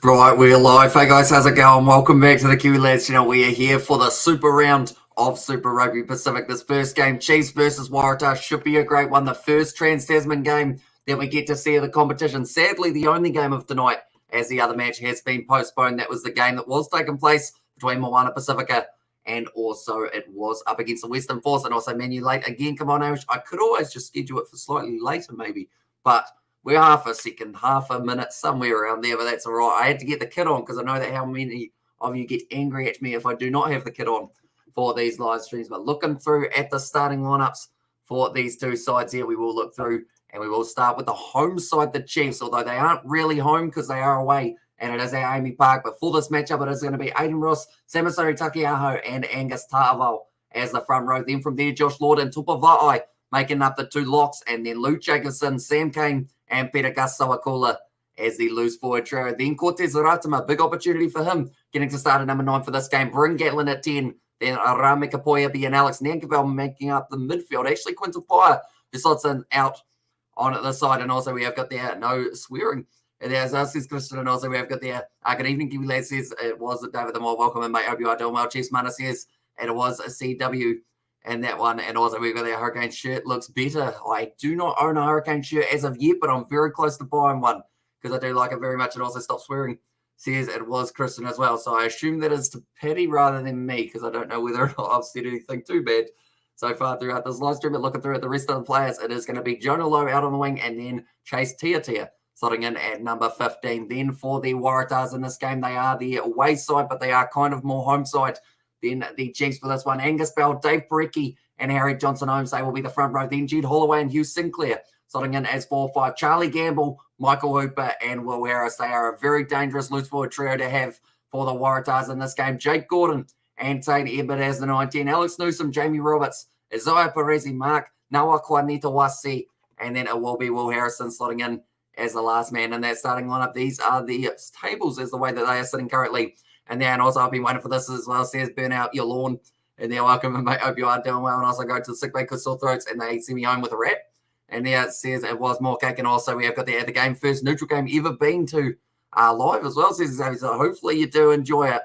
Right, we're live. Hey guys, how's it going? Welcome back to the Kiwi Lads channel. We are here for the Super round of Super Rugby Pacific. This first game, Chiefs versus Waratahs, should be a great one. The first Trans-Tasman game that we get to see of the competition. Sadly, the only game of tonight, as the other match has been postponed. That was the game that was taking place between Moana Pacifica and also it was up against the Western Force. And also, man, you late again. Come on, Amish. I could always just schedule it for slightly later, maybe, but we're half a minute, somewhere around there, but that's all right. I had to get the kit on because I know that how many of you get angry at me if I do not have the kit on for these live streams. But looking through at the starting lineups for these two sides here, we will look through and we will start with the home side, the Chiefs, although they aren't really home because they are away and it is AAMI Park. But for this matchup, it is going to be Aiden Ross, Samasori Takiaho, and Angus Ta'avao as the front row. Then from there, Josh Lord and Tupava'ai making up the two locks, and then Luke Jacobson, Sam Kane, and Peter Gasawakula as the loose forward trio. Then Cortez Ratama, big opportunity for him, getting to start at number 9 for this game. Bryn Gatlin at 10. Then Arame Kapoya and Alex Nankerville making up the midfield. Actually, Quinton Pyer, who slots in out on the side. And also we have got there, no swearing. And there's us, Christian, and also we have got there, good evening, Kiwi Lads says, it was David the Moore. Welcome in, mate. Hope you are doing well. Chiefs Mana says, and it was a CW. And that one, and also we've got the Hurricane shirt. Looks better. I do not own a Hurricane shirt as of yet, but I'm very close to buying one because I do like it very much. And also stop swearing. Says it was Kristen as well. So I assume that is to Patty rather than me because I don't know whether or not I've said anything too bad so far throughout this live stream. But looking through at the rest of the players, it is going to be Jonah Lowe out on the wing and then Chase Tia slotting in at number 15. Then for the Waratahs in this game, they are the away side, but they are kind of more home side. Then the Chiefs for this one, Angus Bell, Dave Parecki, and Harry Johnson-Holmes, they will be the front row. Then Jude Holloway and Hugh Sinclair slotting in as 4-5. Charlie Gamble, Michael Hooper, and Will Harris. They are a very dangerous loose forward trio to have for the Waratahs in this game. Jake Gordon and Tate Ebert as the 19. Alex Newsom, Jamie Roberts, Isaiah Perezi, Mark, Nawa Kwanita Wasi, and then it will be Will Harrison slotting in as the last man in that starting lineup. These are the tables as the way that they are sitting currently. And then also I've been waiting for this as well. Says burn out your lawn. And they're welcome, and mate, hope you are doing well. And also go to the sick bay because sore throats, and they send me home with a wrap. And there it says it was more cake. And also we have got the game, first neutral game ever been to live as well. Says so hopefully you do enjoy it.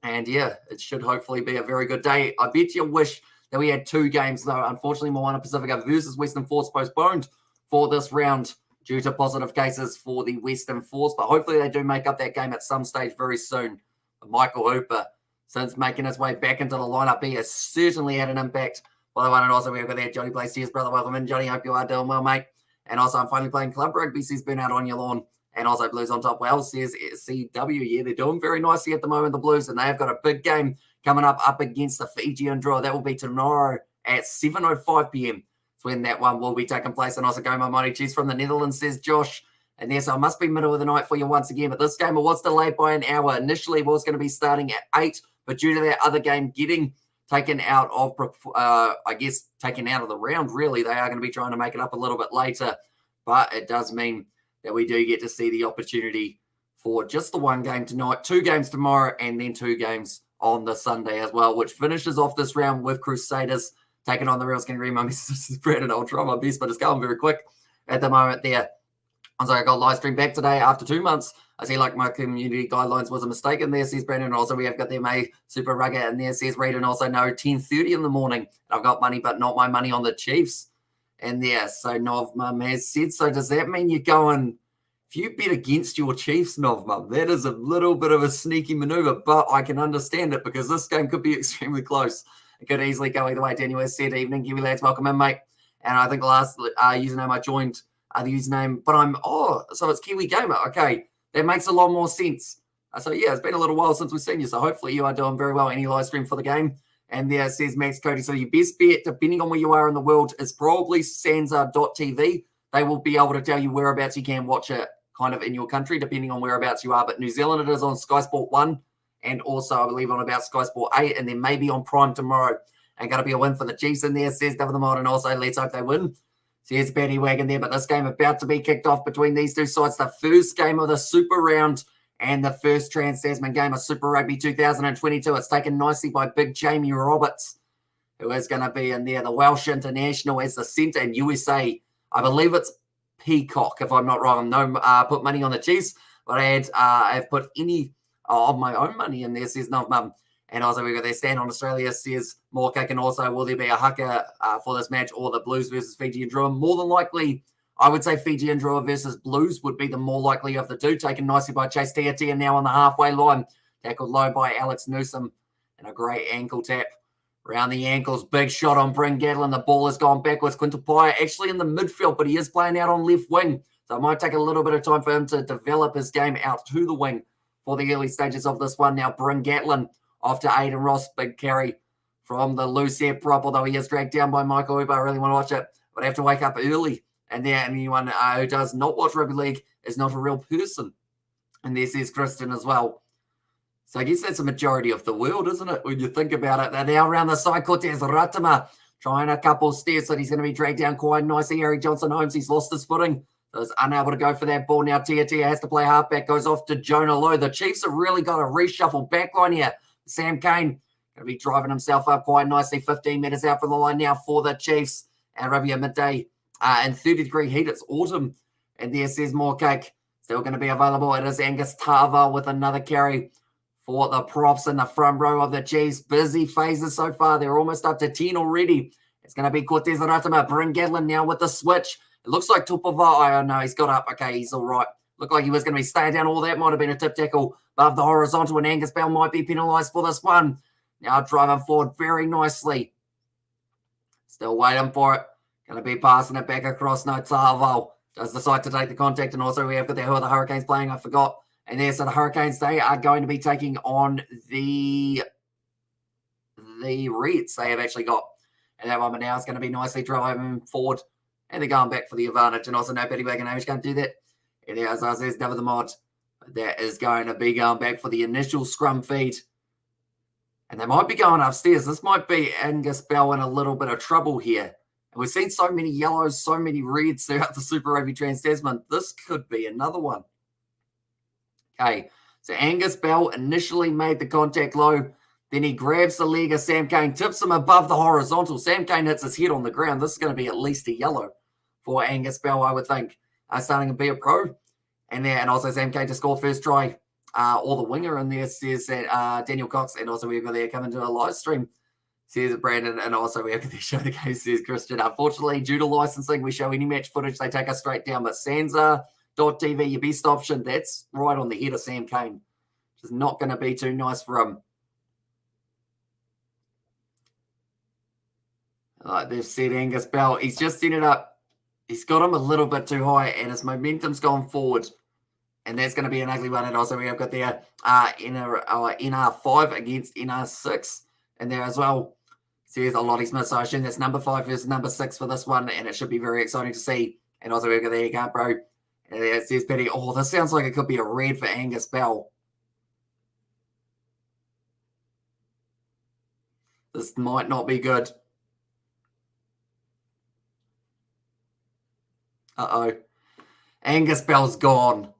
And yeah, it should hopefully be a very good day. I bet you wish that we had 2 games though. Unfortunately, Moana Pacifica versus Western Force postponed for this round due to positive cases for the Western Force. But hopefully they do make up that game at some stage very soon. But Michael Hooper, since making his way back into the lineup, he has certainly had an impact for the one. And also we've got there, Johnny Blaze. Cheers, brother. Welcome in, Johnny. Hope you are doing well, mate. And also I'm finally playing club rugby. Says been out on your lawn. And also Blues on top. Well, says CW. Yeah, they're doing very nicely at the moment, the Blues. And they have got a big game coming up against the Fijian draw. That will be tomorrow at 7:05 p.m. That's when that one will be taking place. And also go my mighty cheese from the Netherlands, says Josh. And yes, I must be middle of the night for you once again. But this game was delayed by an hour. Initially, it was going to be starting at 8. But due to that other game getting taken out of, taken out of the round, really, they are going to be trying to make it up a little bit later. But it does mean that we do get to see the opportunity for just the one game tonight, 2 games tomorrow, and then 2 games on the Sunday as well, which finishes off this round with Crusaders taking on the Real Skin Green Mummies. This is Brandon. I'll try my best, but it's going very quick at the moment there. So I got live stream back today after 2 months. I see like my community guidelines was a mistake in there, says Brandon. Also, we have got the May Super Rugby in there, says Reed. And also, no, 10:30 in the morning. I've got money, but not my money on the Chiefs. And there, so Nov Mum has said, so does that mean you're going, if you bet against your Chiefs, Nov Mum, that is a little bit of a sneaky maneuver, but I can understand it because this game could be extremely close. It could easily go either way. Daniel has said, evening, Kiwi Lads, welcome in, mate. And I think the last username I joined, the username, but so it's Kiwi Gamer. Okay, that makes a lot more sense. So yeah, it's been a little while since we've seen you, so hopefully you are doing very well. Any live stream for the game? And there says Max Cody, so your best bet, depending on where you are in the world, is probably Sansa.tv. They will be able to tell you whereabouts you can watch it kind of in your country, depending on whereabouts you are. But New Zealand, it is on Sky Sport 1, and also I believe on about Sky Sport 8, and then maybe on Prime tomorrow. And going to be a win for the Chiefs in there, says David the Mod, and also let's hope they win. So here's Paddy Wagon there, but this game about to be kicked off between these two sides. The first game of the Super round and the first Trans-Tasman game of Super Rugby 2022. It's taken nicely by big Jamie Roberts, who is going to be in there. The Welsh International as the centre, and USA, I believe it's Peacock, if I'm not wrong. No, put money on the Chiefs. But I've put any of my own money in there, says Nov Mum. And also we've got their stand on Australia, says Morkick. And also, will there be a haka for this match or the Blues versus Fiji and Drua? More than likely, I would say Fiji and Drua versus Blues would be the more likely of the two. Taken nicely by Chase Tiatia now on the halfway line. Tackled low by Alex Newsom. And a great ankle tap. Around the ankles, big shot on Bryn Gatlin. The ball has gone backwards. Quintal Paya actually in the midfield, but he is playing out on left wing. So it might take a little bit of time for him to develop his game out to the wing for the early stages of this one. Now, Bryn Gatlin off to Aiden Ross. Big carry from the loose air prop, although he is dragged down by Michael Uber. I really want to watch it, but I have to wake up early. And there, anyone who does not watch rugby league is not a real person. And there says Kristen as well. So I guess that's a majority of the world, isn't it, when you think about it? They're now around the side. Cortez Ratama trying a couple steps, but he's going to be dragged down quite nicely. Harry Johnson Holmes, he's lost his footing. So he's unable to go for that ball. Now Tia has to play halfback, goes off to Jonah Lowe. The Chiefs have really got a reshuffle backline here. Sam Kane going to be driving himself up quite nicely. 15 metres out from the line now for the Chiefs. And rugby at midday and 30-degree heat. It's autumn. And there says more cake. Still going to be available. It is Angus Tava with another carry for the props in the front row of the Chiefs. Busy phases so far. They're almost up to 10 already. It's going to be Cortez Ratama. Bryn Gatlin now with the switch. It looks like Tupava. Oh, no, he's got up. Okay, he's all right. Looked like he was going to be staying down. All that might have been a tip tackle above the horizontal, and Angus Bell might be penalised for this one. Now driving forward very nicely. Still waiting for it. Going to be passing it back across. No, Tavo does decide to take the contact. And also we have got there. Who are the Hurricanes playing? I forgot. And there, so the Hurricanes, they are going to be taking on the Reds. They have actually got. And that one now is going to be nicely driving forward. And they're going back for the advantage. And also no Petty Wagon Amish can't do that. And as I says, never the mod. That is going to be going back for the initial scrum feed. And they might be going upstairs. This might be Angus Bell in a little bit of trouble here. And we've seen so many yellows, so many reds throughout the Super Rugby Trans-Tasman. This could be another one. Okay, so Angus Bell initially made the contact low. Then he grabs the leg of Sam Kane, tips him above the horizontal. Sam Kane hits his head on the ground. This is going to be at least a yellow for Angus Bell, I would think, starting to be a pro. And also Sam Kane to score first try, or the winger in there, says that Daniel Cox. And also we've got there coming to a live stream, says Brandon. And also we have got there show the game, says Christian. Unfortunately, due to licensing, we show any match footage, they take us straight down. But Sansa.tv, your best option, that's right on the head of Sam Kane. Which is not going to be too nice for him. They've said Angus Bell. He's just set it up. He's got him a little bit too high, and his momentum's gone forward. And that's going to be an ugly one. And also we have got there NR5 against NR6 in there as well. Says a Lottie Smith. So I assume that's number 5 versus number 6 for this one, and it should be very exciting to see. And also we've got there, you can't, bro. And it says Petty. Oh, this sounds like it could be a red for Angus Bell. This might not be good. Uh-oh. Angus Bell's gone.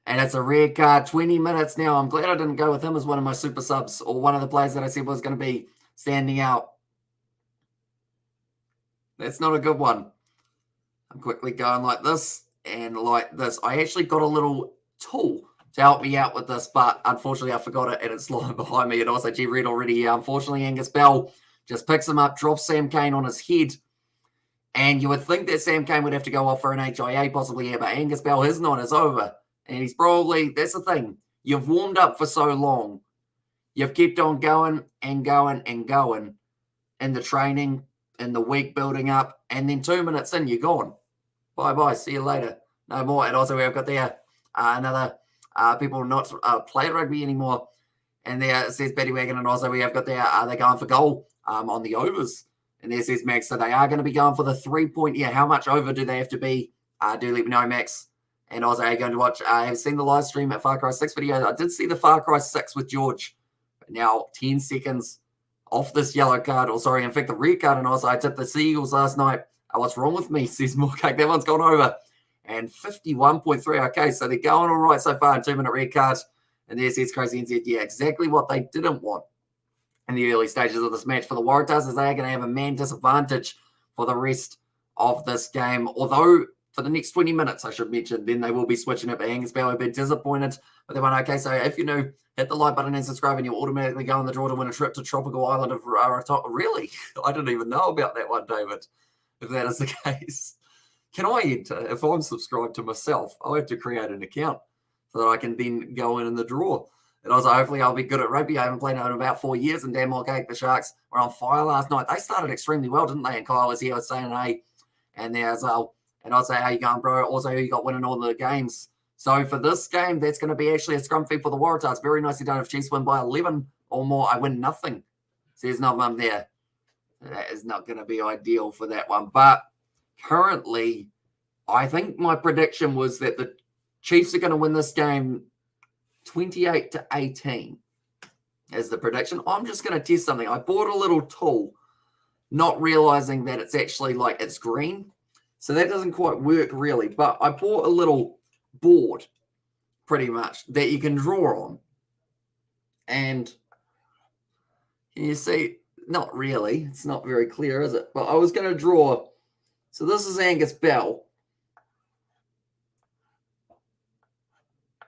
And it's a red card. 20 minutes now. I'm glad I didn't go with him as one of my super subs or one of the players that I said was going to be standing out. That's not a good one. I'm quickly going like this and like this. I actually got a little tool to help me out with this, but unfortunately I forgot it and it's lying behind me. And also G Red already here. Unfortunately, Angus Bell just picks him up, drops Sam Kane on his head. And you would think that Sam Kane would have to go off for an HIA possibly here, but Angus Bell, his night is over. And he's probably, that's the thing. You've warmed up for so long. You've kept on going and going and going in the training, in the week building up, and then 2 minutes in, you're gone. Bye-bye, see you later. No more. And also we've got there another people not play rugby anymore. And there it says Betty Wagon, and also we have got there, they're going for goal on the overs. And there says Max, so they are going to be going for the 3-point. Yeah, how much over do they have to be? Do let me know, Max. And also, are you going to watch? I have seen the live stream at Far Cry 6 video. I did see the Far Cry 6 with George. But now, 10 seconds off this yellow card. Or sorry, in fact, the red card. And also, I tipped the Seagulls last night. What's wrong with me? Says Moorcake. That one's gone over. And 51.3. Okay, so they're going all right so far. 2-minute red card. And there says Crazy and said, yeah, exactly what they didn't want in the early stages of this match for the Waratahs, is they are going to have a man disadvantage for the rest of this game. Although for the next 20 minutes, I should mention. Then they will be switching it. But Angus Bell, a bit disappointed. But they went, okay, so if you know, hit the like button and subscribe, and you'll automatically go on the draw to win a trip to tropical island of WARATAHS. Really? I didn't even know about that one, David, if that is the case. Can I enter? If I'm subscribed to myself, I'll have to create an account so that I can then go in the draw. And I was like, hopefully I'll be good at rugby. I haven't played it in about 4 years. And damn well, the Sharks were on fire last night. They started extremely well, didn't they? And Kyle was here saying, hey, and there as well. And I'd say, how you going, bro? Also, who you got winning all the games? So for this game, that's going to be actually a scrum feed for the Waratahs. Very nicely done. If Chiefs win by 11 or more, I win nothing. So there's no one there. That is not going to be ideal for that one. But currently, I think my prediction was that the Chiefs are going to win this game 28-18 is the prediction. I'm just going to test something. I bought a little tool, not realizing that it's actually like it's green. So that doesn't quite work really. But I bought a little board pretty much that you can draw on. And you see, not really. It's not very clear, is it? But I was going to draw. So this is Angus Bell.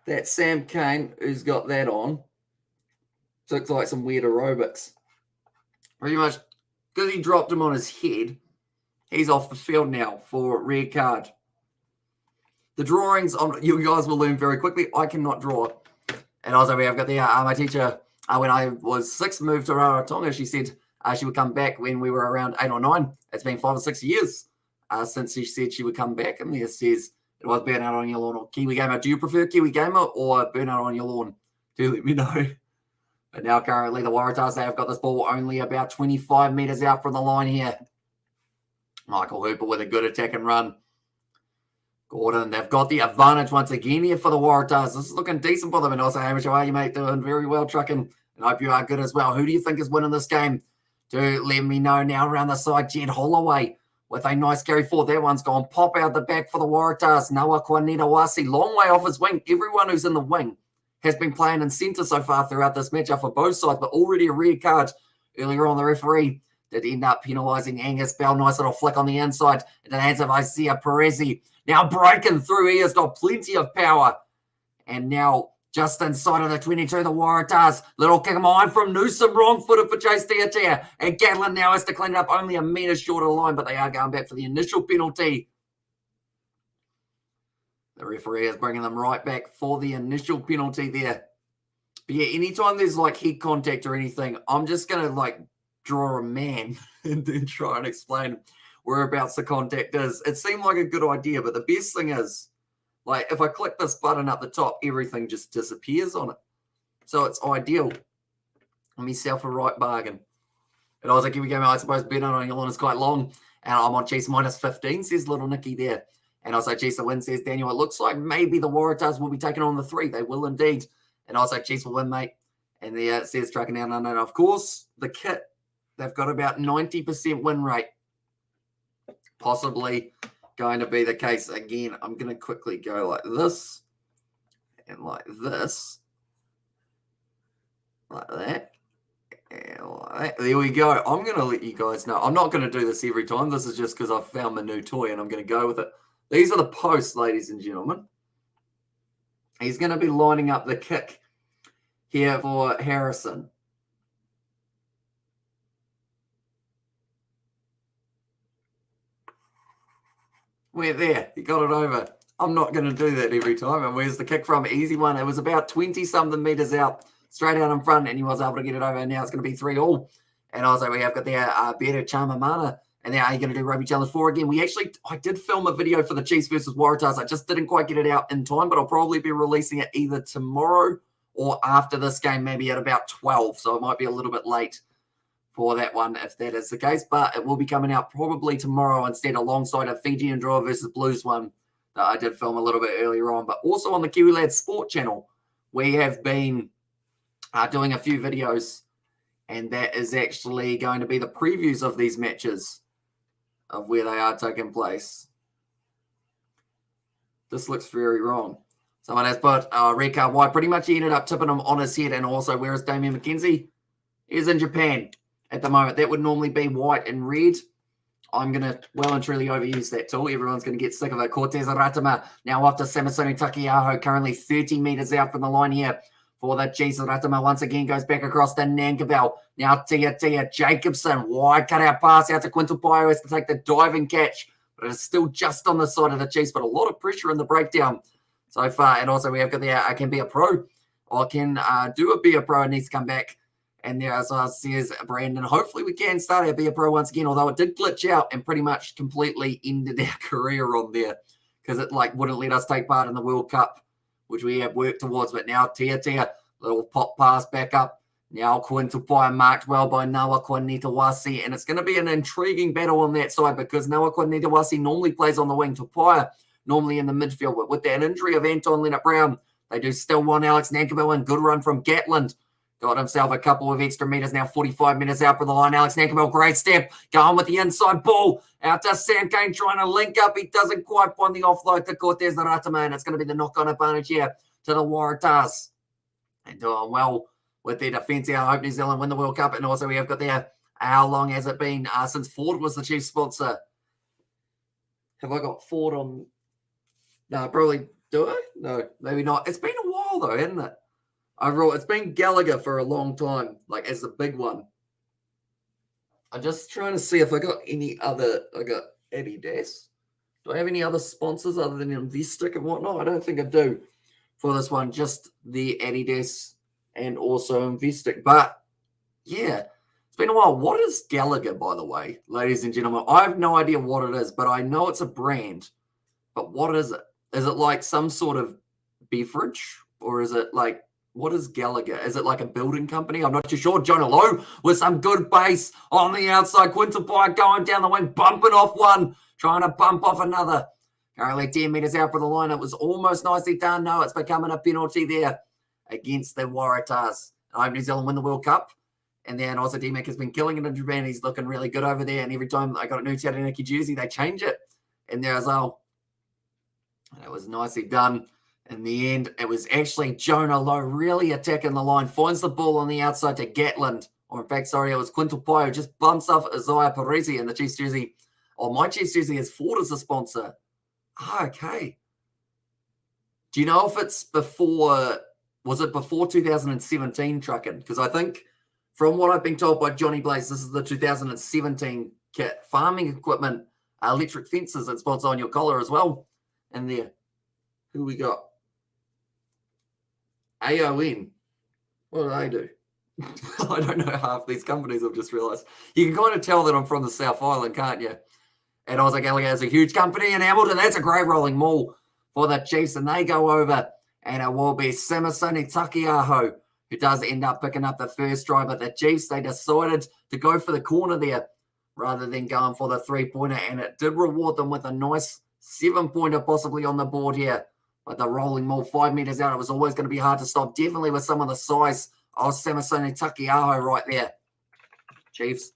That's Sam Cane, who's got that on. Looks like some weird aerobics. Pretty much, because he dropped him on his head, he's off the field now for red card. The drawings, you guys will learn very quickly. I cannot draw. And also, we have got the my teacher, when I was 6, moved to Rarotonga. She said she would come back when we were around 8 or 9. It's been 5 or 6 years since she said she would come back. And there says, it was burnout on your lawn or Kiwi Gamer. Do you prefer Kiwi Gamer or burnout on your lawn? Do let me know. But now currently the Waratahs, they have got this ball only about 25 metres out from the line here. Michael Hooper with a good attack and run. Gordon, they've got the advantage once again here for the Waratahs. This is looking decent for them. And also, Hamish, how are you, mate? Doing very well, trucking. And I hope you are good as well. Who do you think is winning this game? Do let me know now around the side. Jed Holloway with a nice carry forward. That one's gone. Pop out the back for the Waratahs. Noah Kwanetawasi, long way off his wing. Everyone who's in the wing has been playing in centre so far throughout this matchup for both sides, but already a red card earlier on. The referee did end up penalising Angus Bell. Nice little flick on the inside into the hands of Isaiah Perezi. Now breaking through. He has got plenty of power. And now just inside of the 22, the Waratahs. Little kick mine from Newsom. Wrong-footed for Chase Tiatia. And Gatlin now has to clean it up only a metre short of the line, but they are going back for the initial penalty. The referee is bringing them right back for the initial penalty there. But yeah, anytime there's like head contact or anything, I'm just going to like draw a man and then try and explain whereabouts the contact is. It seemed like a good idea, but the best thing is, like, if I click this button up the top, everything just disappears on it. So it's ideal. Let me sell for right bargain. And I was like, here we go, I suppose betting on your lawn is quite long. And I'm on Chiefs minus 15, says little Nicky there. And also Chiefs to win, says Daniel. It looks like maybe the Waratahs will be taking on the 3. They will indeed. And also Chiefs will win, mate. And there it says tracking down. And of course, the kit, they've got about 90% win rate. Possibly going to be the case again. I'm going to quickly go like this and like this, like that, and like that. There we go. I'm going to let you guys know. I'm not going to do this every time. This is just because I've found my new toy and I'm going to go with it. These are the posts, ladies and gentlemen. He's going to be lining up the kick here for Harrison. We're there. He got it over. I'm not going to do that every time. And where's the kick from? Easy one. It was about 20-something metres out, straight out in front, and he was able to get it over. And now it's going to be 3-all. And also we have got there Beto Chamamana. And now you're going to do Rugby Challenge 4 again. I did film a video for the Chiefs versus Waratahs. I just didn't quite get it out in time, but I'll probably be releasing it either tomorrow or after this game, maybe at about 12. So it might be a little bit late for that one, if that is the case. But it will be coming out probably tomorrow instead, alongside a Fijian Draw versus Blues one that I did film a little bit earlier on. But also on the Kiwi Lads Sport channel, we have been doing a few videos, and that is actually going to be the previews of these matches of where they are taking place. This looks very wrong. Someone has put red card white. Pretty much he ended up tipping him on his head. And also, where is Damien McKenzie? He's in Japan at the moment. That would normally be white and red I'm going to well and truly overuse that tool. Everyone's going to get sick of it. Cortez Ratama now off to Samasoni Takiaho, currently 30 metres out from the line here for the Chiefs. Ratama once again goes back across to Nankabel. Now Tia Jacobson, wide cut-out pass out to Quintal Pio, has to take the diving catch, but it's still just on the side of the Chiefs, but a lot of pressure in the breakdown so far. And also we have got the I can be a pro, or can do a be a pro, and needs to come back. And there, as I says Brandon, hopefully we can start our be a pro once again, although it did glitch out and pretty much completely ended our career on there because it wouldn't let us take part in the World Cup, which we have worked towards. But now Tia, little pop pass back up. Now Quintupai marked well by Nawa Kwanitawasi, and it's going to be an intriguing battle on that side because Nawa Kwanitawasi normally plays on the wing, Tupaia normally in the midfield. But with that injury of Anton Leonard-Brown, they do still want Alex Nankabel in. Good run from Gatland. Got himself a couple of extra meters now, 45 minutes out for the line. Alex Nankabel, great step. Going with the inside ball. Out to Sam Kane trying to link up. He doesn't quite find the offload to Cortez Ratama, and it's going to be the knock-on advantage here to the Waratahs. And doing well with their defence here. I hope New Zealand win the World Cup. And also we have got there, how long has it been since Ford was the chief sponsor? Have I got Ford on? No, probably do I? No, maybe not. It's been a while though, hasn't it? Overall, it's been Gallagher for a long time, as the big one. I'm just trying to see if I got any other. I got Adidas. Do I have any other sponsors other than Investick and whatnot? I don't think I do for this one. Just the Adidas and also Investick. But yeah, it's been a while. What is Gallagher, by the way, ladies and gentlemen? I have no idea what it is, but I know it's a brand. But what is it? Is it like some sort of beverage, or is it what is Gallagher? Is it like a building company? I'm not too sure. Jonah Lowe with some good base on the outside. Quinton Pike going down the wing, bumping off one, trying to bump off another. Currently 10 metres out for the line. It was almost nicely done. No, it's becoming a penalty there against the Waratahs. I hope New Zealand win the World Cup. And then also D-Mac has been killing it in Japan. He's looking really good over there. And every time I got a new Taranaki jersey, they change it in there as well. And it was nicely done. In the end, it was actually Jonah Lowe really attacking the line, finds the ball on the outside to Gatland. Or in fact, sorry, it was Quintal Pio, just bumps off Isaiah Parisi in the Chiefs jersey. Oh, my Chiefs jersey has Ford as a sponsor. Okay. Do you know if it's before, was it before 2017 trucking? Because I think from what I've been told by Johnny Blaze, this is the 2017 kit. Farming equipment, electric fences and sponsor on your collar as well. And there, who we got? AON. What do they do? I don't know half these companies, I've just realised. You can kind of tell that I'm from the South Island, can't you? And I was like, Gallagher is a huge company in Hamilton. That's a great rolling maul for the Chiefs. And they go over, and it will be Samasoni Takiaho who does end up picking up the first try. But the Chiefs, they decided to go for the corner there rather than going for the three-pointer. And it did reward them with a nice 7-pointer possibly on the board here. But the rolling maul 5 metres out, it was always going to be hard to stop. Definitely with some of the size of Samasoni Takiaho right there. Chiefs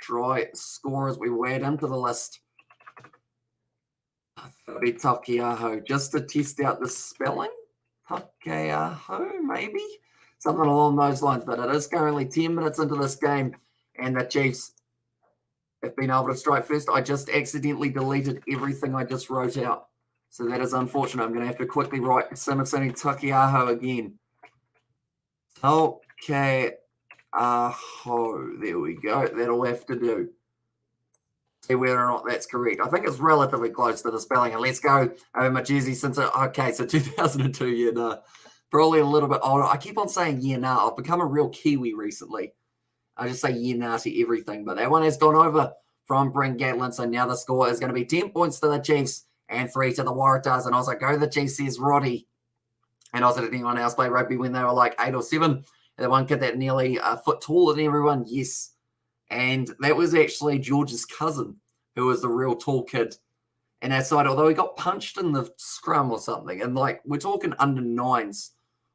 try score as we add into the list. That'll be Takiaho. Just to test out the spelling. Takiaho, maybe? Something along those lines. But it is currently 10 minutes into this game. And the Chiefs have been able to strike first. I just accidentally deleted everything I just wrote out. So that is unfortunate. I'm going to have to quickly write Samasoni Takiaho again. Takiaho. There we go. That'll have to do. See whether or not that's correct. I think it's relatively close to the spelling. And let's go over my jersey since okay, so 2002, yeah, no. Probably a little bit older. I keep on saying yeah, nah. I've become a real Kiwi recently. I just say yeah, nah to everything. But that one has gone over from Brent Gatlin. So now the score is going to be 10 points to the Chiefs and 3 to the Waratahs. And also go the Chiefs, says Roddy. And also did anyone else play rugby when they were like 8 or 7? And the one kid that nearly a foot taller than everyone, yes. And that was actually George's cousin, who was the real tall kid in our side, although he got punched in the scrum or something. And, we're talking under 9s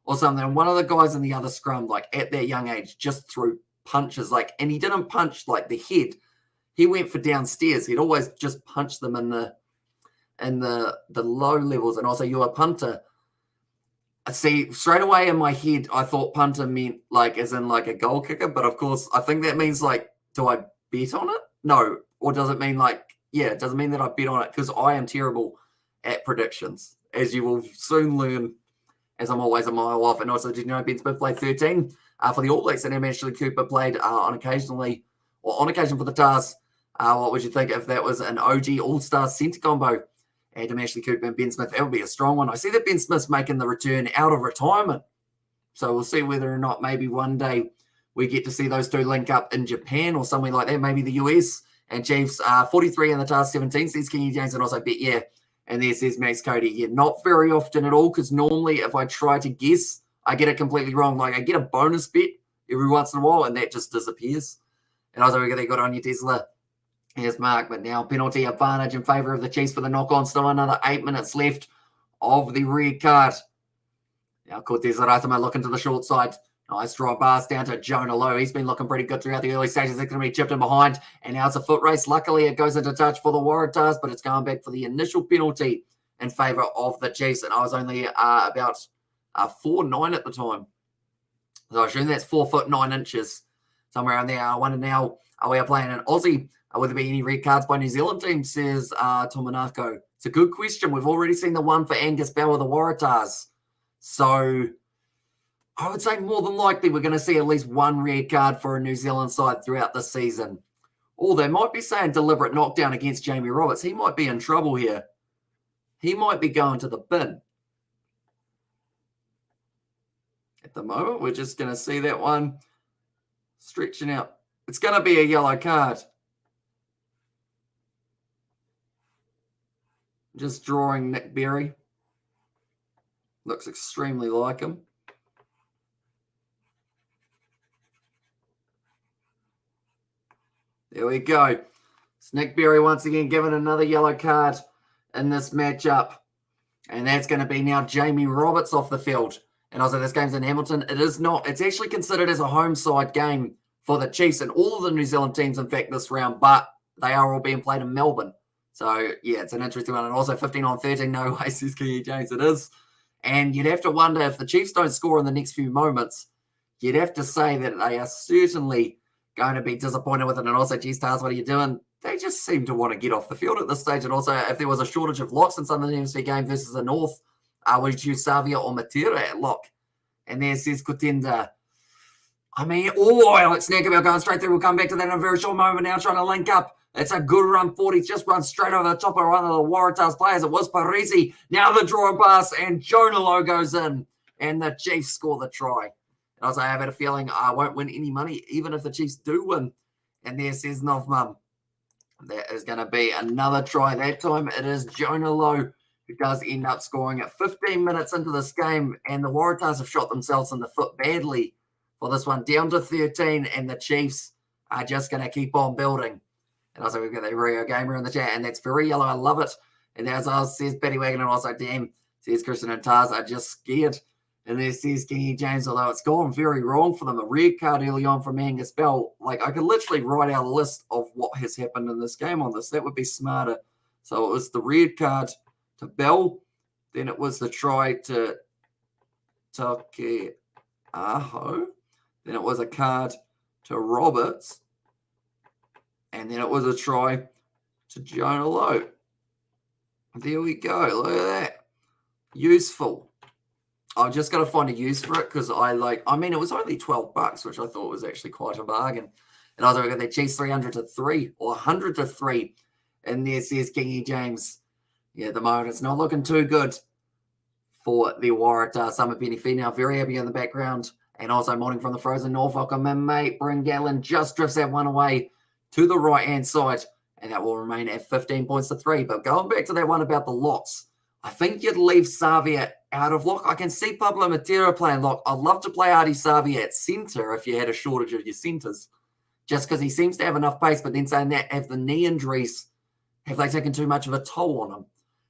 or something. And one of the guys in the other scrum, at that young age, just threw punches. And he didn't punch, the head. He went for downstairs. He'd always just punch them in the low levels. And also, you're a punter. See, straight away in my head, I thought punter meant, as in, a goal kicker. But, of course, I think that means, do I bet on it? No. Or does it mean does it mean that I bet on it? Because I am terrible at predictions, as you will soon learn, as I'm always a mile off. And also, did you know Ben Smith played 13 for the All Blacks, and Ashley Cooper played on occasion for the Tahs. What would you think if that was an OG All-Star centre combo? Adam Ashley Cooper and Ben Smith, that would be a strong one. I see that Ben Smith's making the return out of retirement. So we'll see whether or not maybe one day we get to see those two link up in Japan or somewhere like that, maybe the US. And Chiefs 43 and the Tahs 17, says Kenny James, and also bet, yeah. And there says Max Cody, yeah, not very often at all, because normally if I try to guess, I get it completely wrong. Like I get a bonus bet every once in a while, and that just disappears. And also we got on your Tesla. Here's Mark, but now penalty advantage in favour of the Chiefs for the knock-on. Still another 8 minutes left of the red card. Now Cortez Aratama looking to the short side. Nice draw pass down to Jonah Lowe. He's been looking pretty good throughout the early stages. It's going to be chipped in behind. And now it's a foot race. Luckily, it goes into touch for the Waratahs, but it's going back for the initial penalty in favour of the Chiefs. And I was only about 4'9" at the time. So I assume that's 4 foot 9 inches. Somewhere around there. I wonder now, are we playing an Aussie? Will there be any red cards by New Zealand team, says Tomanako. It's a good question. We've already seen the one for Angus Bell of the Waratahs. So I would say more than likely we're going to see at least one red card for a New Zealand side throughout the season. Or they might be saying deliberate knockdown against Jamie Roberts. He might be in trouble here. He might be going to the bin. At the moment, we're just going to see that one stretching out. It's going to be a yellow card. Just drawing Nick Berry. Looks extremely like him. There we go. It's Nick Berry once again given another yellow card in this matchup. And that's going to be now Jamie Roberts off the field. And also this game's in Hamilton. It is not. It's actually considered as a home side game for the Chiefs and all of the New Zealand teams, in fact, this round. But they are all being played in Melbourne. So, yeah, it's an interesting one. And also 15-13, no way, says Kenny James. It is. And you'd have to wonder if the Chiefs don't score in the next few moments, you'd have to say that they are certainly going to be disappointed with it. And also, geez, Tahs, what are you doing? They just seem to want to get off the field at this stage. And also, if there was a shortage of locks in Southern Hemisphere game versus the North, would you choose Savia or Matera at lock? And there says Kutenda. I mean, Alex Nakamura going straight through. We'll come back to that in a very short moment now, trying to link up. It's a good run forward. He's just run straight over the top of one of the Waratahs players. It was Parisi. Now the draw pass, and Jonah Lowe goes in, and the Chiefs score the try. And also, I have had a feeling I won't win any money, even if the Chiefs do win. And there says Novmum. That is going to be another try. That time it is Jonah Lowe who does end up scoring at 15 minutes into this game, and the Waratahs have shot themselves in the foot badly for this one. Down to 13, and the Chiefs are just going to keep on building. And also, we've got the Rio Gamer in the chat, and that's very yellow. I love it. And as I says Betty Wagon, and also, damn, says Christian and Tahs are just scared. And there says Kenny James, although it's gone very wrong for them. A red card early on from Angus Bell. Like, I could literally write out a list of what has happened in this game on this. That would be smarter. So it was the red card to Bell. Then it was the try to Take Aho. Then it was a card to Roberts. And then it was a try to Jonah Lowe. There we go. Look at that. Useful. I've just got to find a use for it because it was only $12, which I thought was actually quite a bargain. And I was got that Chiefs 300-3 or 100-3. And there says Kenny James. Yeah, at the moment it's not looking too good for the Waratah Summer Penny Female. Very happy in the background. And also morning from the frozen Norfolk. And my mate Bryn just drifts that one away to the right-hand side, and that will remain at 15 points to 3. But going back to that one about the locks, I think you'd leave Savia out of lock. I can see Pablo Matera playing lock. I'd love to play Artie Savia at centre if you had a shortage of your centres, just because he seems to have enough pace, but then saying that, have the knee injuries, have they taken too much of a toll on him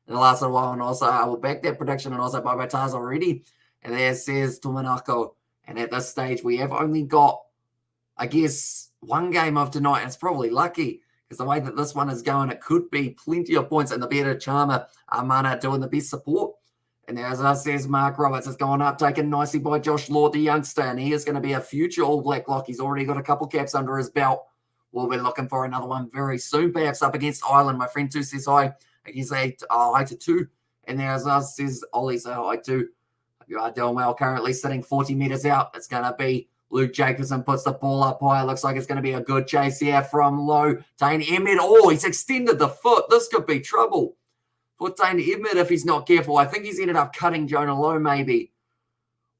in the last little while? And also, I will back that prediction, and also by Tahs already. And there says Tomanako, and at this stage, we have only got, I guess, one game of tonight, and it's probably lucky because the way that this one is going, it could be plenty of points. And the better charmer, Mana, doing the best support. And as I says, Mark Roberts has gone up, taken nicely by Josh Lord, the youngster, and he is going to be a future All Black lock. He's already got a couple caps under his belt. we'll be looking for another one very soon, perhaps up against Ireland. My friend too says hi. He says hi to two. And there as well says Ollie, so hi too. You are doing well. Currently sitting 40 metres out. It's going to be Luke Jacobson puts the ball up high. Looks like it's going to be a good chase here from low. Dane Emmett. Oh, he's extended the foot. This could be trouble for Dane Emmett if he's not careful. I think he's ended up cutting Jonah Lowe maybe.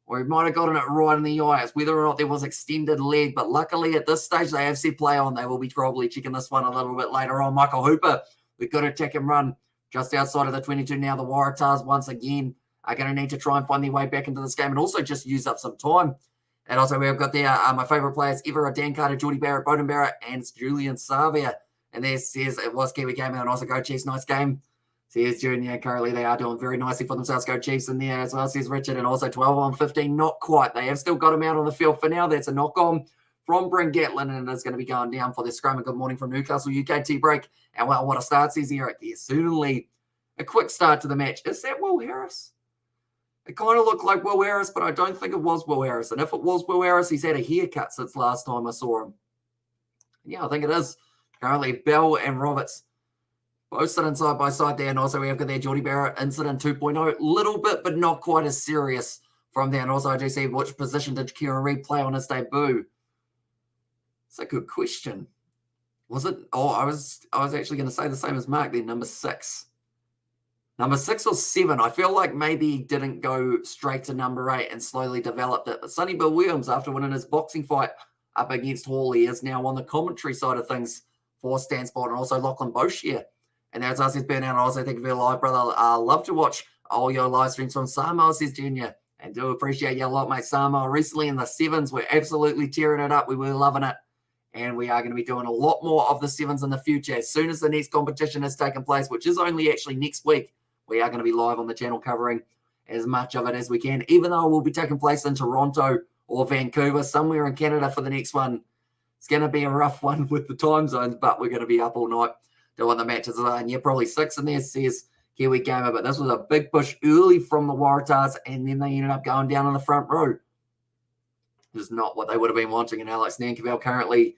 Or he might have gotten it right in the eye. It's whether or not there was extended leg. But luckily at this stage, they have set play on. They will be probably checking this one a little bit later on. Michael Hooper, we've got to attack and run just outside of the 22 now. The Waratahs once again are going to need to try and find their way back into this game and also just use up some time. And also we've got there my favourite players ever, Dan Carter, Geordie Barrett, Bowden Barrett, and Julian Savia. And there says it was Kiwi game and also go Chiefs, nice game. Says Junior, currently they are doing very nicely for themselves. Go Chiefs in there as well, says Richard. And also 12 on 15, not quite. They have still got him out on the field for now. That's a knock on from Bryn Gatlin, and it's going to be going down for the scrum. And good morning from Newcastle, UK tea break. And well, what a start says here. Yes, certainly a quick start to the match. Is that Will Harris? It kind of looked like Will Harris, but I don't think it was Will Harris. And if it was Will Harris, he's had a haircut since last time I saw him. Yeah, I think it is. Currently, Bell and Roberts both sitting side by side there. And also we have got their Geordie Barrett incident 2.0. Little bit, but not quite as serious from there. And also I do see which position did Kieran Reid play on his debut? It's a good question. Was it? Oh, I was actually going to say the same as Mark then, number 6. Number 6 or 7. I feel like maybe he didn't go straight to number 8 and slowly developed it. But Sonny Bill Williams, after winning his boxing fight up against Hawley, is now on the commentary side of things for Stan Sport, and also Lachlan Boshier. And there's us, says Burnout. And also thank you for your live, brother. Love to watch all your live streams from Samoa, says Junior. And do appreciate you a lot, mate. Samoa recently in the 7s, we're absolutely tearing it up. We were loving it. And we are going to be doing a lot more of the 7s in the future. As soon as the next competition has taken place, which is only actually next week, we are going to be live on the channel covering as much of it as we can, even though it will be taking place in Toronto or Vancouver, somewhere in Canada for the next one. It's going to be a rough one with the time zones, but we're going to be up all night doing the matches. And yeah, probably 6 in there, says Kiwi Gamer. But this was a big push early from the Waratahs, and then they ended up going down on the front row. Just not what they would have been wanting. And Alex Nankerville currently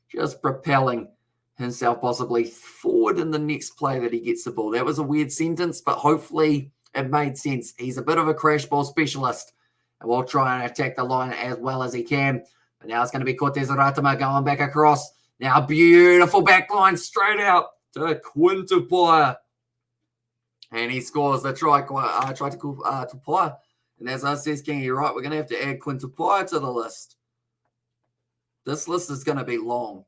just propelling himself possibly forward in the next play that he gets the ball. That was a weird sentence, but hopefully it made sense. He's a bit of a crash ball specialist, and we'll try and attack the line as well as he can. But now it's going to be Cortez Ratama going back across. Now beautiful back line straight out to Quintupaya. And he scores the try to Paya. And as I says, King, you're right, we're going to have to add Quintupaya to the list. This list is going to be long.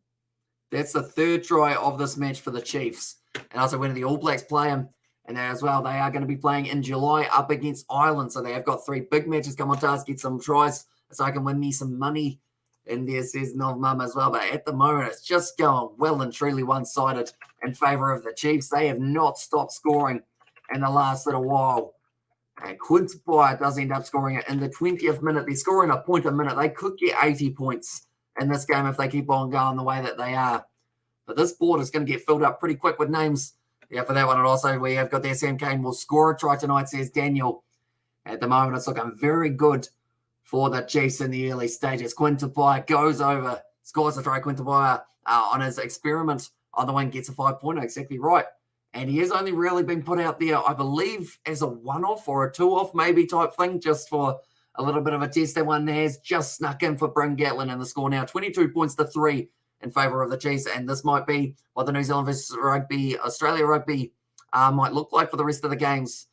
That's the 3rd try of this match for the Chiefs. And also when the All Blacks play them, and as well, they are going to be playing in July up against Ireland. So they have got 3 big matches. Come on, Tars, get some tries so I can win me some money. And there says Novmum as well. But at the moment, it's just going well and truly one-sided in favour of the Chiefs. They have not stopped scoring in the last little while. And Quintupaya does end up scoring it in the 20th minute. They're scoring a point a minute. They could get 80 points in this game if they keep on going the way that they are. But this board is going to get filled up pretty quick with names. Yeah, for that one. And also we have got there Sam Kane will score a try tonight, says Daniel. At the moment, it's looking very good for the Chiefs in the early stages. Quintupaya goes over, scores a try. Quintupaya on his experiment on the wing gets a 5-pointer, exactly right. And he has only really been put out there, I believe, as a 1-off or a 2-off maybe type thing, just for a little bit of a test. That one has just snuck in for Bryn Gatlin, and the score now 22 points to 3 in favour of the Chiefs. And this might be what the New Zealand versus Australia rugby might look like for the rest of the games.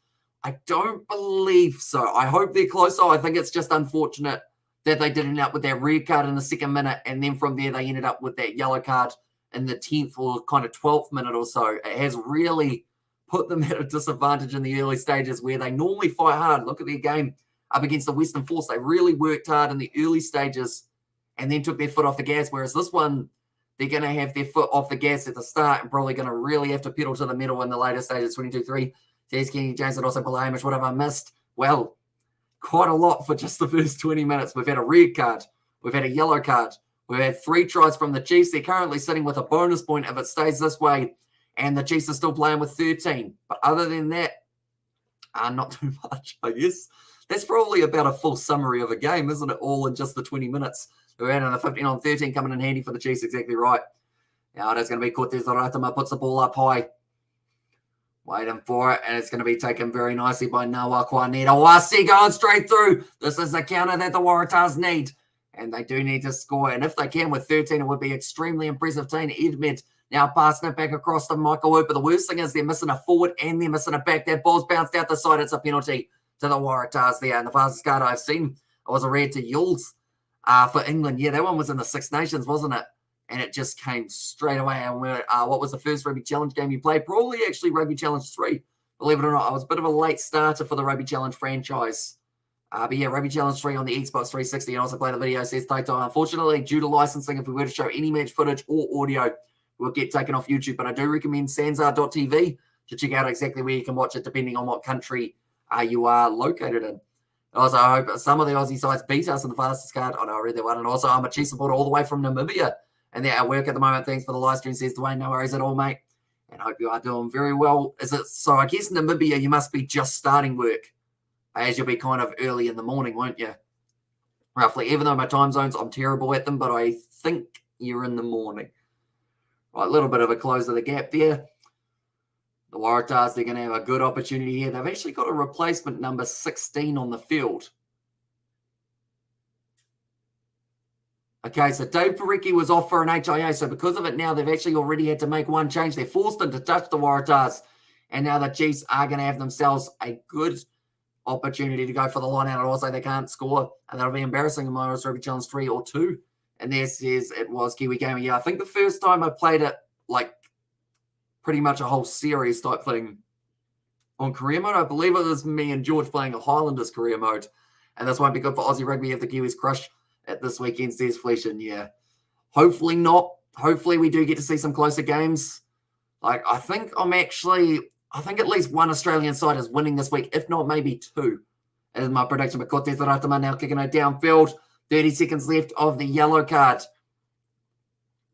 I don't believe so. I hope they're closer. I think it's just unfortunate that they did end up with that red card in the 2nd minute, and then from there they ended up with that yellow card in the 10th or kind of 12th minute or so. It has really put them at a disadvantage in the early stages where they normally fight hard. Look at their game up against the Western Force. They really worked hard in the early stages and then took their foot off the gas, whereas this one, they're going to have their foot off the gas at the start and probably going to really have to pedal to the metal in the later stages. 22-3. Says Kenny James and also Hamish. What have I missed? Well, quite a lot for just the first 20 minutes. We've had a red card. We've had a yellow card. We've had 3 tries from the Chiefs. They're currently sitting with a bonus point if it stays this way. And the Chiefs are still playing with 13. But other than that, not too much, I guess. That's probably about a full summary of a game, isn't it? All in just the 20 minutes. We're out on the 15 on 13 coming in handy for the Chiefs, exactly right. Now it is going to be Cortez Ratama, puts the ball up high. Waiting for it, and it's going to be taken very nicely by Nawa Kwaneta. Wasi going straight through. This is the counter that the Waratahs need, and they do need to score. And if they can with 13, it would be extremely impressive. Tane Edmed now passing it back across to Michael Wood, but the worst thing is they're missing a forward and they're missing a back. That ball's bounced out the side. It's a penalty to the Waratahs there. And the fastest card I've seen was a red to Yules for England. Yeah, that one was in the Six Nations, wasn't it? And it just came straight away. And what was the first Rugby Challenge game you played? Probably actually Rugby Challenge 3. Believe it or not, I was a bit of a late starter for the Rugby Challenge franchise. But yeah, Rugby Challenge 3 on the Xbox 360. And also play the video, says Taito. Unfortunately, due to licensing, if we were to show any match footage or audio, we'll get taken off YouTube. But I do recommend Sanzar.tv to check out exactly where you can watch it, depending on what country you are located in. Also, I hope some of the Aussie sides beat us in the fastest card. Oh, no, I read that one. And also, I'm a Chiefs supporter all the way from Namibia. And they're at work at the moment. Thanks for the live stream, says Dwayne. No worries at all, mate. And hope you are doing very well. So I guess Namibia, you must be just starting work, as you'll be kind of early in the morning, won't you? Roughly. Even though my time zones, I'm terrible at them, but I think you're in the morning. Right, a little bit of a close of the gap there. The Waratahs, they're going to have a good opportunity here. They've actually got a replacement number 16 on the field. Okay, so Dave Parecki was off for an HIA, so because of it now, they've actually already had to make one change. They're forced them to touch the Waratahs, and now the Chiefs are going to have themselves a good opportunity to go for the line out, and also they can't score, and that'll be embarrassing in my Rugby Challenge 3 or 2. And there says it was Kiwi Gamer. Yeah, I think the first time I played it, like pretty much a whole series type thing on career mode, I believe it was me and George playing a Highlanders career mode, and this won't be good for Aussie Rugby if the Kiwis crush at this weekend, says Flesh. And yeah, hopefully not. Hopefully we do get to see some closer games. Like, I think at least one Australian side is winning this week, if not maybe two, is my prediction. But Cortez Ratama now kicking it downfield. 30 seconds left of the yellow card.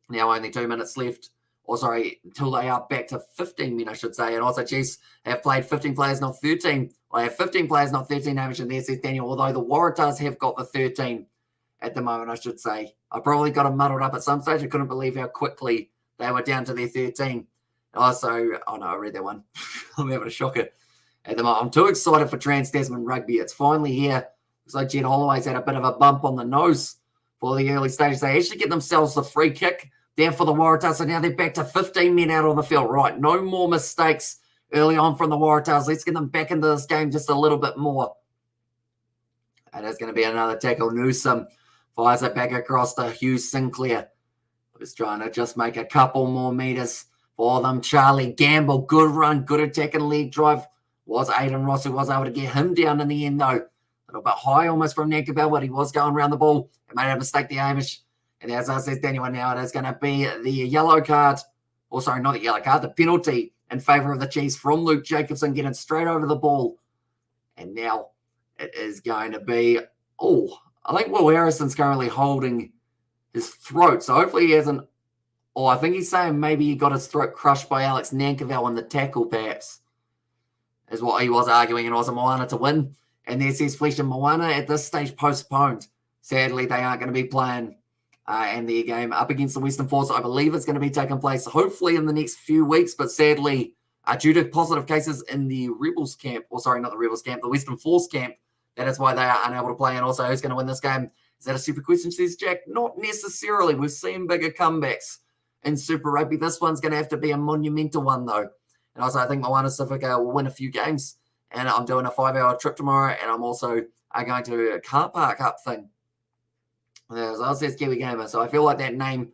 Now only 2 minutes left. Or sorry, until they are back to 15 men, I should say. And also Chiefs have played 15 players, not 13. I have 15 players, not 13 damage. And there says Daniel, although the Waratahs have got the 13 at the moment, I should say. I probably got them muddled up at some stage. I couldn't believe how quickly they were down to their 13. Also, oh no, I read that one. I'm having a shocker at the moment. I'm too excited for Trans-Tasman Rugby. It's finally here. Looks like Jed Holloway's had a bit of a bump on the nose for the early stages. They actually get themselves the free kick down for the Waratahs. So now they're back to 15 men out on the field. Right, no more mistakes early on from the Waratahs. Let's get them back into this game just a little bit more. And there's going to be another tackle. Newsom fires it back across to Hugh Sinclair. Who's trying to just make a couple more meters for them. Charlie Gamble, good run, good attack and leg drive. Was Aiden Ross who was able to get him down in the end, though. A little bit high almost from Nankabel, but he was going around the ball. He made a mistake, the Amish. And as I said, Daniel, now it is going to be the yellow card. Or sorry, not the yellow card, the penalty in favour of the Chiefs from Luke Jacobson, getting straight over the ball. And now it is going to be, I think Will Harrison's currently holding his throat. So hopefully he hasn't, I think he's saying maybe he got his throat crushed by Alex Nankerval in the tackle, perhaps, is what he was arguing. And also Moana to win. And there says Flesh and Moana at this stage postponed. Sadly, they aren't going to be playing in their game up against the Western Force. I believe it's going to be taking place hopefully in the next few weeks. But sadly, due to positive cases in the Rebels camp, or sorry, not the Rebels camp, the Western Force camp, that is why they are unable to play. And also, who's going to win this game? Is that a super question, says Jack? Not necessarily. We've seen bigger comebacks in Super Rugby. This one's going to have to be a monumental one, though. And also, I think Moana Pacifica will win a few games. And I'm doing a 5-hour trip tomorrow. And I'm also going to a car park up thing. As I says Kiwi Gamer. So I feel like that name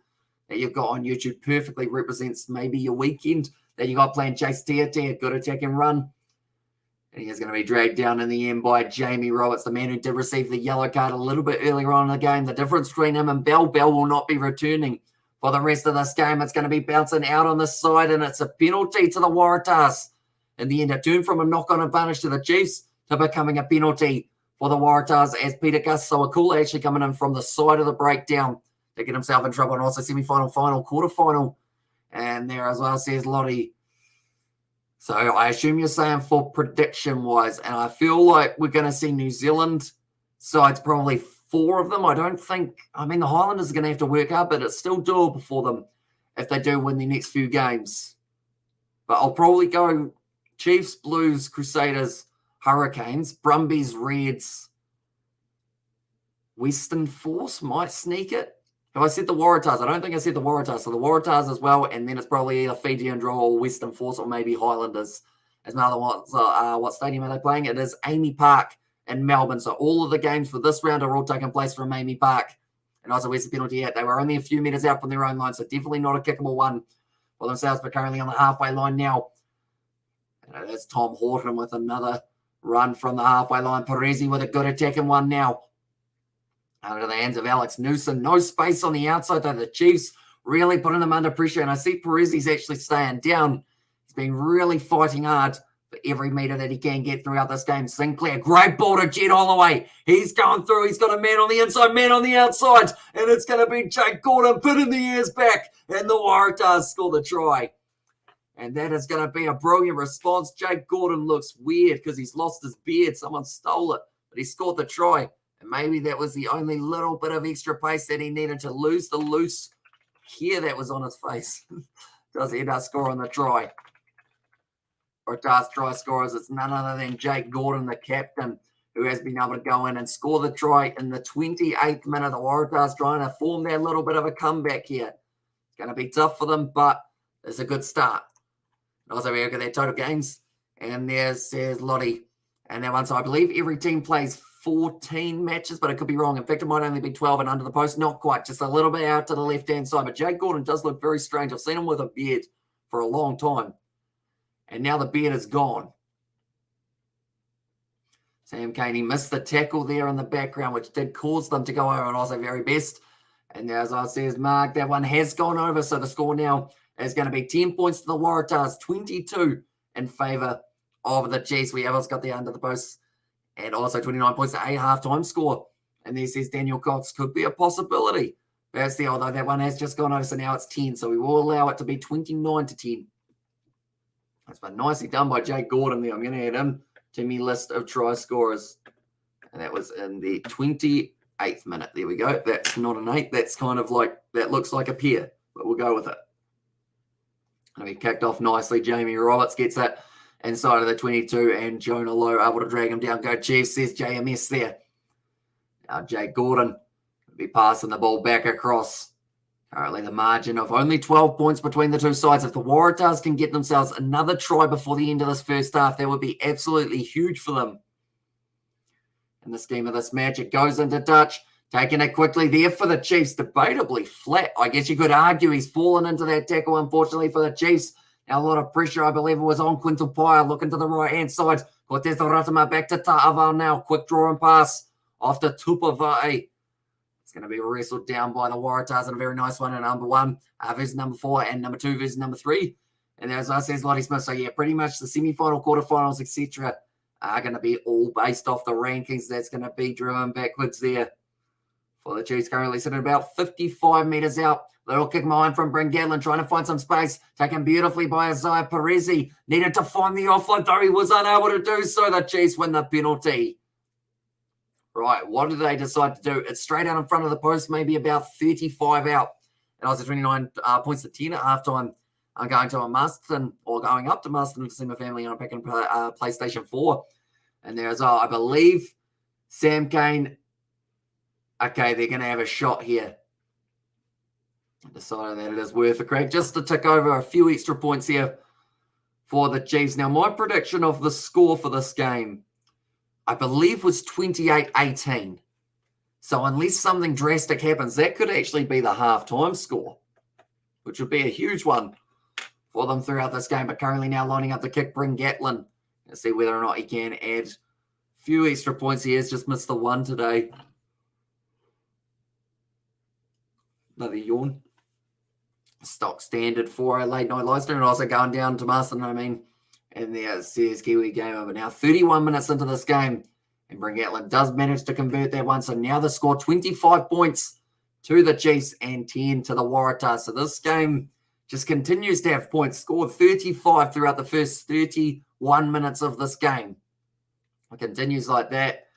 that you've got on YouTube perfectly represents maybe your weekend that you got playing Chase Tia, good attack and run. And he is going to be dragged down in the end by Jamie Roberts, the man who did receive the yellow card a little bit earlier on in the game. The difference between him and Bell will not be returning for the rest of this game. It's going to be bouncing out on the side, and it's a penalty to the Waratahs. In the end, it turned from a knock-on advantage to the Chiefs to becoming a penalty for the Waratahs as Peter Gus Sawakula actually coming in from the side of the breakdown to get himself in trouble. And also semi-final, final, quarter-final. And there as well, says Lottie. So I assume you're saying for prediction-wise, and I feel like we're going to see New Zealand sides, probably 4 of them. I don't think, the Highlanders are going to have to work hard, but it's still doable for them if they do win the next few games. But I'll probably go Chiefs, Blues, Crusaders, Hurricanes, Brumbies, Reds, Western Force might sneak it. Have I said the Waratahs? I don't think I said the Waratahs. So the Waratahs as well, and then it's probably either Fijian Draw or Western Force or maybe Highlanders. As another one, what stadium are they playing? It is AAMI Park in Melbourne. So all of the games for this round are all taking place from AAMI Park. And also, where's the penalty at? They were only a few metres out from their own line, so definitely not a kickable one for themselves, but currently on the halfway line now. And it is Tom Horton with another run from the halfway line. Perezi with a good attacking one now. Out of the hands of Alex Newsom. No space on the outside, though. The Chiefs really putting them under pressure. And I see Perezi's actually staying down. He's been really fighting hard for every metre that he can get throughout this game. Sinclair, great ball to Jed Holloway. He's going through. He's got a man on the inside, man on the outside. And it's going to be Jake Gordon putting the ears back. And the Waratahs score the try. And that is going to be a brilliant response. Jake Gordon looks weird because he's lost his beard. Someone stole it. But he scored the try. And maybe that was the only little bit of extra pace that he needed to lose the loose hair that was on his face. Does he end up scoring the try? Waratahs try scorers. It's none other than Jake Gordon, the captain, who has been able to go in and score the try in the 28th minute. The Waratahs trying to form their little bit of a comeback here. It's going to be tough for them, but it's a good start. And also, we look at their total games. And there's Lottie. And that one, so I believe every team plays 14 matches, but it could be wrong. In fact, it might only be 12 and under the post. Not quite, just a little bit out to the left-hand side. But Jake Gordon does look very strange. I've seen him with a beard for a long time. And now the beard is gone. Sam Cane, he missed the tackle there in the background, which did cause them to go over and also very best. And as I says, Mark, that one has gone over. So the score now is going to be 10 points to the Waratahs, 22 in favour of the Chiefs. We have also got the under the post. And also 29 points to a half-time score. And there says Daniel Cox could be a possibility. That's the although that one has just gone over, so now it's 10. So we will allow it to be 29 to 10. That's been nicely done by Jake Gordon there. I'm going to add him to my list of try scorers. And that was in the 28th minute. There we go. That's not an 8. That's kind of like, that looks like a pair. But we'll go with it. And we kicked off nicely. Jamie Roberts gets it inside of the 22, and Jonah Lowe able to drag him down. Go Chiefs, says JMS there. Now Jake Gordon will be passing the ball back across. Currently the margin of only 12 points between the two sides. If the Waratahs can get themselves another try before the end of this first half, that would be absolutely huge for them. In the scheme of this match, it goes into touch. Taking it quickly there for the Chiefs. Debatably flat. I guess you could argue he's fallen into that tackle, unfortunately, for the Chiefs. Now, a lot of pressure, I believe it was on Quintal Pyer, looking to the right-hand side. Cortez Ratama back to Ta'aval now. Quick draw and pass off to Tupavai. It's going to be wrestled down by the Waratahs, and a very nice one at number 1 versus number 4, and number 2 versus number 3. And as I says, Lottie Smith. So, yeah, pretty much the semi-final, quarterfinals, etc. are going to be all based off the rankings. That's going to be driven backwards there for the Chiefs. Currently sitting about 55 metres out. Little kick behind from Bryn Gatlin, trying to find some space. Taken beautifully by Isaiah Perezi. Needed to find the offload, though he was unable to do so. The Chiefs win the penalty. Right, what do they decide to do? It's straight out in front of the post, maybe about 35 out. And I was at 29 points to 10 at halftime. I'm going to a Marston, or going up to Marston to see my family on a picking PlayStation 4. And there's, I believe, Sam Cane. Okay, they're going to have a shot here. Decided that it is worth a crack just to tick over a few extra points here for the Chiefs. Now, my prediction of the score for this game, I believe, was 28-18. So unless something drastic happens, that could actually be the halftime score, which would be a huge one for them throughout this game. But currently now lining up the kick, Bryn Gatlin. Let's see whether or not he can add a few extra points. He has just missed the one today. Another yawn. Stock standard for a late night live stream, and also going down to Marston, and there says Kiwi game over now. 31 minutes into this game, and Bryn Gatlin does manage to convert that one. So now the score 25 points to the Chiefs and 10 to the Waratahs. So this game just continues to have points. Scored 35 throughout the first 31 minutes of this game. It continues like that.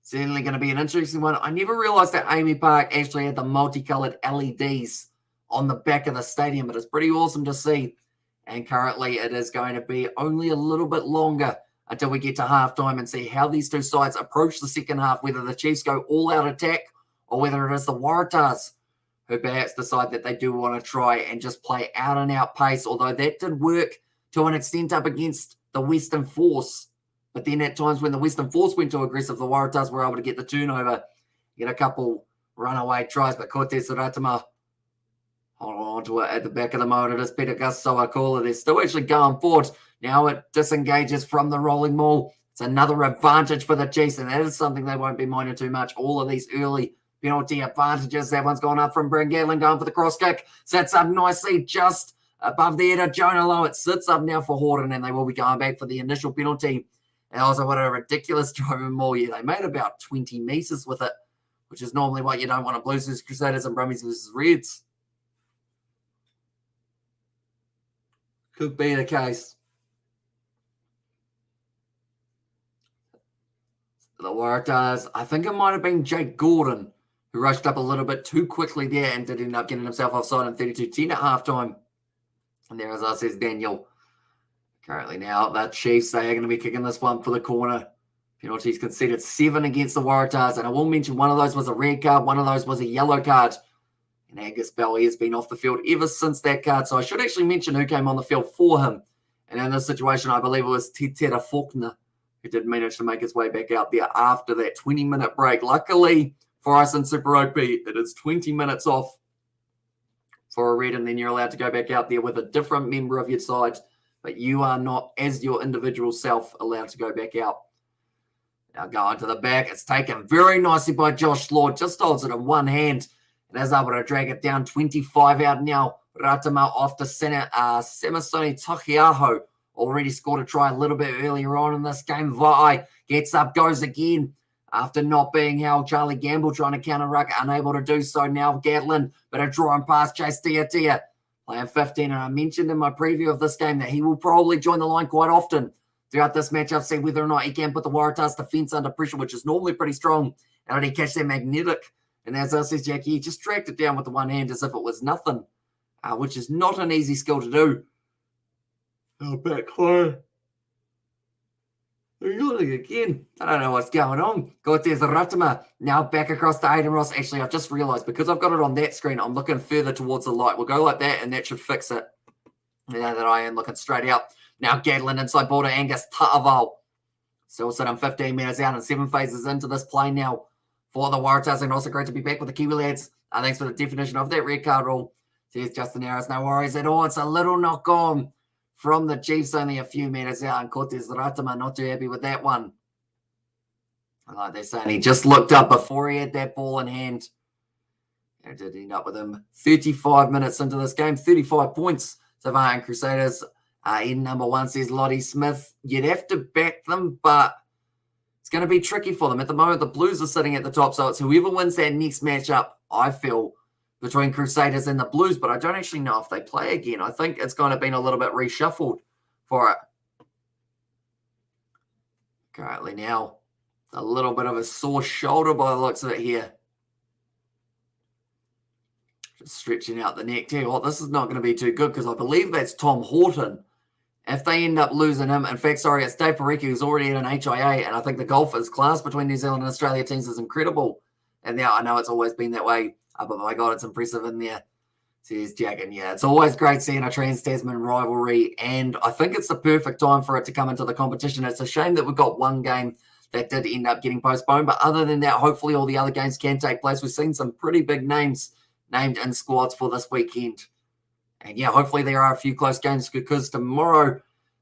Certainly going to be an interesting one. I never realized that AAMI Park actually had the multicolored LEDs on the back of the stadium. It is pretty awesome to see. And currently it is going to be only a little bit longer until we get to halftime and see how these two sides approach the second half, whether the Chiefs go all-out attack or whether it is the Waratahs who perhaps decide that they do want to try and just play out-and-out pace, although that did work to an extent up against the Western Force. But then at times when the Western Force went too aggressive, the Waratahs were able to get the turnover, get a couple runaway tries, but Cortez Ratama hold on to it at the back of the motor. It is Peter Gusto Akula. They're still actually going forward. Now it disengages from the rolling maul. It's another advantage for the Chiefs, and that is something they won't be minding too much. All of these early penalty advantages. That one's gone up from Bryn Gatlin, going for the cross kick. Sits up nicely just above the head of Jonah Lowe. It sits up now for Horton, and they will be going back for the initial penalty. And also, what a ridiculous driving maul. Yeah, they made about 20 metres with it, which is normally what you don't want to Blues versus Crusaders and Brumbies versus Reds. Could be the case. The Waratahs, I think it might have been Jake Gordon who rushed up a little bit too quickly there and did end up getting himself offside in 32-10 at halftime. And there, as I says, Daniel. Currently now, the Chiefs, they are going to be kicking this one for the corner. Penalties conceded 7 against the Waratahs. And I will mention one of those was a red card, one of those was a yellow card. And Angus Bell, he has been off the field ever since that card. So I should actually mention who came on the field for him. And in this situation, I believe it was Titera Faulkner, who did manage to make his way back out there after that 20-minute break. Luckily for us in Super Rugby, it is 20 minutes off for a red, and then you're allowed to go back out there with a different member of your side, but you are not, as your individual self, allowed to go back out. Now going to the back, it's taken very nicely by Josh Lord, just holds it in one hand, and is able to drag it down 25 out now. Ratama off to center, Samasoni Tokiaho already scored a try a little bit earlier on in this game. Vai gets up, goes again. After not being held, Charlie Gamble trying to counter-ruck, unable to do so now. Gatlin, but a draw and pass chase, Tia. Playing 15, and I mentioned in my preview of this game that he will probably join the line quite often throughout this matchup, see whether or not he can put the Waratahs defence under pressure, which is normally pretty strong. And did he catch that magnetic? And as I says, Jackie, he just dragged it down with the one hand as if it was nothing, which is not an easy skill to do. Oh, back high. Again, I don't know what's going on. Cortez Ratama now back across to Aiden Ross. Actually, I've just realised because I've got it on that screen, I'm looking further towards the light. We'll go like that, and that should fix it. Now that I am looking straight out. Now Gatlin inside border, Angus Ta'aval. Still sitting 15 metres out and 7 phases into this play now for the Waratahs. And also great to be back with the Kiwi lads. Thanks for the definition of that red card rule. Here's Justin Harris, no worries at all. It's a little knock on from the Chiefs, only a few metres out, and Cortez Ratama not too happy with that one. Like they're saying, he just looked up before he had that ball in hand. It did end up with him 35 minutes into this game, 35 points. So far in Crusaders, in number 1 says Lottie Smith. You'd have to back them, but it's going to be tricky for them. At the moment, the Blues are sitting at the top, so it's whoever wins that next matchup, I feel, between Crusaders and the Blues, but I don't actually know if they play again. I think it's kind of been a little bit reshuffled for it. Currently now, a little bit of a sore shoulder by the looks of it here. Just stretching out the neck. Tell you what, this is not going to be too good because I believe that's Tom Horton. If they end up losing him, in fact, sorry, it's Dave Parecki who's already in an HIA, and I think the golfers class between New Zealand and Australia teams is incredible. And now I know it's always been that way. But my God, it's impressive in there. Says Jack. And yeah, it's always great seeing a Trans-Tasman rivalry. And I think it's the perfect time for it to come into the competition. It's a shame that we've got one game that did end up getting postponed. But other than that, hopefully all the other games can take place. We've seen some pretty big names named in squads for this weekend. And yeah, hopefully there are a few close games because tomorrow,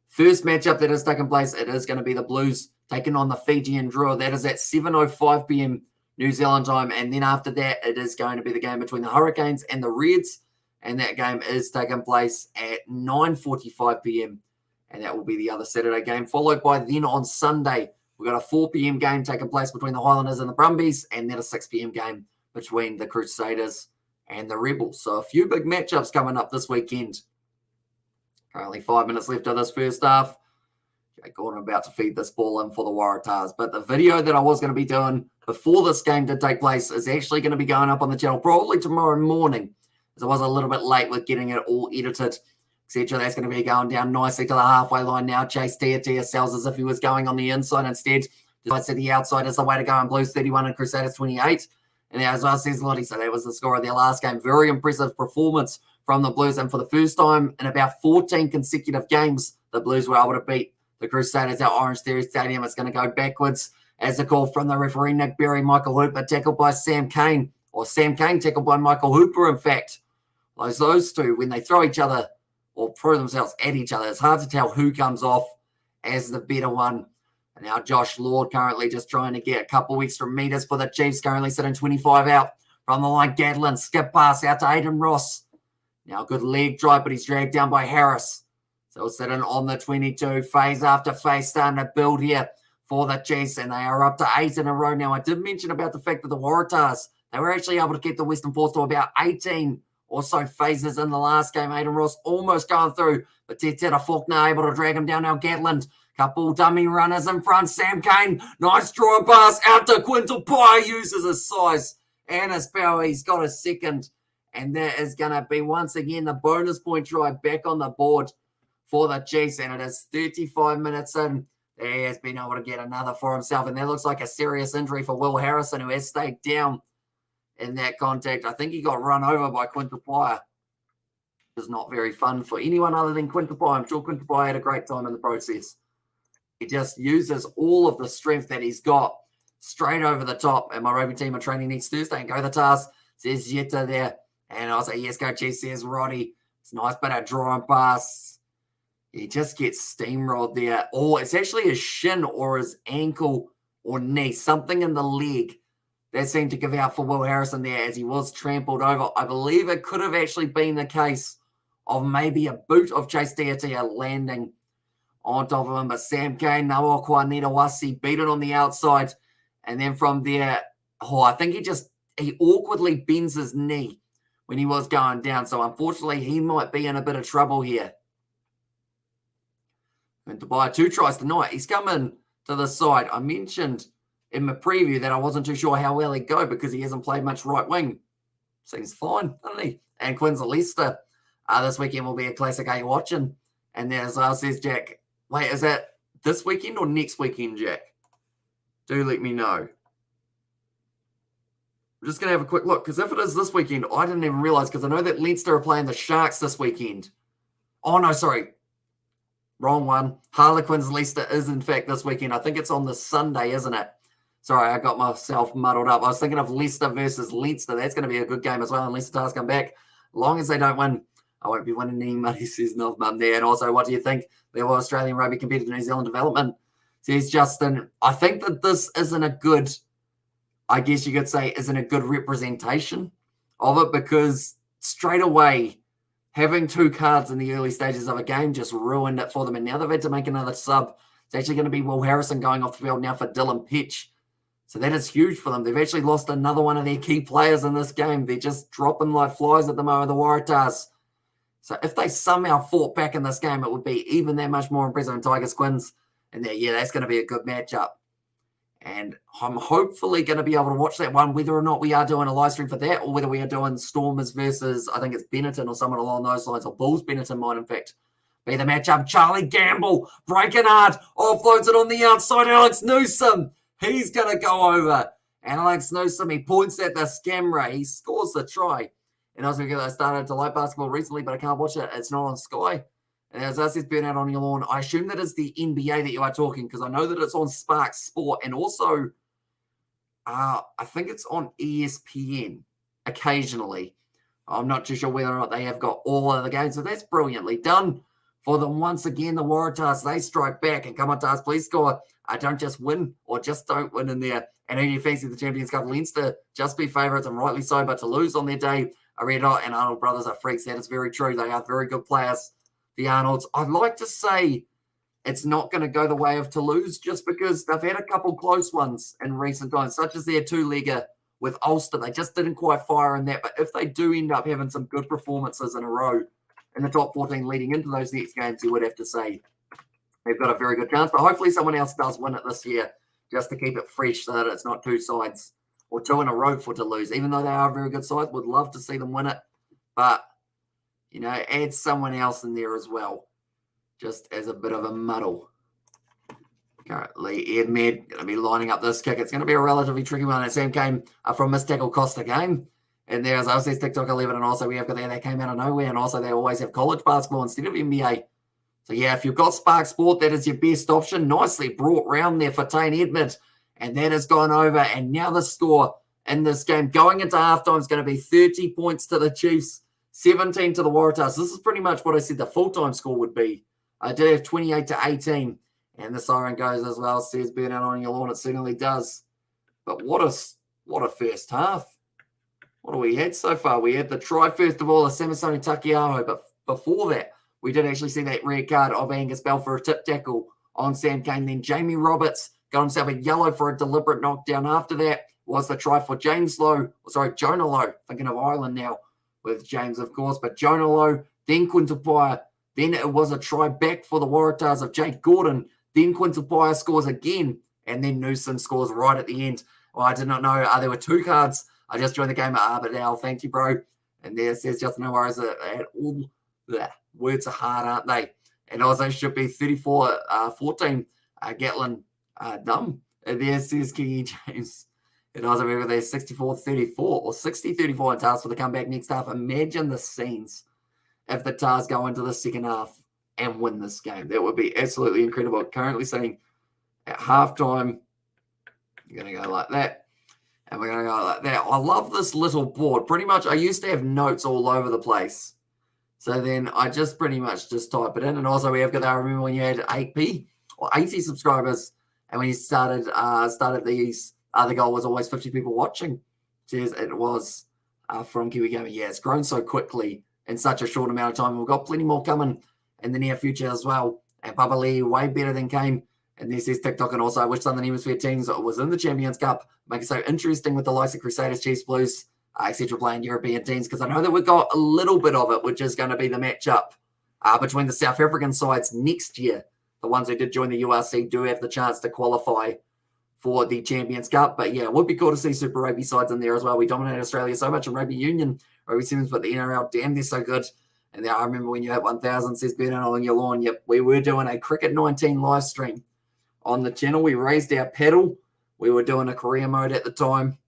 first matchup that is taking place, it is going to be the Blues taking on the Fijian Drua. That is at 7:05 p.m. New Zealand time, and then after that, it is going to be the game between the Hurricanes and the Reds, and that game is taking place at 9:45 p.m., and that will be the other Saturday game, followed by then on Sunday, we've got a 4 p.m. game taking place between the Highlanders and the Brumbies, and then a 6 p.m. game between the Crusaders and the Rebels. So a few big matchups coming up this weekend. Currently 5 minutes left of this first half. Jake Gordon about to feed this ball in for the Waratahs. But the video that I was going to be doing before this game did take place is actually going to be going up on the channel probably tomorrow morning. as I was a little bit late with getting it all edited, etc. That's going to be going down nicely to the halfway line now. Chase Tia sells as if he was going on the inside instead. Decides that the outside is the way to go, and Blues 31 and Crusaders 28. And as well says Lottie, so that was the score of their last game. Very impressive performance from the Blues, and for the first time in about 14 consecutive games, the Blues were able to beat the Crusaders at Orange Theory Stadium. It's going to go backwards as a call from the referee, Nick Berry. Michael Hooper tackled by Sam Cane, or Sam Cane tackled by Michael Hooper, in fact. Those two, when they throw each other or throw themselves at each other, it's hard to tell who comes off as the better one. And now Josh Lord currently just trying to get a couple extra meters for the Chiefs, currently sitting 25 out from the line. Gadlin, skip pass out to Aiden Ross. Now good leg drive, but he's dragged down by Harris. So sitting on the 22, phase after phase, starting to build here for the Chiefs, and they are up to 8 in a row now. I did mention about the fact that the Waratahs, they were actually able to keep the Western Force to about 18 or so phases in the last game. Aiden Ross almost going through, but Teta Faulkner able to drag him down. Now Gatland, couple dummy runners in front. Sam Cane, nice draw pass out to Quintal Pye, uses his size and his power. He's got a second, and that is going to be once again the bonus point try back on the board for the Chiefs, and it is 35 minutes in. He has been able to get another for himself, and that looks like a serious injury for Will Harrison, who has stayed down in that contact. I think he got run over by Quintal Pye. It's not very fun for anyone other than Quintal Pye. I'm sure Quintal Pye had a great time in the process. He just uses all of the strength that he's got straight over the top. And my rugby team are training next Thursday. And go the task, says Jetta there. And I'll say, yes, go Chiefs, says Roddy. It's nice bit of draw and pass. He just gets steamrolled there. Or it's actually his shin or his ankle or knee, something in the leg that seemed to give out for Will Harrison there as he was trampled over. I believe it could have actually been the case of maybe a boot of Chase Tia landing on top of him. But Sam Cane, Nawa Kwanita Wasi beat it on the outside. And then from there, I think he awkwardly bends his knee when he was going down. So unfortunately, he might be in a bit of trouble here. And to buy 2 tries tonight, he's coming to the side. I mentioned in my preview that I wasn't too sure how well he'd go because he hasn't played much right wing. Seems fine, doesn't he? And Quincy Leicester this weekend will be a classic. Are you watching? And there's says Jack. Wait, is that this weekend or next weekend, Jack? Do let me know. We're just going to have a quick look, because if it is this weekend, I didn't even realize, because I know that Leinster are playing the Sharks this weekend. Oh, no, sorry. Wrong one. Harlequins Leicester is, in fact, this weekend. I think it's on the Sunday, isn't it? Sorry, I got myself muddled up. I was thinking of Leicester versus Leinster. That's going to be a good game as well, and Leicester does come back. Long as they don't win, I won't be winning any money, says North Mum there. And also, what do you think? The Australian rugby compared to New Zealand development, says Justin. I think that this isn't a good, I guess you could say, isn't a good representation of it, because straight away, having 2 cards in the early stages of a game just ruined it for them. And now they've had to make another sub. It's actually going to be Will Harrison going off the field now for Dylan Pitch. So that is huge for them. They've actually lost another one of their key players in this game. They're just dropping like flies at the moment, the Waratahs. So if they somehow fought back in this game, it would be even that much more impressive. And Tigers Quins, and that's going to be a good matchup. And I'm hopefully going to be able to watch that one, whether or not we are doing a live stream for that, or whether we are doing Stormers versus, I think it's Benetton or someone along those lines, or Bulls Benetton might, in fact, be the matchup. Charlie Gamble, breaking hard, offloads it on the outside. Alex Newsom, he's going to go over. And Alex Newsom, he points at the camera. He scores the try. And I was going to get started to live basketball recently, but I can't watch it. It's not on Sky. And as I said, Burnout on your lawn, I assume that is the NBA that you are talking, because I know that it's on Spark Sport, and also I think it's on ESPN occasionally. I'm not too sure whether or not they have got all of the games, so that's brilliantly done for them. Once again, the Waratahs, they strike back, and come on, Tars, please score. Don't just win, or just don't win in there. And who do you fancy the Champions Cup? Leinster just be favourites, and rightly so, but to lose on their day, Red Hot and Arnold brothers are freaks. That is very true. They are very good players, the Arnolds. I'd like to say it's not going to go the way of Toulouse, just because they've had a couple close ones in recent times, such as their 2-legger with Ulster. They just didn't quite fire in that. But if they do end up having some good performances in a row in the top 14 leading into those next games, you would have to say they've got a very good chance. But hopefully someone else does win it this year, just to keep it fresh, so that it's not 2 sides or 2 in a row for Toulouse. Even though they are a very good side, would love to see them win it. but, add someone else in there as well, just as a bit of a muddle. Currently, Ed Med going to be lining up this kick. It's going to be a relatively tricky one. That Sam came from Miss Tackle Costa game. And there's says TikTok 11, and also we have got there, they came out of nowhere, and also they always have college basketball instead of NBA. So, yeah, if you've got Spark Sport, that is your best option. Nicely brought round there for Tane Edmund. And that has gone over. And now the score in this game going into halftime is going to be 30 points to the Chiefs, 17 to the Waratahs. This is pretty much what I said the full-time score would be. I did have 28-18. And the siren goes as well, says Bernard on your lawn. It certainly does. But what a first half. What do we had so far? We had the try, first of all, of Samasoni Takiaho. But before that, we did actually see that red card of Angus Bell for a tip tackle on Sam Cane. Then Jamie Roberts got himself a yellow for a deliberate knockdown. After that was the try for Jonah Lowe. Thinking of Ireland now with James, of course. But Jonah Lowe, then Quintupaia. Then it was a try back for the Waratahs of Jake Gordon. Then Quintupaia scores again. And then Newsom scores right at the end. Well, I did not know. There were two cards. I just joined the game at Arbordale. Thank you, bro. And there says just no worries. All words are hard, aren't they? And also should be 34-14. Gatlin dumb. And there says Kingy James. And also remember there's 64-34 or 60-34 in Tars for the comeback next half. Imagine the scenes if the Tars go into the second half and win this game. That would be absolutely incredible. Currently saying at halftime, you're going to go like that. And we're going to go like that. I love this little board. Pretty much, I used to have notes all over the place. So then I just pretty much just type it in. And also we have got, I remember when you had 8p or 80 subscribers, and when you started these, the goal was always 50 people watching. Cheers, it was from Kiwi Gamer. Yeah, it's grown so quickly in such a short amount of time. We've got plenty more coming in the near future as well. And Papa Lee, way better than Kane. And this is TikTok, and also I wish Southern Hemisphere teams was in the Champions Cup. Make it so interesting with the likes of Crusaders, Chiefs, Blues, etc. playing European teams, because I know that we've got a little bit of it, which is going to be the matchup between the South African sides next year. The ones who did join the URC do have the chance to qualify for the Champions Cup. But yeah, it would be cool to see Super Rugby sides in there as well. We dominate Australia so much in Rugby Union, Rugby Sevens, but the NRL, damn, they're so good. And I remember when you had 1,000, says Bernard on your lawn. Yep, we were doing a Cricket 19 live stream on the channel. We raised our pedal. We were doing a career mode at the time.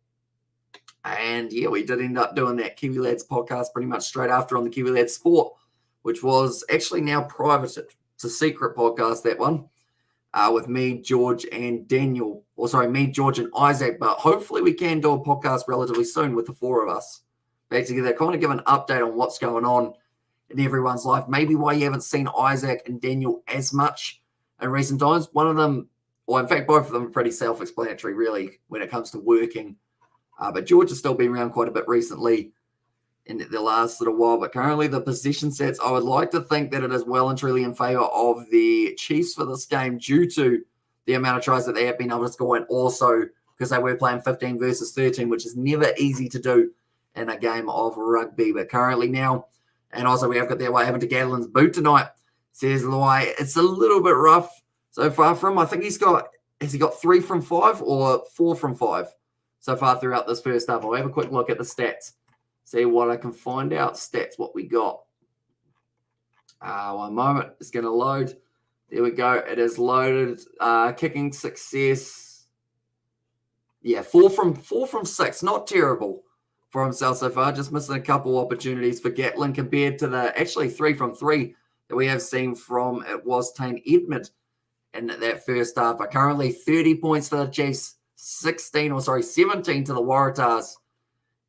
And yeah, we did end up doing that Kiwi Lads podcast pretty much straight after on the Kiwi Lads Sport, which was actually now privated. It's a secret podcast, that one, with me, George, and Daniel. Or sorry, me, George, and Isaac. But hopefully we can do a podcast relatively soon with the four of us back together. Kind of give an update on what's going on in everyone's life. Maybe why you haven't seen Isaac and Daniel as much in recent times. One of them, or in fact, both of them are pretty self-explanatory, really, when it comes to working. But George has still been around quite a bit recently in the last little while. But currently the possession sets, I would like to think that it is well and truly in favour of the Chiefs for this game due to the amount of tries that they have been able to score, and also because they were playing 15 versus 13, which is never easy to do in a game of rugby. But currently now, and also we have got what happened to Gatlin's boot tonight, says Luai. It's a little bit rough so far from him. I think has he got 3 from 5 or 4 from 5 so far throughout this first half? I'll have a quick look at the stats, see what I can find out. Stats, what we got. One moment. It's going to load. There we go. It is loaded. Kicking success. Yeah, 4 from 6. Not terrible for himself so far. Just missing a couple opportunities for Gatlin compared to the actually 3 from 3 that we have seen from, it was Tane Edmund in that first half. But currently 30 points to the Chiefs, 17 to the Waratahs.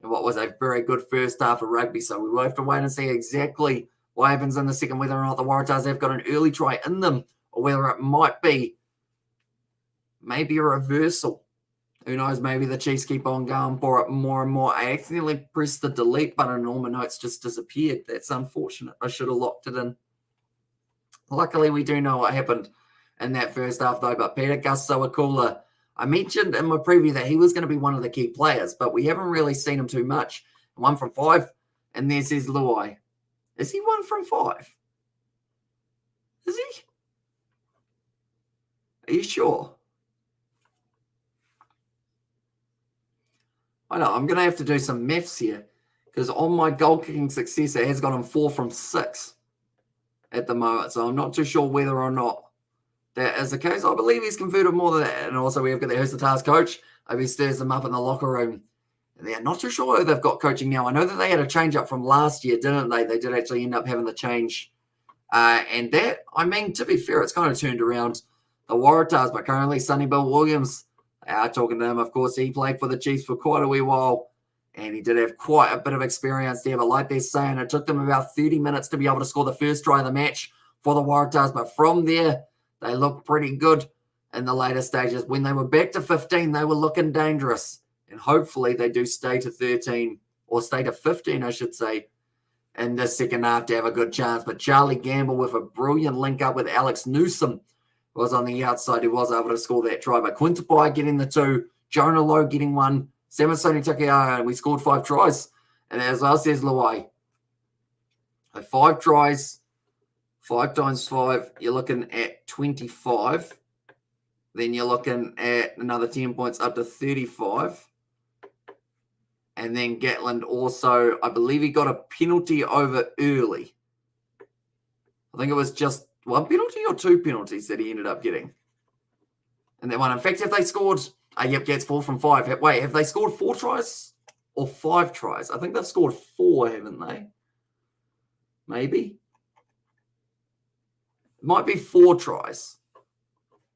And what was a very good first half of rugby. So we will have to wait and see exactly what happens in the second, whether or not the Waratahs have got an early try in them, or whether it might be maybe a reversal. Who knows? Maybe the Chiefs keep on going for it more and more. I accidentally pressed the delete button and all my notes just disappeared. That's unfortunate. I should have locked it in. Luckily, we do know what happened in that first half, though. But Peter Gus-Sowakula, I mentioned in my preview that he was going to be one of the key players, but we haven't really seen him too much. 1 from 5. And there's his Luai. Is he 1 from 5? Is he? Are you sure? I know, I'm going to have to do some maths here, because on my goal kicking success, it has got him 4 from 6 at the moment. So I'm not too sure whether or not that is the case. I believe he's converted more than that. And also, we've got the WARATAHS coach. He stirs them up in the locker room. And they're not too sure who they've got coaching now. I know that they had a change up from last year, didn't they? They did actually end up having the change. And that, I mean, to be fair, it's kind of turned around the Waratahs, but currently Sonny Bill Williams, they are talking to him. Of course, he played for the Chiefs for quite a wee while, and he did have quite a bit of experience there. But like they're saying, it took them about 30 minutes to be able to score the first try of the match for the Waratahs. But from there, they looked pretty good in the later stages. When they were back to 15, they were looking dangerous. And hopefully they do stay to 13, or stay to 15, I should say, in the second half to have a good chance. But Charlie Gamble with a brilliant link up with Alex Newsom was on the outside. He was able to score that try. But Quintapai getting the 2, Jonah Lowe getting 1, Samasoni Takeara, and we scored 5 tries. And as well says Luai, 5 tries, 5 times 5, you're looking at 25. Then you're looking at another 10 points up to 35. And then Gatland also, I believe he got a penalty over early. I think it was just 1 penalty or 2 penalties that he ended up getting. And that one, in fact, if they scored, gets 4 from 5. Wait, have they scored 4 tries or 5 tries? I think they've scored 4, haven't they? Maybe. It might be 4 tries.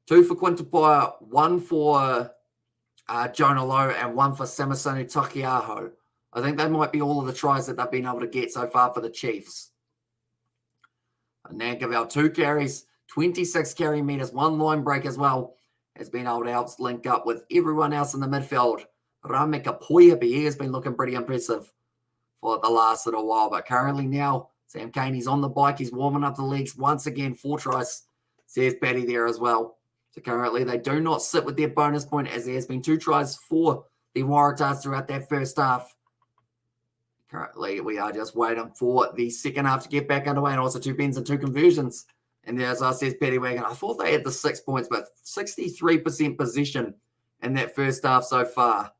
2 for Quintapai, 1 for Jonah Lowe, and 1 for Samasoni Takiaho. I think that might be all of the tries that they've been able to get so far for the Chiefs. And now give out 2 carries, 26 carry meters, 1 line break as well. Has been able to help link up with everyone else in the midfield. Rameka Poyapi, he has been looking pretty impressive for the last little while. But currently now, Sam Cane, he's on the bike. He's warming up the legs once again. 4 tries, says Patty there as well. So currently they do not sit with their bonus point, as there has been 2 tries for the Waratahs throughout that first half. Currently we are just waiting for the second half to get back underway, and also 2 bends and 2 conversions. And there, as I says, Petty Wagon, I thought they had the 6 points, but 63% possession in that first half so far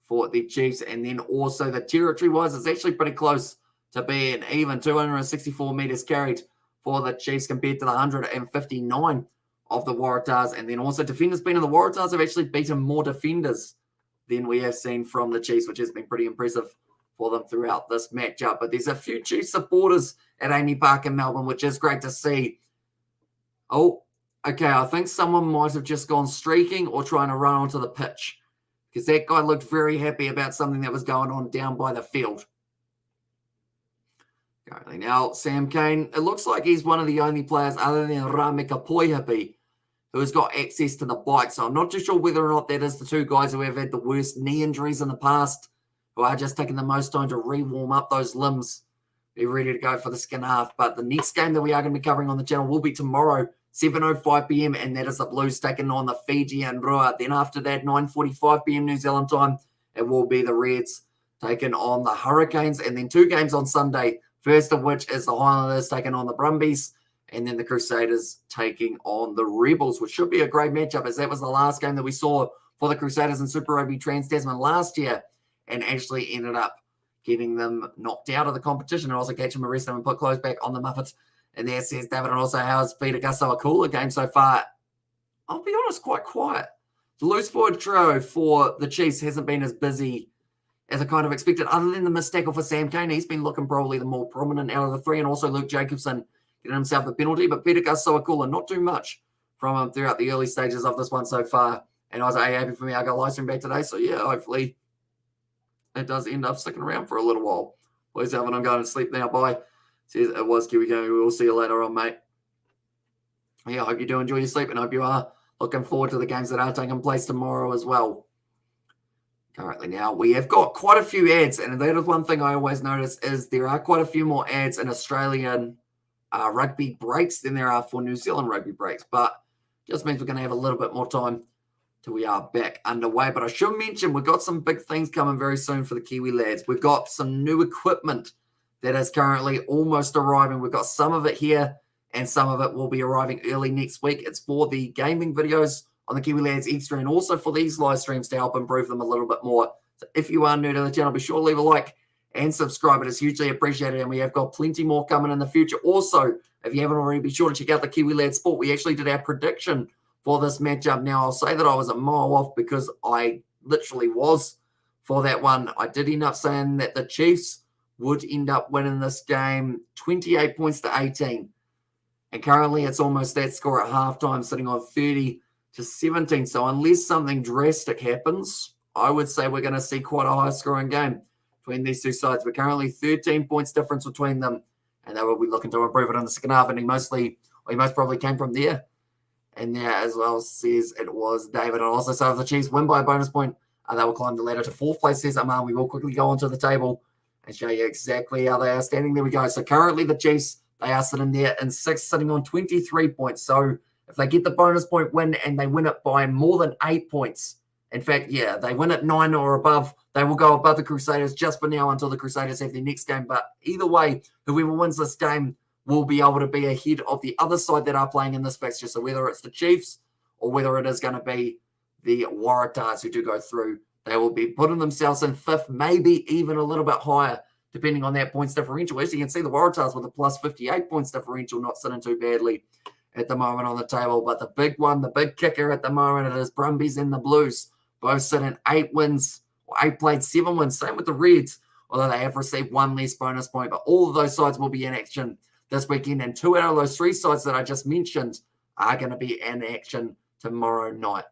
for the Chiefs. And then also the territory-wise, it's actually pretty close to being even. 264 meters carried for the Chiefs compared to the 159 of the Waratahs. And then also defenders being in the Waratahs have actually beaten more defenders than we have seen from the Chiefs, which has been pretty impressive for them throughout this matchup. But there's a few Chiefs supporters at AAMI Park in Melbourne, which is great to see. Oh, okay, I think someone might have just gone streaking or trying to run onto the pitch, because that guy looked very happy about something that was going on down by the field. Currently now, Sam Cane, it looks like he's one of the only players other than Rameka Poihapi who has got access to the bike. So I'm not too sure whether or not that is the 2 guys who have had the worst knee injuries in the past, who are just taking the most time to re-warm up those limbs, be ready to go for the second half. But the next game that we are going to be covering on the channel will be tomorrow, 7:05 p.m, and that is the Blues taking on the Fiji and Rua. Then after that, 9:45 p.m. New Zealand time, it will be the Reds taking on the Hurricanes. And then 2 games on Sunday, first of which is the Highlanders taking on the Brumbies, and then the Crusaders taking on the Rebels, which should be a great matchup, as that was the last game that we saw for the Crusaders in Super Rugby Trans-Tasman last year, and actually ended up getting them knocked out of the competition, and also catch them, arrest them, and put clothes back on the Muppet. And there says David, and also how's Peter Gusto a cooler game so far? I'll be honest, quite quiet. The loose forward trio for the Chiefs hasn't been as busy as I kind of expected, other than the missed tackle for Sam Cane. He's been looking probably the more prominent out of the 3, and also Luke Jacobson getting himself the penalty. But Peter Gusto not too much from him throughout the early stages of this one so far. And I was happy for me. I got Livestream back today. So yeah, hopefully it does end up sticking around for a little while. Please, Alvin, I'm going to sleep now. Bye. Says it was Kiwi Gang. We will see you later on, mate. Yeah, I hope you do enjoy your sleep, and I hope you are looking forward to the games that are taking place tomorrow as well. Currently now, we have got quite a few ads, and that is one thing I always notice, is there are quite a few more ads in Australian rugby breaks than there are for New Zealand rugby breaks, but just means we're going to have a little bit more time till we are back underway. But I should mention, we've got some big things coming very soon for the Kiwi lads. We've got some new equipment that is currently almost arriving. We've got some of it here, and some of it will be arriving early next week. It's for the gaming videos on the Kiwi Lads Extra, and also for these live streams to help improve them a little bit more. So if you are new to the channel, be sure to leave a like and subscribe. It is hugely appreciated, and we have got plenty more coming in the future. Also, if you haven't already, be sure to check out the Kiwi Lad Sport. We actually did our prediction for this matchup. Now, I'll say that I was a mile off because I literally was for that one. I did end up saying that the Chiefs would end up winning this game 28 points to 18. And currently it's almost that score at halftime, sitting on 30 to 17. So unless something drastic happens, I would say we're going to see quite a high scoring game between these two sides. We're currently 13 points difference between them, and they will be looking to improve it in the second half. And he most probably came from there. And there as well says it was David. And also, so if the Chiefs win by a bonus point, they will climb the ladder to fourth place, says Amar. We will quickly go onto the table and show you exactly how they are standing. There we go. So currently the Chiefs, they are sitting there in sixth, sitting on 23 points. So if they get the bonus point win and they win it by more than 8 points, in fact, yeah, they win at 9 or above, they will go above the Crusaders just for now until the Crusaders have their next game. But either way, whoever wins this game will be able to be ahead of the other side that are playing in this fixture. So whether it's the Chiefs or whether it is going to be the Waratahs who do go through, they will be putting themselves in fifth, maybe even a little bit higher, depending on that points differential. As you can see, the Waratahs with a plus 58 points differential, not sitting too badly at the moment on the table. But the big one, the big kicker at the moment, it is Brumbies and the Blues, both sitting 8 wins, or 8 played, 7 wins. Same with the Reds, although they have received 1 less bonus point. But all of those sides will be in action this weekend, and 2 out of those 3 sides that I just mentioned are going to be in action tomorrow night.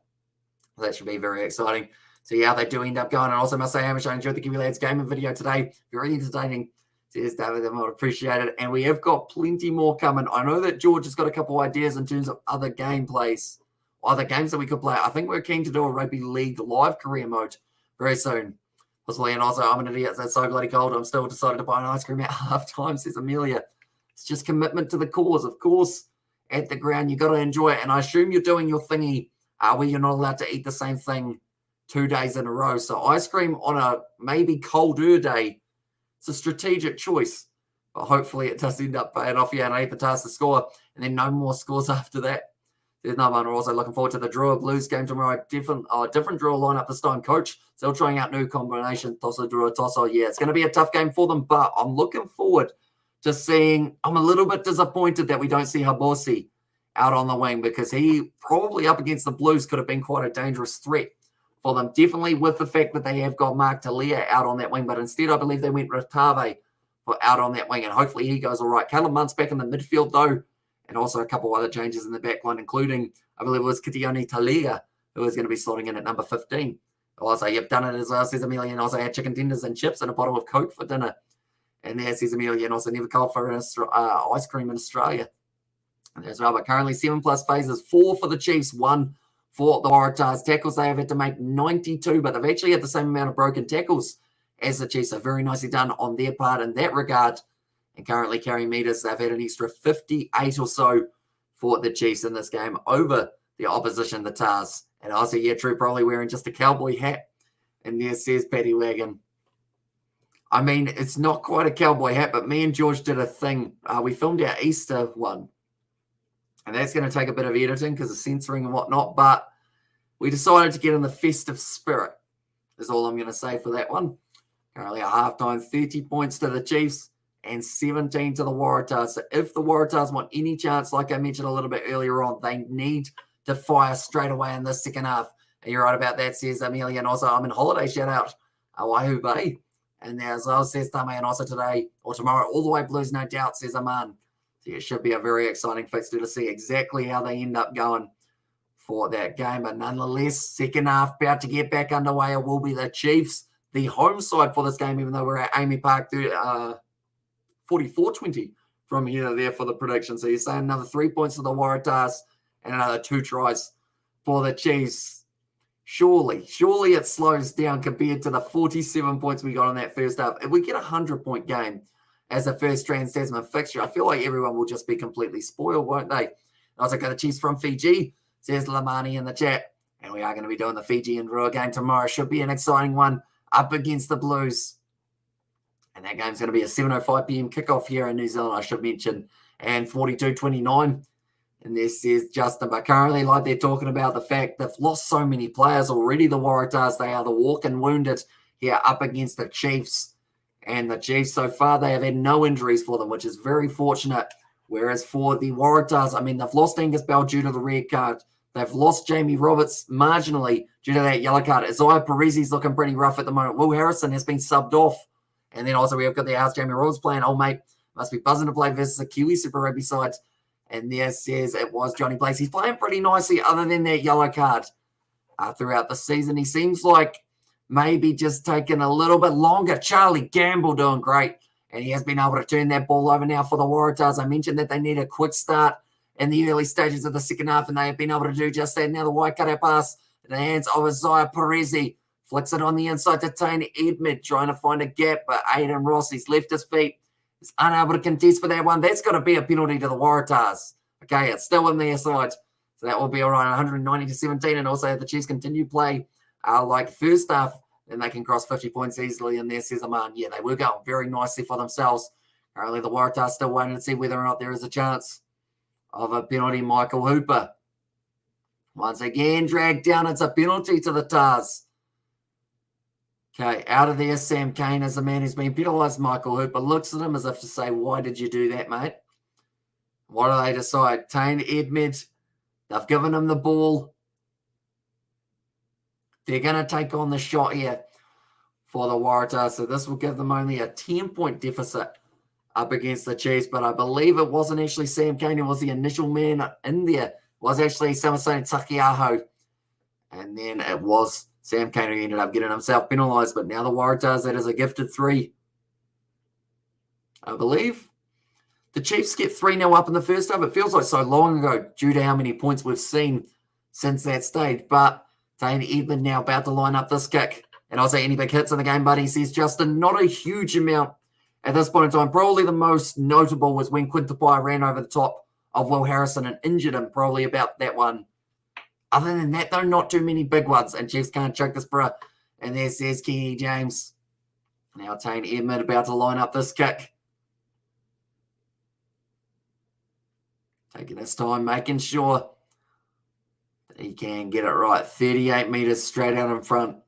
That should be very exciting. So, yeah, they do end up going. And also must say, Hamish, I enjoyed the Kiwi Lads gaming video today. Very entertaining. Says David, I would appreciate it. And we have got plenty more coming. I know that George has got a couple ideas in terms of other gameplays, or other games that we could play. I think we're keen to do a Rugby League live career mode very soon. Possibly. And also, I'm an idiot. It's so bloody cold. I'm still decided to buy an ice cream at halftime, says Amelia. It's just commitment to the cause. Of course, at the ground, you got to enjoy it. And I assume you're doing your thingy where you're not allowed to eat the same thing 2 days in a row. So ice cream on a maybe colder day, it's a strategic choice. But hopefully it does end up paying off. Yeah, and I hate the task to score. And then no more scores after that. There's no one. We're also looking forward to the Drua Blues game tomorrow. Different Drua lineup this time, coach. Still trying out new combinations. Tosso, Drua, Tosso. Yeah, it's going to be a tough game for them. But I'm looking forward to seeing. I'm a little bit disappointed that we don't see Habosi out on the wing, because he probably up against the Blues could have been quite a dangerous threat for them. Definitely with the fact that they have got Mark Talia out on that wing, but instead I believe they went Ratave out on that wing, and hopefully he goes all right. Caleb Munt's back in the midfield though, and also a couple other changes in the back line, including, I believe it was Kitione Talia, who is going to be slotting in at number 15. Also, you've done it as well, says Amelia, and also had chicken tenders and chips and a bottle of Coke for dinner. And there, says Amelia, and also never cold for ice cream in Australia. And there's well, but currently 7+ phases, 4 for the Chiefs, 1 for the Waratahs. Tackles, they have had to make 92, but they've actually had the same amount of broken tackles as the Chiefs. So very nicely done on their part in that regard. And currently carrying meters, they've had an extra 58 or so for the Chiefs in this game over the opposition, the Tars. And also, yeah, True, probably wearing just a cowboy hat. And there says Paddy Wagon. I mean, it's not quite a cowboy hat, but me and George did a thing. We filmed our Easter one. And that's going to take a bit of editing because of censoring and whatnot. But we decided to get in the festive spirit, is all I'm going to say for that one. Currently at halftime, 30 points to the Chiefs and 17 to the Waratahs. So if the Waratahs want any chance, like I mentioned a little bit earlier on, they need to fire straight away in the second half. And you're right about that, says Amelia. And also, I'm in holiday shout out, Waihu Bay. And there as well, says Tame. And also today or tomorrow, all the way Blues, no doubt, says Aman. It should be a very exciting fixture to see exactly how they end up going for that game. But nonetheless, second half about to get back underway. It will be the Chiefs, the home side for this game, even though we're at AAMI Park, 44-20 from here to there for the prediction. So you're saying another 3 points to the Waratahs and another 2 tries for the Chiefs. Surely it slows down compared to the 47 points we got in that first half. If we get a 100-point game as a first Trans-Tasman fixture, I feel like everyone will just be completely spoiled, won't they? I also got the Chiefs from Fiji, says Lamani in the chat. And we are going to be doing the Fiji and Drua game tomorrow. Should be an exciting one up against the Blues. And that game's going to be a 7:05 p.m. kickoff here in New Zealand, I should mention. And 42-29. And this is Justin. But currently, like they're talking about the fact they've lost so many players already, the Waratahs. They are the walking wounded here up against the Chiefs. And the Chiefs, so far, they have had no injuries for them, which is very fortunate. Whereas for the Waratahs, I mean, they've lost Angus Bell due to the red card. They've lost Jamie Roberts marginally due to that yellow card. Isaiah Parisi's looking pretty rough at the moment. Will Harrison has been subbed off. And then also we've got the house Jamie Roberts playing. Oh, mate, must be buzzing to play versus a Kiwi Super Rugby side. And there says it was Johnny Blaze. He's playing pretty nicely other than that yellow card throughout the season. He seems like maybe just taking a little bit longer. Charlie Gamble doing great. And he has been able to turn that ball over now for the Waratahs. I mentioned that they need a quick start in the early stages of the second half, and they have been able to do just that. Now the wide cutout pass in the hands of Isaiah Parisi. Flicks it on the inside to Tane Edmund, trying to find a gap, but Aiden Ross, he's left his feet. He's unable to contest for that one. That's got to be a penalty to the Waratahs. Okay, it's still in their side. So that will be all right, 190-17. And also if the Chiefs continue play like first half, then they can cross 50 points easily in there, says Aman. Yeah, they were going very nicely for themselves. Currently, the Waratahs still waiting to see whether or not there is a chance of a penalty. Michael Hooper once again dragged down. It's a penalty to the Tars. Okay, out of there, Sam Cane is the man who's been penalised. Michael Hooper looks at him as if to say, why did you do that, mate? What do they decide? Tane Edmund, they've given him the ball. They're going to take on the shot here for the Waratahs. So this will give them only a 10-point deficit up against the Chiefs. But I believe it wasn't actually Sam Cane who was the initial man in there. It was actually Samasone Takiaho. And then it was Sam Cane who ended up getting himself penalised. But now the Waratahs, that is a gifted 3. I believe the Chiefs get 3-0 up in the first half. It feels like so long ago due to how many points we've seen since that stage. But Tane Edmund now about to line up this kick. And I'll say any big hits in the game, buddy, says Justin. Not a huge amount at this point in time. Probably the most notable was when Quintapai ran over the top of Will Harrison and injured him. Probably about that one. Other than that, though, not too many big ones. And Chiefs can't chuck this, bruh. And there says Kenny James. Now Tane Edmund about to line up this kick. Taking his time, making sure he can get it right. 38 metres straight out in front.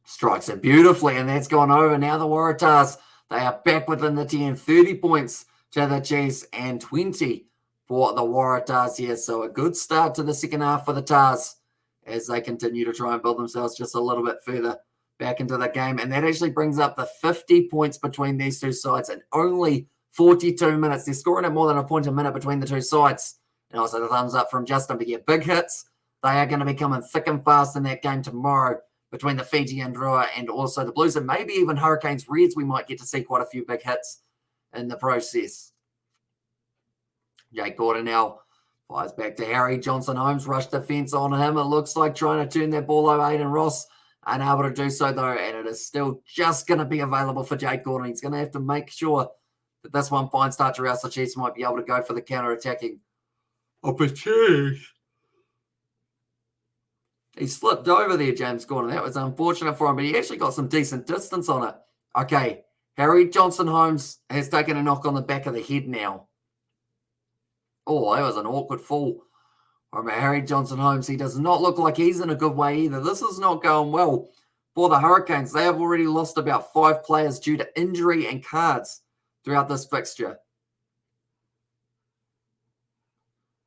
Strikes it beautifully, and that's gone over. Now the Waratahs, they are back within the 10. 30 points to the Chiefs and 20 for the Waratahs here. So a good start to the second half for the Tars as they continue to try and build themselves just a little bit further back into the game. And that actually brings up the 50 points between these two sides in only 42 minutes. They're scoring at more than a point a minute between the two sides. And also the thumbs up from Justin. But yeah, big hits. They are going to be coming thick and fast in that game tomorrow between the Fiji and Drua and also the Blues. And maybe even Hurricanes Reds, we might get to see quite a few big hits in the process. Jake Gordon now fires back to Harry Johnson-Holmes. Rush defense on him. It looks like trying to turn that ball over. Aiden Ross unable to do so, though. And it is still just going to be available for Jake Gordon. He's going to have to make sure that this one finds touch, or else the Chiefs might be able to go for the counter-attacking opportunity. He slipped over there, James Gordon. That was unfortunate for him, but he actually got some decent distance on it. Okay, Harry Johnson-Holmes has taken a knock on the back of the head now. Oh, that was an awkward fall from Harry Johnson-Holmes. He does not look like he's in a good way either. This is not going well for the Hurricanes. They have already lost about 5 players due to injury and cards throughout this fixture.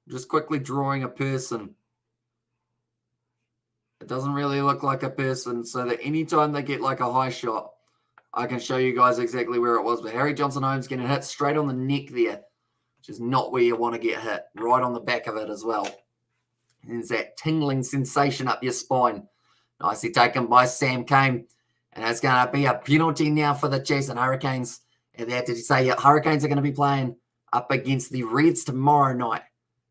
Just quickly drawing a person. It doesn't really look like a person, so that anytime they get like a high shot, I can show you guys exactly where it was. But Harry Johnson-Holmes getting hit straight on the neck there, which is not where you want to get hit. Right on the back of it as well. There's that tingling sensation up your spine. Nicely taken by Sam Cane. And it's going to be a penalty now for the Chiefs and Hurricanes. And they have to say Hurricanes are going to be playing up against the Reds tomorrow night.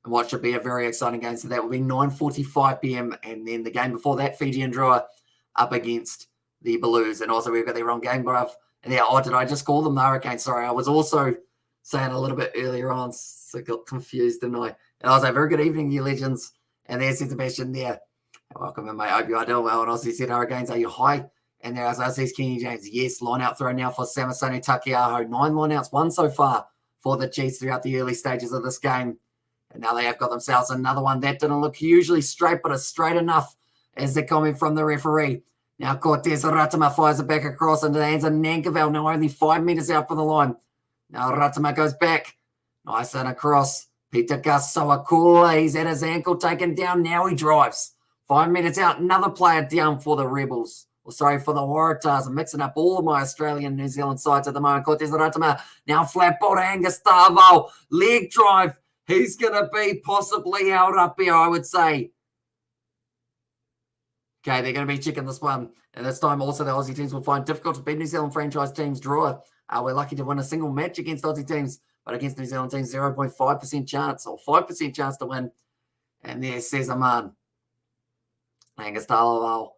And what should be a very exciting game. So that will be 9:45 p.m. And then the game before that, Fiji and Drua up against the Blues. And also we've got the wrong game, bruv. And yeah, did I just call them the Hurricanes? Sorry, I was also saying a little bit earlier on, so I got confused, didn't I? And I was like, very good evening, you legends. And there's Sebastian there. Welcome in, mate. Hope you are doing well. And also said, Hurricanes, are you high? And there, as I see, Kenny James, yes, line out throw now for Samasone Takiaho. 9 line outs, 1 so far for the Chiefs throughout the early stages of this game. And now they have got themselves another one. That didn't look hugely straight, but it's straight enough as they're coming from the referee. Now Cortez Ratama fires it back across into the hands of Nankerville. Now only 5 metres out from the line. Now Ratama goes back. Nice and across. Peter Kasawakula, he's at his ankle, taken down. Now he drives. 5 metres out, another player down for the Rebels. For the Waratahs. I'm mixing up all of my Australian New Zealand sides at the moment. Cortez Ratama, now flat ball to Angustavo. Leg drive. He's going to be possibly held up here, I would say. Okay, they're going to be checking this one. And this time also the Aussie teams will find difficult to beat New Zealand franchise teams draw. We're lucky to win a single match against Aussie teams, but against New Zealand teams, 0.5% chance or 5% chance to win. And there's Cesaman. Angustalo.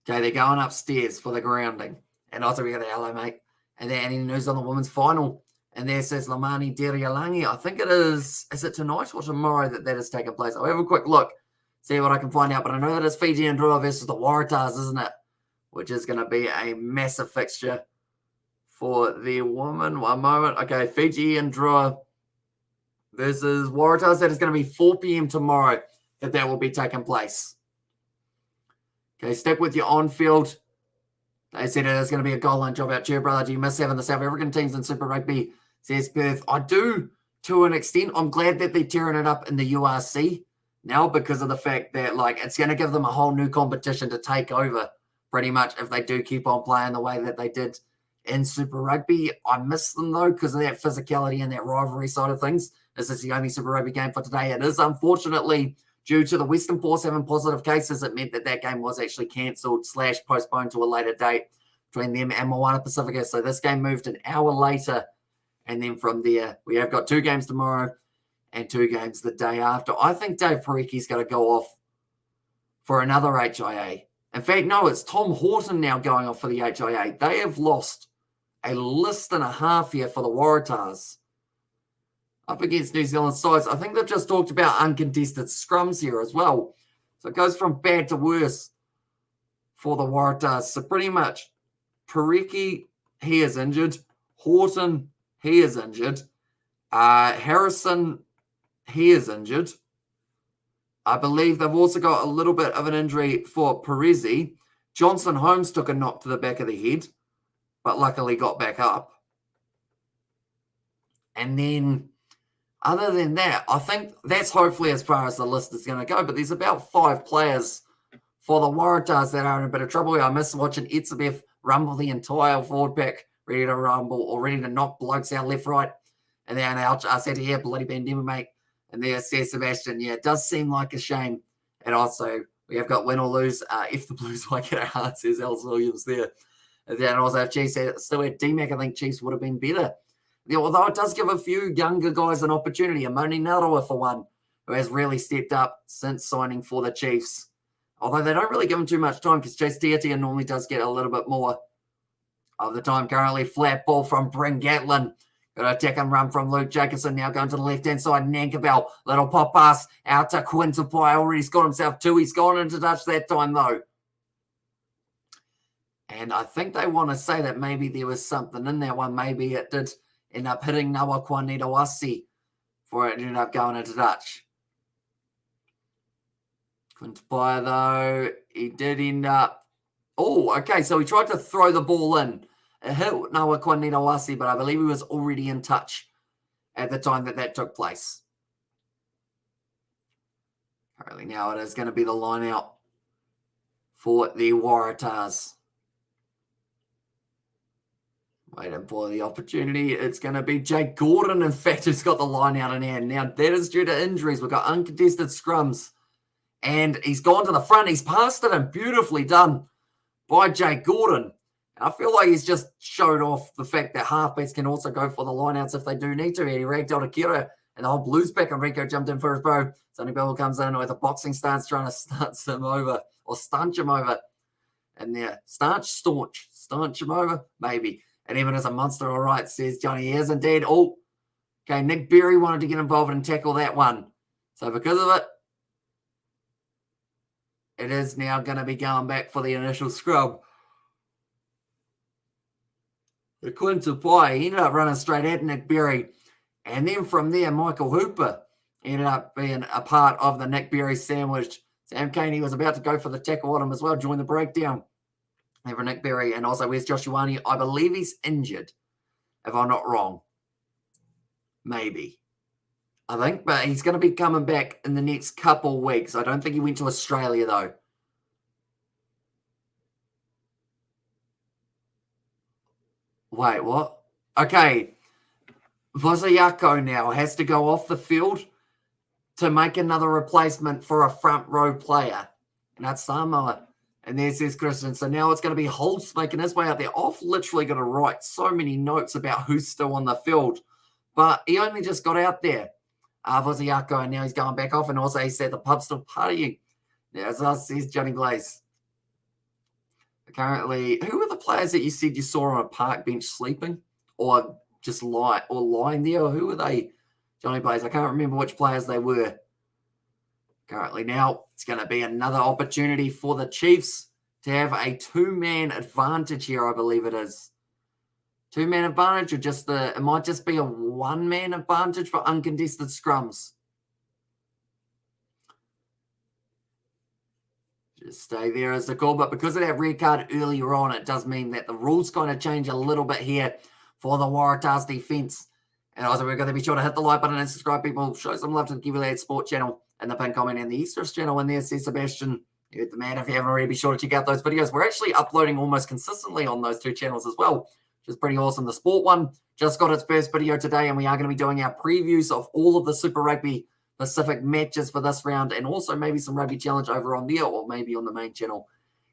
Okay, they're going upstairs for the grounding. And also we got the hello, mate. And then any news on the women's final. And there says Lamani Derialangi. I think it is it tonight or tomorrow that is taking place? I'll have a quick look, see what I can find out. But I know that it's Fiji and Drua versus the Waratahs, isn't it? Which is going to be a massive fixture for the women. One moment. Okay, Fiji and Drua versus Waratahs. That is going to be 4 p.m. tomorrow that will be taking place. Okay, stick with your on-field. They said it is going to be a goal line job out. Cheer, brother. Do you miss having the South African teams in Super Rugby? Says Perth. I do, to an extent. I'm glad that they're tearing it up in the URC now because of the fact that, it's going to give them a whole new competition to take over, pretty much, if they do keep on playing the way that they did in Super Rugby. I miss them, though, because of that physicality and that rivalry side of things. This is the only Super Rugby game for today. It is, unfortunately, due to the Western Force having positive cases, it meant that game was actually cancelled / postponed to a later date between them and WARATAHS Pacific. So this game moved an hour later. And then from there, we have got 2 games tomorrow and 2 games the day after. I think Dave Parecki's going to go off for another HIA. In fact, no, it's Tom Horton now going off for the HIA. They have lost a list and a half here for the Waratahs up against New Zealand sides. I think they've just talked about uncontested scrums here as well. So it goes from bad to worse for the Waratahs. So pretty much Parecki, he is injured. Horton, he is injured. Harrison, he is injured. I believe they've also got a little bit of an injury for Perezi. Johnson Holmes took a knock to the back of the head, but luckily got back up. And then other than that, I think that's hopefully as far as the list is going to go. But there's about 5 players for the Waratahs that are in a bit of trouble. I miss watching Etzebev rumble the entire forward pack, ready to rumble or ready to knock blokes out left, right. And then I said, yeah, bloody bandima, mate. And there's Sebastian. Yeah, it does seem like a shame. And also, we have got win or lose. If the Blues like it hard, says Els Williams there. And then also, if Chiefs still had D-Mac, I think Chiefs would have been better. Yeah, although it does give a few younger guys an opportunity. Amoni Narawa, for one, who has really stepped up since signing for the Chiefs. Although they don't really give him too much time because Chase Tiatia normally does get a little bit more of the time. Currently, flat ball from Bryn Gatlin. Got an attack and run from Luke Jacobson. Now going to the left-hand side. Nankabell. Little pop pass out to Quintapai. Already scored himself 2. He's gone into touch that time, though. And I think they want to say that maybe there was something in that one. Maybe it did end up hitting Nawa Kwanitawasi before it ended up going into touch. Quintapai, though, he did end up... Oh, okay, so he tried to throw the ball in. It hit Nawa Kwanitawasi, but I believe he was already in touch at the time that took place. Apparently now it is going to be the line out for the Waratahs. Waiting for the opportunity. It's going to be Jake Gordon, in fact, who's got the line out in hand. Now, that is due to injuries. We've got uncontested scrums. And he's gone to the front. He's passed it and beautifully done by Jake Gordon. And I feel like he's just showed off the fact that halfbacks can also go for the lineouts if they do need to. He ragged out Akira and the whole Blues back, and Rico jumped in for his bow. Sonny Bell comes in with a boxing stance trying to staunch him over. And there, staunch him over, maybe. And even as a monster, all right, says Johnny. He is indeed. Oh, okay, Nick Berry wanted to get involved and tackle that one. So because of it, it is now going to be going back for the initial scrub. The Quintapai, he ended up running straight at Nick Berry. And then from there, Michael Hooper ended up being a part of the Nick Berry sandwich Sam Cane, he was about to go for the tackle on him as well, join the breakdown. And for Nick Berry, and also where's Josh Ioane? I believe he's injured, if I'm not wrong. Maybe. I think, but he's going to be coming back in the next couple weeks. I don't think he went to Australia, though. Wait, what? Okay. Vozayako now has to go off the field to make another replacement for a front row player. And that's Samoa. And there's this Christian. So now it's going to be Holtz making his way out there. I've literally got to write so many notes about who's still on the field. But he only just got out there. Vozayako, and now he's going back off. And also he said the pub's still partying. There's us, here's Johnny Blaze. Currently, who were the players that you said you saw on a park bench sleeping? Or just lying there? Or who were they? Johnny Blaze, I can't remember which players they were. Currently now, it's going to be another opportunity for the Chiefs to have a two-man advantage here, I believe it is. Two-man advantage, or it might just be a one-man advantage for uncontested scrums. Just stay there as the call, but because of that red card earlier on, it does mean that the rules kind of change a little bit here for the Waratahs defense. And also, we're going to be sure to hit the like button and subscribe, people. Show some love to the Kiwi Lads Sport channel and the pin comment and the Easters channel. And there, says Sebastian. You heard the man. If you haven't already, be sure to check out those videos. We're actually uploading almost consistently on those two channels as well, which is pretty awesome. The sport one just got its first video today, and we are going to be doing our previews of all of the Super Rugby Pacific matches for this round, and also maybe some Rugby Challenge over on there, or maybe on the main channel.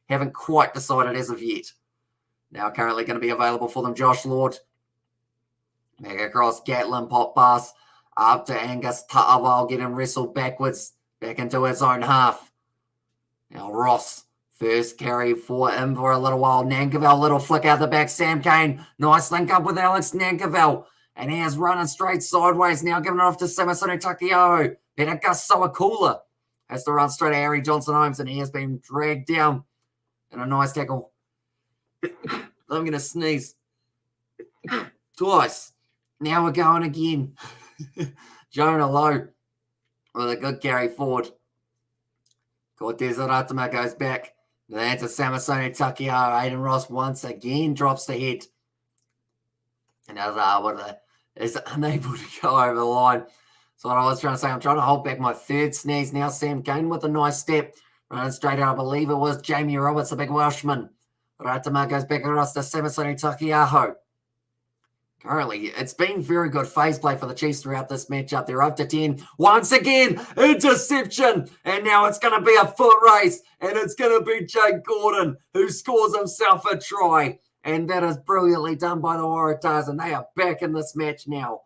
Haven't quite decided as of yet. Now currently going to be available for them. Josh Lord. Back across, Gatlin, pop pass up to Angus Ta'awal, getting wrestled backwards, back into his own half. Now Ross, first carry for him for a little while. Nankerville, little flick out the back. Sam Cane, nice link up with Alex Nankerville. And he is running straight sideways, now giving it off to Samasone Takiaho. Better Gus Sawakula has to run straight at Harry Johnson-Holmes, and he has been dragged down in a nice tackle. I'm going to sneeze. Twice. Now we're going again. Jonah Lowe with a good carry forward. Cortez Aratama goes back. That's a Samasone Takiaho. Aiden Ross once again drops the head. And is unable to go over the line. So what I was trying to say, I'm trying to hold back my third sneeze. Now Sam Cane with a nice step. Running straight out, I believe it was Jamie Roberts, the big Welshman. Aratama goes back across to Samasone Takiaho. Currently, it's been very good phase play for the Chiefs throughout this matchup. They're up to 10. Once again, interception. And now it's going to be a foot race. And it's going to be Jake Gordon who scores himself a try. And that is brilliantly done by the Waratahs. And they are back in this match now.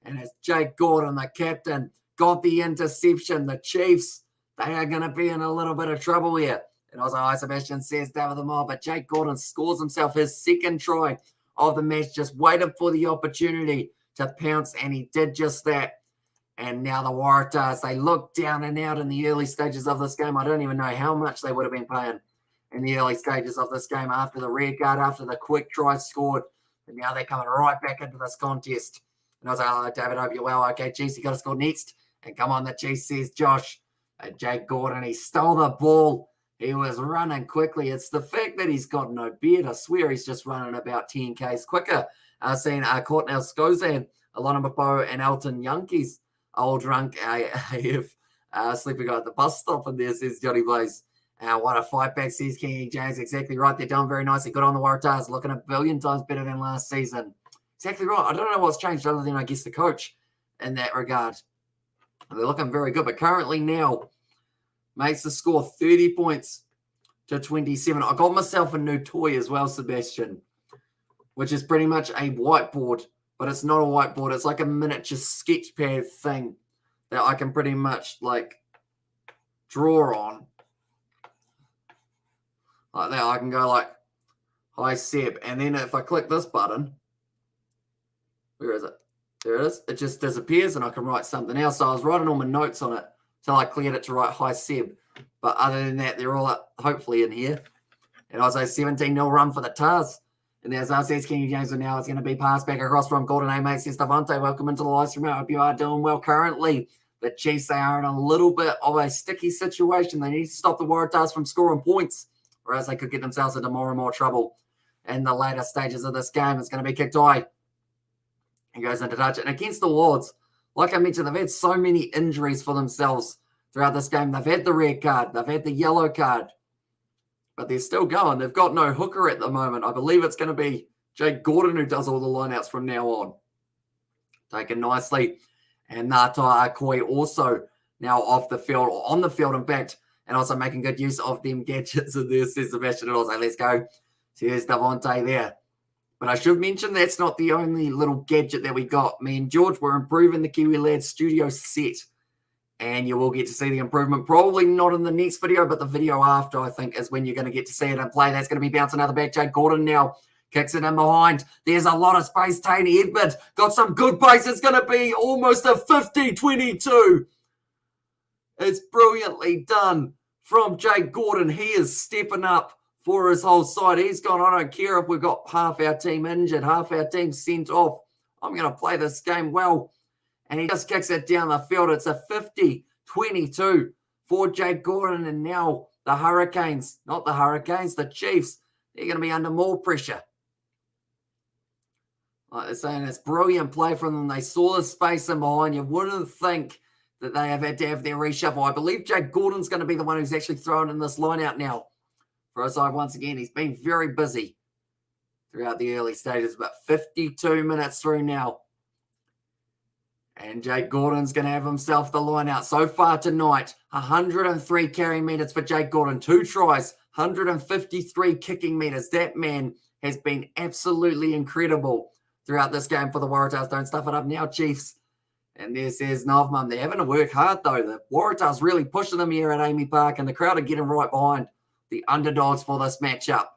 And it's Jake Gordon, the captain, got the interception. The Chiefs, they are going to be in a little bit of trouble here. And also, Sebastian says that with them all. But Jake Gordon scores himself his second try of the match, just waited for the opportunity to pounce, and he did just that. And now the Waratahs, they look down and out in the early stages of this game. I don't even know how much they would have been playing in the early stages of this game after the red card, after the quick try scored. And now they're coming right back into this contest. And I was like, hello, David, hope you're well. Okay, Chiefs, you got to score next. And come on, the Chiefs, says Josh. Jake Gordon, he stole the ball. He was running quickly. It's the fact that he's got no beard. I swear he's just running about 10 Ks quicker. I've seen Courtney Skozan, Alana Mapo, and Elton Yankees, old drunk AF, sleeping at the bus stop. And there, says Johnny Blaze. What a fight back, says King James. Exactly right. They're doing very nicely. Good on the Waratahs. Looking a billion times better than last season. Exactly right. I don't know what's changed other than, I guess, the coach in that regard. They're looking very good. But currently now, makes the score 30 points to 27. I got myself a new toy as well, Sebastian, which is pretty much a whiteboard, but it's not a whiteboard. It's like a miniature sketch pad thing that I can pretty much like draw on. Like that, I can go like, hi Seb. And then if I click this button, where is it? There it is. It just disappears and I can write something else. So I was writing all my notes on it till I cleared it to write hi Seb. But other than that, they're all up, hopefully in here. And also 17-0 run for the Tars. And as I says, Kenny James, now it's going to be passed back across from Gordon A. Mate, says Devante, welcome into the live stream. I hope you are doing well currently. the Chiefs, they are in a little bit of a sticky situation. They need to stop the Waratahs from scoring points, or else they could get themselves into more and more trouble in the later stages of this game. It's going to be kicked high. He goes into touch. And against the Wards, like I mentioned, they've had so many injuries for themselves throughout this game. They've had the red card. They've had the yellow card. But they're still going. They've got no hooker at the moment. I believe it's going to be Jake Gordon who does all the lineouts from now on. Taken nicely. And Ngata Akoi also now off the field, or on the field, in fact, and also making good use of them gadgets. And there says Sebastian also, let's go. Here's Devontae there. But I should mention that's not the only little gadget that we got. Me and George were improving the Kiwi Lads studio set. And you will get to see the improvement. Probably not in the next video, but the video after, I think, is when you're going to get to see it and play. That's going to be bouncing out the back. Jake Gordon now kicks it in behind. There's a lot of space. Taney Edmund got some good pace. It's going to be almost a 50-22. It's brilliantly done from Jake Gordon. He is stepping up for his whole side. He's gone, I don't care if we've got half our team injured, half our team sent off. I'm going to play this game well. And he just kicks it down the field. It's a 50-22 for Jake Gordon. And now the Hurricanes, not the Hurricanes, the Chiefs, they're going to be under more pressure. Like they're saying, it's brilliant play from them. They saw the space in behind. You wouldn't think that they have had to have their reshuffle. I believe Jake Gordon's going to be the one who's actually thrown in this line out now. For us side once again, he's been very busy throughout the early stages, but 52 minutes through now. And Jake Gordon's going to have himself the line out. So far tonight, 103 carry meters for Jake Gordon. 2 tries, 153 kicking meters. That man has been absolutely incredible throughout this game for the Waratahs. Don't stuff it up now, Chiefs. And there says Novman. They're having to work hard, though. The Waratahs really pushing them here at AAMI Park, and the crowd are getting right behind the underdogs for this matchup.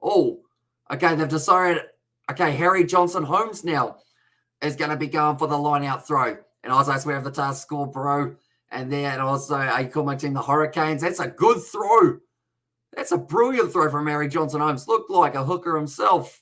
Oh, okay, they've decided, okay, Harry Johnson-Holmes now is going to be going for the line-out throw. And also, we have the task score, bro. And then also, I call my team the Hurricanes. That's a good throw. That's a brilliant throw from Harry Johnson-Holmes. Looked like a hooker himself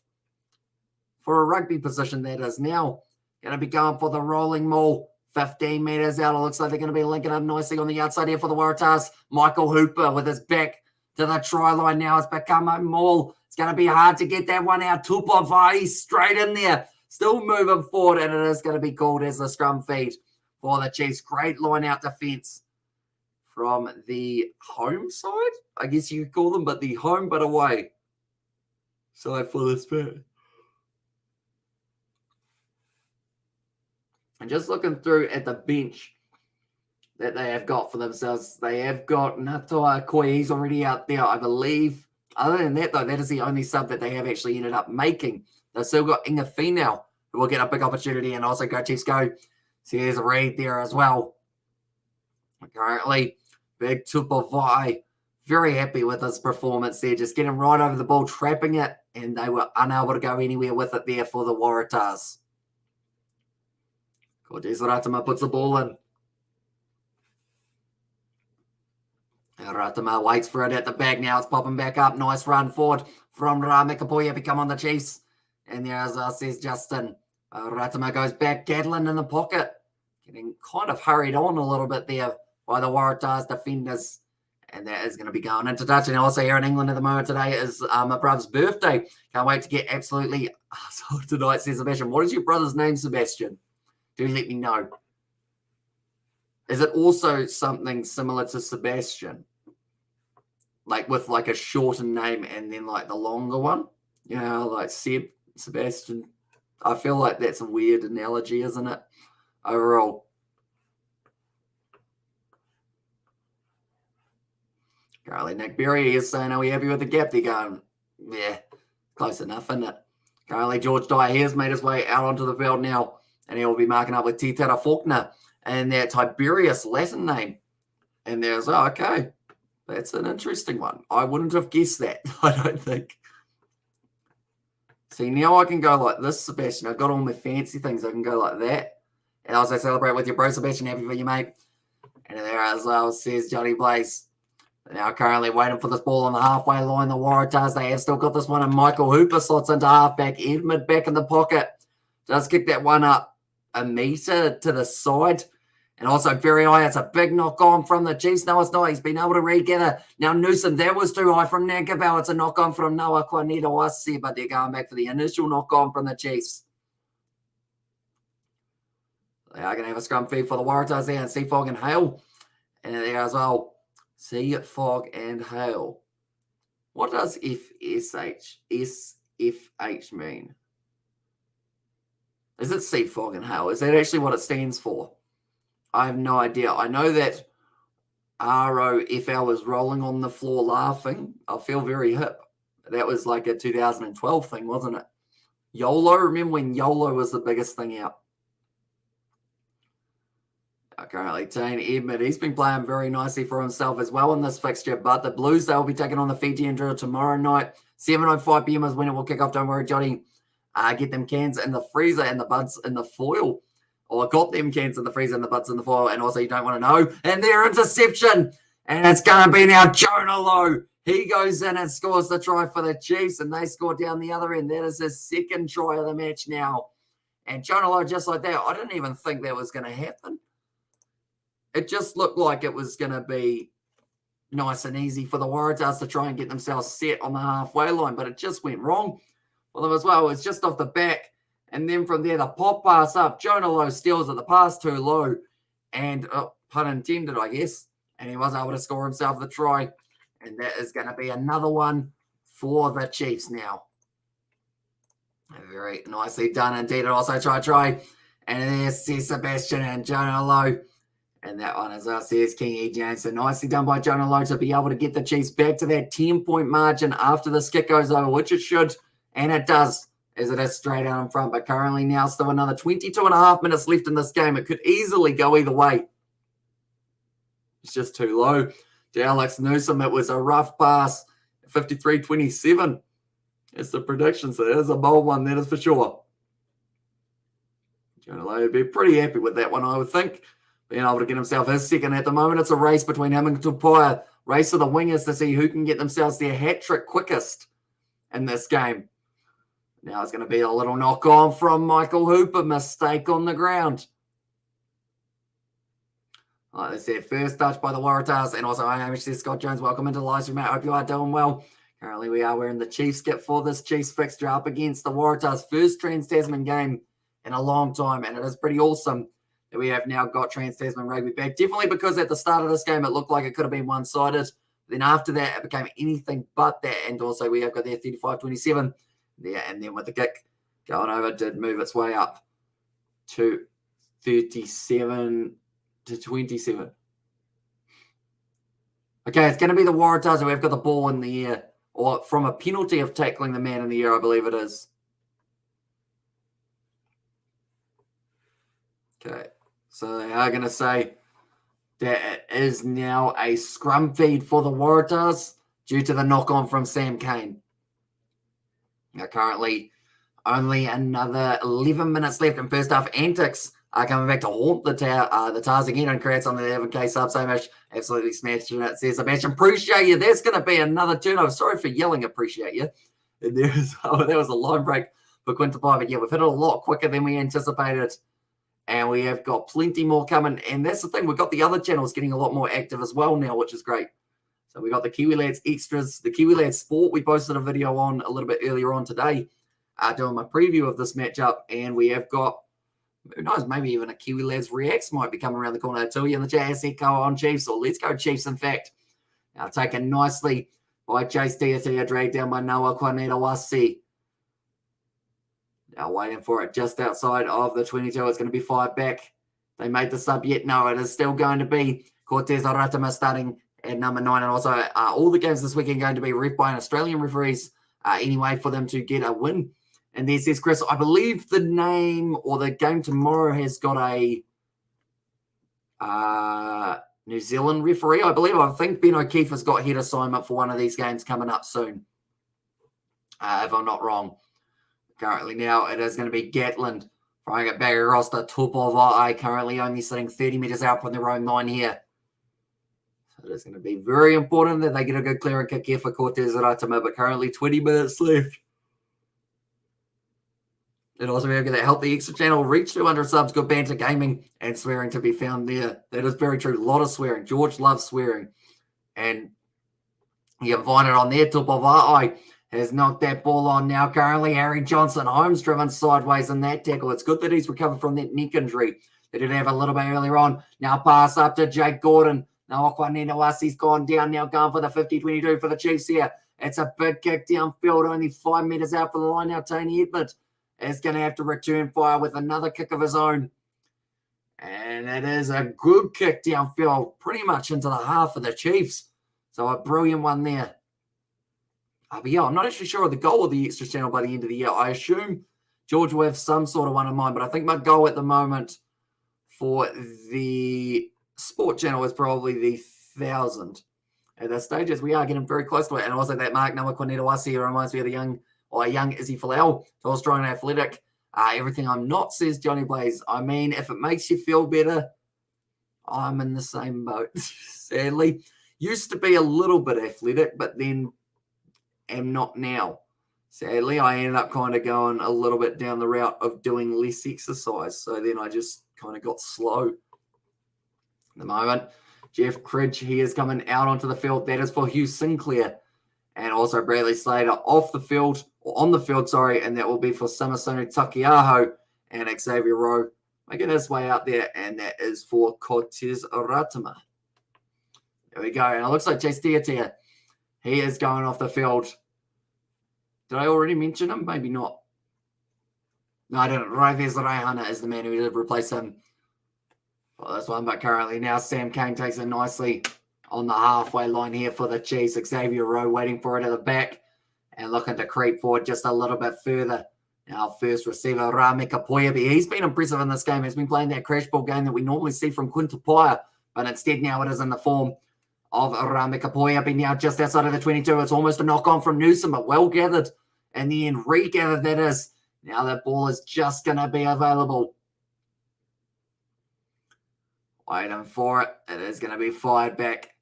for a rugby position, that is. Now, going to be going for the rolling maul. 15 meters out. It looks like they're going to be linking up nicely on the outside here for the Waratahs. Michael Hooper with his back to the try line now. It's become a maul. It's going to be hard to get that one out. Tupavai straight in there. Still moving forward, and it is going to be called as the scrum feed for the Chiefs. Great line out defense from the home side, I guess you could call them, but the home but away side for this match. And just looking through at the bench that they have got for themselves, they have got Ngata Akoi. He's already out there, I believe. Other than that, though, that is the only sub that they have actually ended up making. They've still got Inga Finau, who will get a big opportunity, and also go Chiefs go. So here's a Reid there as well. Currently, big Tupavai, very happy with his performance there, just getting right over the ball, trapping it, and they were unable to go anywhere with it there for the Waratahs. Cortez Ratama puts the ball in. Ratama waits for it at the back now. It's popping back up. Nice run forward from Ramekapoya become on the Chiefs. And there, as says Justin, Ratama goes back. Gadlin in the pocket. Getting kind of hurried on a little bit there by the Waratahs defenders. And that is going to be going into touch. And also here in England at the moment today is my brother's birthday. Can't wait to get absolutely arsehole tonight, says Sebastian. What is your brother's name, Sebastian? Do let me know. Is it also something similar to Sebastian? Like with like a shortened name and then like the longer one? You know, like Seb, Sebastian. I feel like that's a weird analogy, isn't it? Overall. Carly Nick Berry is saying, are we happy with the gap? They're going, yeah, close enough, isn't it? Carly George Dyer has made his way out onto the field now. And he will be marking up with Titara Faulkner and their Tiberius Latin name. And there's, oh, okay, that's an interesting one. I wouldn't have guessed that, I don't think. See, now I can go like this, Sebastian. I've got all my fancy things. I can go like that. And also celebrate with your bro, Sebastian. Happy for you, mate. And there as well, says Johnny Blaze. Now currently waiting for this ball on the halfway line. The Waratahs, they have still got this one. And Michael Hooper slots into halfback. Edmund back in the pocket. Does kick that one up. a metre to the side. And also very high. It's a big knock on from the Chiefs. No, it's not. He's been able to regather. Now Newsom, that was too high from Nankabau. It's a knock on from Noah Kwanita, but they're going back for the initial knock on from the Chiefs. They are going to have a scrum feed for the Waratahs there, and Sea Fog and Hail. And there as well. Sea Fog and Hail. What does SFH mean? Is it Sea Fog and Hail? Is that actually what it stands for? I have no idea. I know that ROFL is rolling on the floor laughing. I feel very hip. That was like a 2012 thing, wasn't it? YOLO, remember when YOLO was the biggest thing out? Currently, Tane Edmund, he's been playing very nicely for himself as well in this fixture. But the Blues, they'll be taking on the Fijian drill tomorrow night. 7:05 p.m. is when it will kick off. Don't worry, Johnny. Get them cans in the freezer and the buds in the foil. Or got them cans in the freezer and the buds in the foil. And also, you don't want to know. And their interception. And it's going to be now Jonah Lowe. He goes in and scores the try for the Chiefs. And they score down the other end. That is his second try of the match now. And Jonah Lowe, just like that, I didn't even think that was going to happen. It just looked like it was going to be nice and easy for the Waratahs to try and get themselves set on the halfway line, but it just went wrong for them as well. It was just off the back, and then from there, the pop pass up. Jonah Lowe steals it, the pass too low, and pun intended, I guess, and he was able to score himself the try, and that is going to be another one for the Chiefs now. Very nicely done indeed. And also try, and there's Sebastian and Jonah Lowe. And that one as well says King E. James. So nicely done by Jonah Lowe to be able to get the Chiefs back to that 10-point margin after this kick goes over, which it should. And it does, as it is straight out in front. But currently now still another 22 and a half minutes left in this game. It could easily go either way. It's just too low. To Alex Newsom, it was a rough pass. 53-27. It's the prediction. So that is a bold one, that is for sure. Jonah Lowe would be pretty happy with that one, I would think. Being able to get himself his second at the moment. It's a race between him and Tupaia. Race of the wingers to see who can get themselves their hat trick quickest in this game. Now it's going to be a little knock on from Michael Hooper. Mistake on the ground. Like I said, first touch by the Waratahs. And also, AAMI says Scott Jones, welcome into the live stream, mate. Hope you are doing well. Currently, we are wearing the Chiefs kit for this Chiefs fixture up against the Waratahs. First Trans-Tasman game in a long time. And it is pretty awesome that we have now got Trans-Tasman Rugby back. Definitely because at the start of this game, it looked like it could have been one-sided. Then after that, it became anything but that. And also, we have got there 35-27. Yeah, and then with the kick going over, did move its way up to 37-27. Okay, it's going to be the Waratahs who have got the ball in the air, or from a penalty of tackling the man in the air, I believe it is. Okay, so they are going to say that it is now a scrum feed for the Waratahs due to the knock-on from Sam Cane. Now, currently, only another 11 minutes left in first half. Antics are coming back to haunt the Tars again, and creates on the 11K sub. So much absolutely smashing it. Says Sebastian, appreciate you. That's going to be another turnover. Sorry for yelling, appreciate you. And there was a line break for Quinta Pye, but yeah, we've hit it a lot quicker than we anticipated. And we have got plenty more coming. And that's the thing. We've got the other channels getting a lot more active as well now, which is great. So we got the Kiwi Lads Extras, the Kiwi Lads Sport. We posted a video on a little bit earlier on today doing my preview of this matchup. And we have got, who knows, maybe even a Kiwi Lads Reacts might be coming around the corner too. In the JSC go on Chiefs, or let's go Chiefs, in fact. Now taken nicely by Chase Diatia, dragged down by Noah Kwanita. Now waiting for it just outside of the 22. It's going to be fired back. They made the sub yet. No, it is still going to be Cortez Aratama starting at number 9. And also all the games this weekend going to be ref by an Australian referees anyway for them to get a win. And there says Chris, I believe the name or the game tomorrow has got a New Zealand referee, I believe. I think Ben O'Keefe has got head assignment for one of these games coming up soon, if I'm not wrong. Currently now it is going to be Gatland throwing it back across the top of I, currently only sitting 30 metres out from their own line here. So it is going to be very important that they get a good clear and kick here for Cortez Aratama, but currently 20 minutes left. And also, we have that Help the Extra channel reach 200 subs, good banter gaming, and swearing to be found there. That is very true. A lot of swearing. George loves swearing. And you can find it on there. Tupavai has knocked that ball on now. Currently, Harry Johnson Holmes driven sideways in that tackle. It's good that he's recovered from that neck injury. They did have a little bit earlier on. Now pass up to Jake Gordon. Now Okwanenawasi's gone down. Now going for the 50-22 for the Chiefs here. It's a big kick downfield, only 5 metres out for the line now. Tony Edmund is going to have to return fire with another kick of his own. And it is a good kick downfield, pretty much into the half of the Chiefs. So a brilliant one there. But yeah, I'm not actually sure of the goal of the Extra channel by the end of the year. I assume George will have some sort of one in mind, but I think my goal at the moment for the Sport channel is probably the 1,000. At this stage, as we are getting very close to it. And also that mark number Kwanetawasi reminds me of the young Izzy Folau, tall, strong, and athletic. Everything I'm not, says Johnny Blaze. I mean, if it makes you feel better, I'm in the same boat, sadly. Used to be a little bit athletic, but then am not now. Sadly, I ended up kind of going a little bit down the route of doing less exercise. So then I just kind of got slow. At the moment, Jeff Cridge, he is coming out onto the field. That is for Hugh Sinclair. And also Bradley Slater off the field, or on the field, sorry, and that will be for Samasonu Takiaho and Xavier Rowe making his way out there, and that is for Cortez Ratama. There we go. And it looks like Chase Tiatia, he is going off the field. Did I already mention him? Maybe not. No, I didn't. Raives Raihana is the man who did replace him for this one, but currently now Sam Kane takes it nicely on the halfway line here for the Chiefs. Xavier Rowe waiting for it at the back and looking to creep forward just a little bit further. Now, first receiver, Rameka Poyabi. He's been impressive in this game. He's been playing that crash ball game that we normally see from Quintapaya, but instead now it is in the form of Rameka Poyabi. Now just outside of the 22. It's almost a knock-on from Newsom, but well gathered. In the end, regathered that is. Now that ball is just going to be available. Waiting for it. It is going to be fired back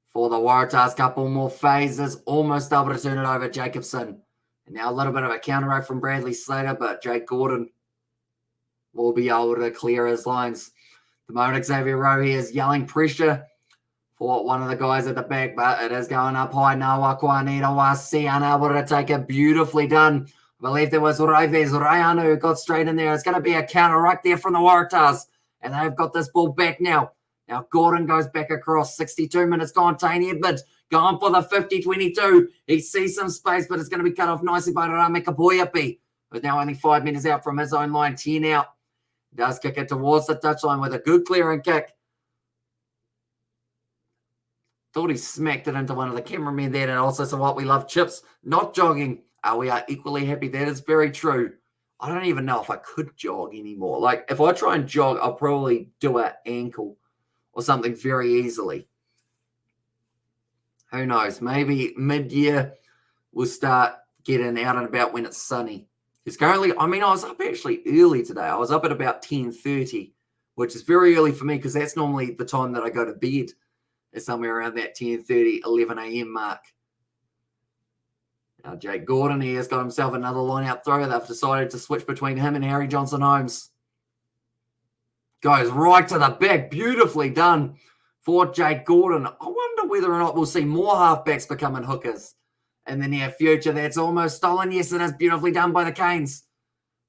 for the Waratahs. Couple more phases. Almost able to turn it over Jacobson. And now a little bit of a counter from Bradley Slater, but Jake Gordon will be able to clear his lines. The moment Xavier Rowe is yelling pressure for one of the guys at the back, but it is going up high. Nawa Kwanetawasi unable to take it. Beautifully done. I believe there was Raives Rayanu who got straight in there. It's going to be a counter right there from the Waratahs. And they've got this ball back now. Now Gordon goes back across. 62 minutes gone. Tane Edmund going for the 50-22. He sees some space, but it's going to be cut off nicely by Rameka Poyapi. But now only 5 minutes out from his own line. 10 out. Does kick it towards the touchline with a good clearing kick. Thought he smacked it into one of the cameramen there. And also, so what we love, Chips not jogging. We are equally happy. That is very true. I don't even know if I could jog anymore. Like, if I try and jog, I'll probably do an ankle or something very easily. Who knows? Maybe mid-year we'll start getting out and about when it's sunny. Because currently, I mean, I was up actually early today. I was up at about 10:30, which is very early for me because that's normally the time that I go to bed. It's somewhere around that 10:30, 11 a.m. mark. Now, Jake Gordon, he has got himself another line-out throw. They've decided to switch between him and Harry Johnson Holmes. Goes right to the back. Beautifully done for Jake Gordon. I wonder whether or not we'll see more halfbacks becoming hookers in the near future. That's almost stolen. Yes, it is beautifully done by the Canes.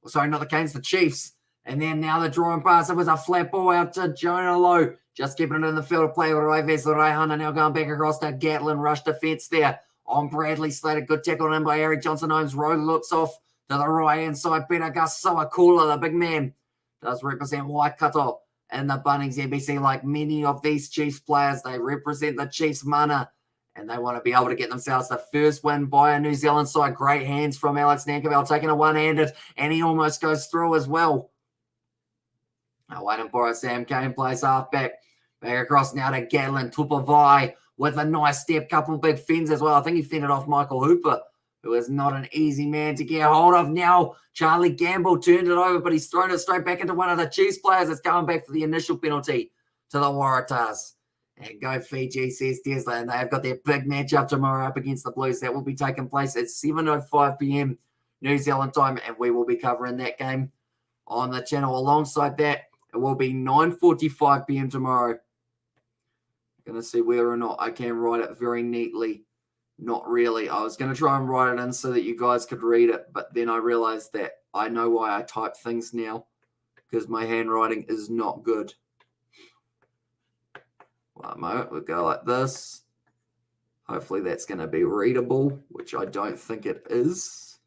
Oh, sorry, not the Canes, the Chiefs. And then now the drawing pass. It was a flat ball out to Jonah Lowe. Just keeping it in the field of play with Raives Raihana. Now going back across to Gatlin. Rush defense there on Bradley Slater. Good tackle in by Harry Johnson Holmes. Rowe looks off to the right-hand side. Peter Gasoa Kula, the big man, does represent Waikato and the Bunnings NBC. Like many of these Chiefs players, they represent the Chiefs mana, and they want to be able to get themselves the first win by a New Zealand side. Great hands from Alex Nankivell, taking a one-handed, and he almost goes through as well. Now waiting for it. Sam Kane plays halfback. Back across now to Gatlin. Tupavai with a nice step. Couple big fins as well. I think he fended off Michael Hooper, who is not an easy man to get hold of. Now Charlie Gamble turned it over, but he's thrown it straight back into one of the Chiefs players. It's going back for the initial penalty to the Waratahs. And go Fiji, says Tesla. And they've got their big matchup tomorrow up against the Blues. That will be taking place at 7:05 p.m. New Zealand time, and we will be covering that game on the channel. Alongside that, it will be 9:45 p.m. tomorrow. Going to see whether or not I can write it very neatly. Not really. I was going to try and write it in so that you guys could read it, but then I realized that I know why I type things now, because my handwriting is not good. One moment, we'll go like this. Hopefully that's going to be readable, which I don't think it is.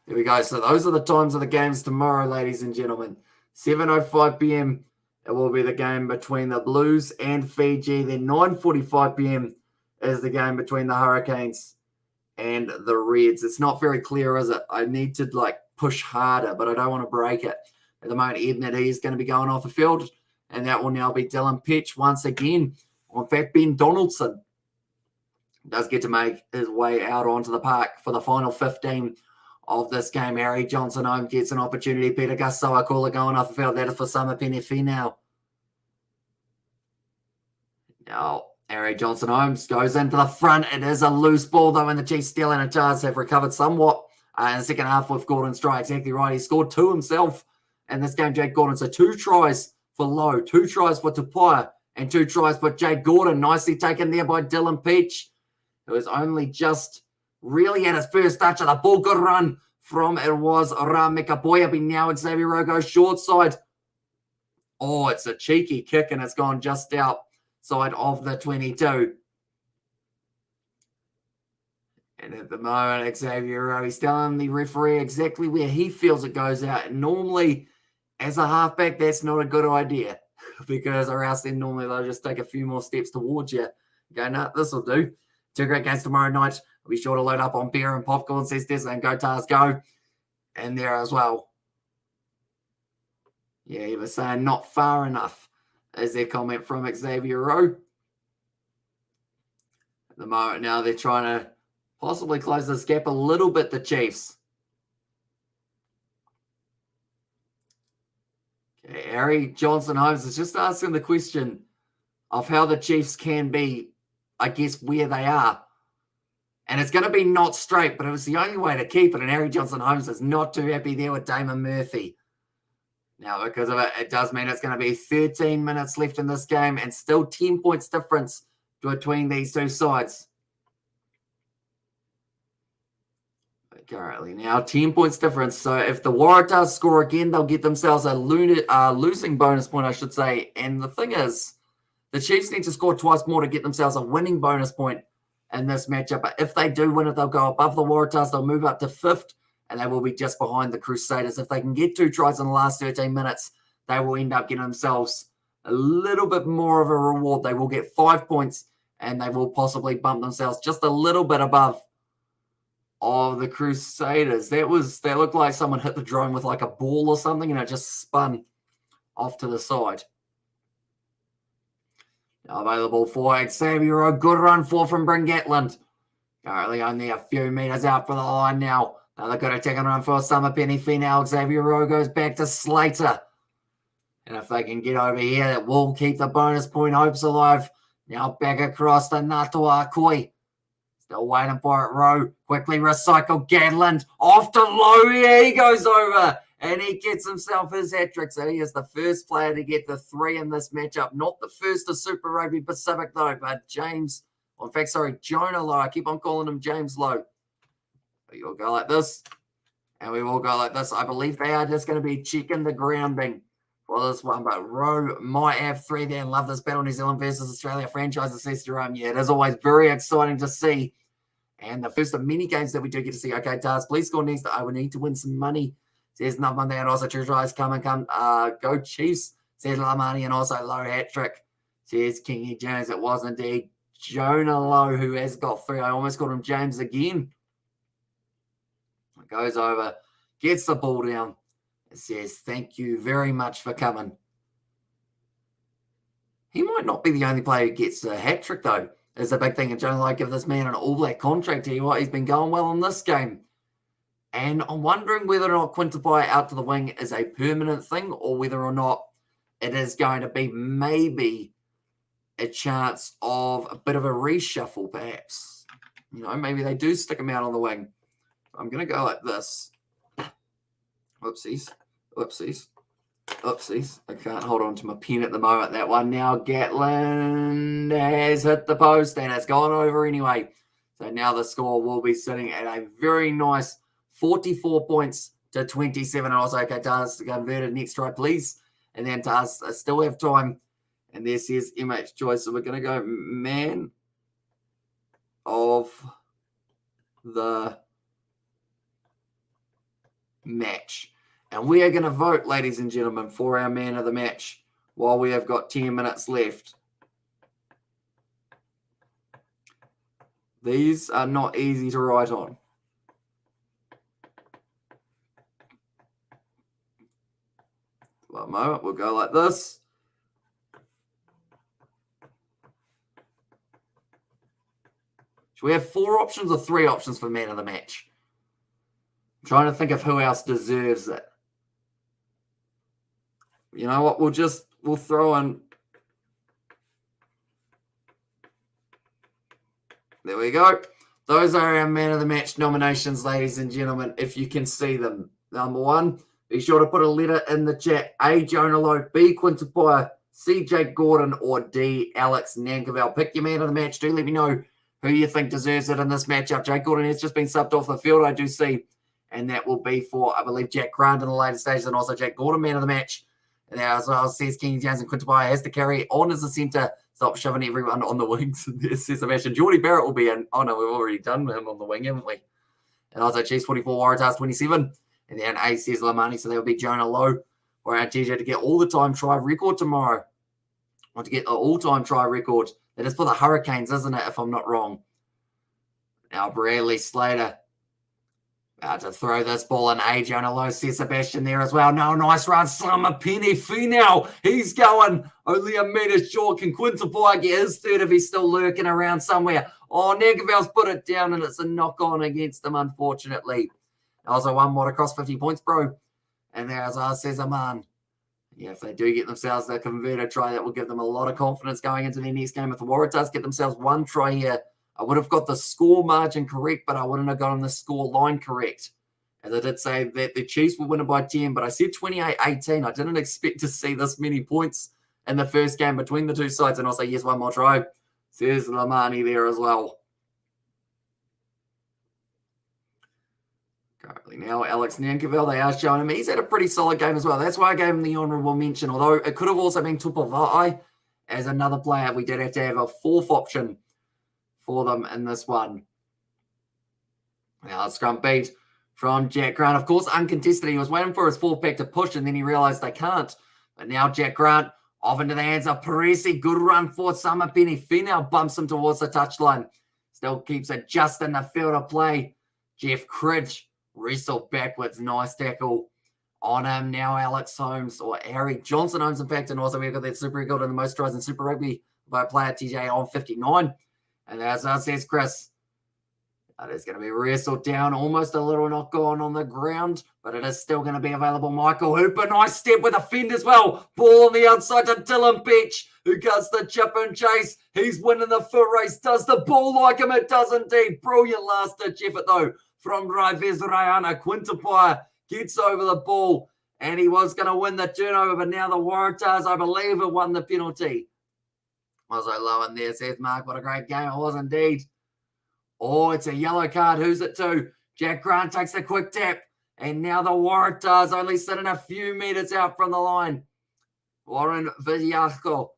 There we go. So those are the times of the games tomorrow, ladies and gentlemen. 7:05 p.m. It will be the game between the Blues and Fiji. Then 9:45 p.m. is the game between the Hurricanes and the Reds. It's not very clear, is it? I need to push harder, but I don't want to break it. At the moment, Ed Nidhi is going to be going off the field, and that will now be Dylan Pitch once again. In fact, Ben Donaldson does get to make his way out onto the park for the final 15 of this game. Harry Johnson-Holmes gets an opportunity. Peter Gastoa-Kula going off the field. That is for Samapeni Finau. Now, Harry Johnson-Holmes goes into the front. It is a loose ball, though, and the Chiefs stealing a chance have recovered somewhat in the second half with Gordon Strike. Exactly right. He scored 2 himself in this game, Jake Gordon. So 2 tries for Lowe, 2 tries for Tupaia, and 2 tries for Jake Gordon. Nicely taken there by Dylan Peach, who was only just really at his first touch of the ball. Good run from it was Ramika Boyabi. Now it's Xavier Rogo short side. Oh, it's a cheeky kick, and it's gone just outside of the 22. And at the moment, Xavier Rowe, he's telling the referee exactly where he feels it goes out. And normally, as a halfback, that's not a good idea, because or else then normally they'll just take a few more steps towards you. Go, nah, this will do. 2 great games tomorrow night. Be sure to load up on beer and popcorn, says Tesla, and go Tars go. And there as well. Yeah, he was saying not far enough, is their comment from Xavier Rowe. At the moment now, they're trying to possibly close this gap a little bit, the Chiefs. Okay, Harry Johnson-Holmes is just asking the question of how the Chiefs can be, I guess, where they are. And it's going to be not straight, but it was the only way to keep it. And Harry Johnson-Holmes is not too happy there with Damon Murphy. Now, because of it, it does mean it's going to be 13 minutes left in this game and still 10 points difference between these two sides. But currently now 10 points difference. So if the Waratahs score again, they'll get themselves a losing bonus point, I should say. And the thing is, the Chiefs need to score twice more to get themselves a winning bonus point in this matchup. But if they do win it, they'll go above the Waratahs. They'll move up to 5th, and they will be just behind the Crusaders. If they can get 2 tries in the last 13 minutes, they will end up getting themselves a little bit more of a reward. They will get 5 points, and they will possibly bump themselves just a little bit above of the Crusaders. That looked like someone hit the drone with like a ball or something, and it just spun off to the side. Available for Xavier, a good run for from Bryn Gatland. Currently only a few meters out for the line now. Another good attacking run for Samapeni Finau. Xavier Rowe goes back to Slater. And if they can get over here, that will keep the bonus point hopes alive. Now back across to Natua Akoi. Still waiting for it, Rowe. Quickly recycle Gatland. Off to Lowe. Yeah, he goes over. And he gets himself his hat-trick. So he is the first player to get the 3 in this matchup. Not the first of Super Rugby Pacific, though, but Jonah Lowe. I keep on calling him James Lowe. We will go like this. And we will go like this. I believe they are just going to be checking the grounding for this one. But Rowe might have 3 there. And love this battle, New Zealand versus Australia franchise, says Jerome. Yeah, it is always very exciting to see. And the first of many games that we do get to see. Okay, Tars, please score next. I will need to win some money. Says another one there, and also 2 tries. Come. Go Chiefs, says Lamani, and also Lowe hat-trick. Says Kingy Jones. It was indeed Jonah Lowe who has got 3. I almost called him James again. Goes over, gets the ball down. It says, thank you very much for coming. He might not be the only player who gets a hat-trick, though. Is the big thing. And Jonah Lowe, give this man an all-black contract here. What, he's been going well in this game. And I'm wondering whether or not Quinn Tupaia out to the wing is a permanent thing, or whether or not it is going to be maybe a chance of a bit of a reshuffle, perhaps. You know, maybe they do stick him out on the wing. I'm going to go like this. Whoopsies. Whoopsies. Oopsies. I can't hold on to my pen at the moment. That one now. Gatland has hit the post and it's gone over anyway. So now the score will be sitting at a very nice 44 points to 27. Also, okay, Tars converted next try, please. And then Tars still have time. And this is MH choice. So we're going to go man of the match. And we are going to vote, ladies and gentlemen, for our man of the match while we have got 10 minutes left. These are not easy to write on. One moment, we'll go like this. Should we have 4 options or 3 options for man of the match? I'm trying to think of who else deserves it. You know what? We'll throw in. There we go. Those are our man of the match nominations, ladies and gentlemen, if you can see them. Number 1, be sure to put a letter in the chat. A, Jonah Lowe. B, Quintapaya. C, Jake Gordon. Or D, Alex Nankerville. Pick your man of the match. Do let me know who you think deserves it in this matchup. Jake Gordon has just been subbed off the field, I do see. And that will be for, I believe, Jack Grant in the later stages and also Jake Gordon, man of the match. And as well, says Kenny Jones and Quintapaya has to carry on as a centre. Stop shoving everyone on the wings. This is Sebastian. Geordie Barrett will be in. Oh, no, we've already done him on the wing, haven't we? And also Chiefs 44, WARATAHS 27. And then A says Lamani, so that will be Jonah Lowe for our TJ to get all the time try record tomorrow. Or to get the all-time try record. That is for the Hurricanes, isn't it, if I'm not wrong? Now Bradley Slater. About to throw this ball in. A. Jonah Lowe says Sebastian there as well. No, nice run. Summer Penny Finau. He's going only a metre short. Can Quintapaya get his third if he's still lurking around somewhere? Oh, Nankerville's put it down and it's a knock-on against him, unfortunately. Also, one more across 50 points, bro. And there, as I says, Aman. Yeah, if they do get themselves that converted try, that will give them a lot of confidence going into their next game. If the Waratahs get themselves one try here, I would have got the score margin correct, but I wouldn't have gotten the score line correct. As I did say that the Chiefs will win it by 10, but I said 28-18. I didn't expect to see this many points in the first game between the two sides. And also, yes, one more try. Says Lamani there as well. Currently now, Alex Nankerville, they are showing him. He's had a pretty solid game as well. That's why I gave him the honourable mention, although it could have also been Tupavai as another player. We did have to have a 4th option for them in this one. Now, a scrum beat from Jack Grant. Of course, uncontested. He was waiting for his 4th pack to push, and then he realised they can't. But now Jack Grant off into the hands of Parisi. Good run for Summer Penny. Finau bumps him towards the touchline. Still keeps it just in the field of play. Jeff Cridge wrestled backwards. Nice tackle on him. Now Alex Holmes, or Harry Johnson Holmes, in fact. And also we've got that super record in the most tries in Super Rugby by player TJ on 59. And as says Chris, it is going to be wrestled down. Almost a little knock on the ground, but it is still going to be available. Michael Hooper, nice step with a fend as well. Ball on the outside to Dylan Beach, who gets the chip and chase. He's winning the foot race. Does the ball like him? It does indeed. Brilliant last-ditch effort, though, from Raives Rayana. Quintapaya gets over the ball, and he was going to win the turnover, but now the Waratahs, I believe, have won the penalty. Also low in there, Seth Mark. What a great game it was indeed. Oh, it's a yellow card. Who's it to? Jack Grant takes a quick tap. And now the Waratahs only sitting a few metres out from the line. Warren Villacco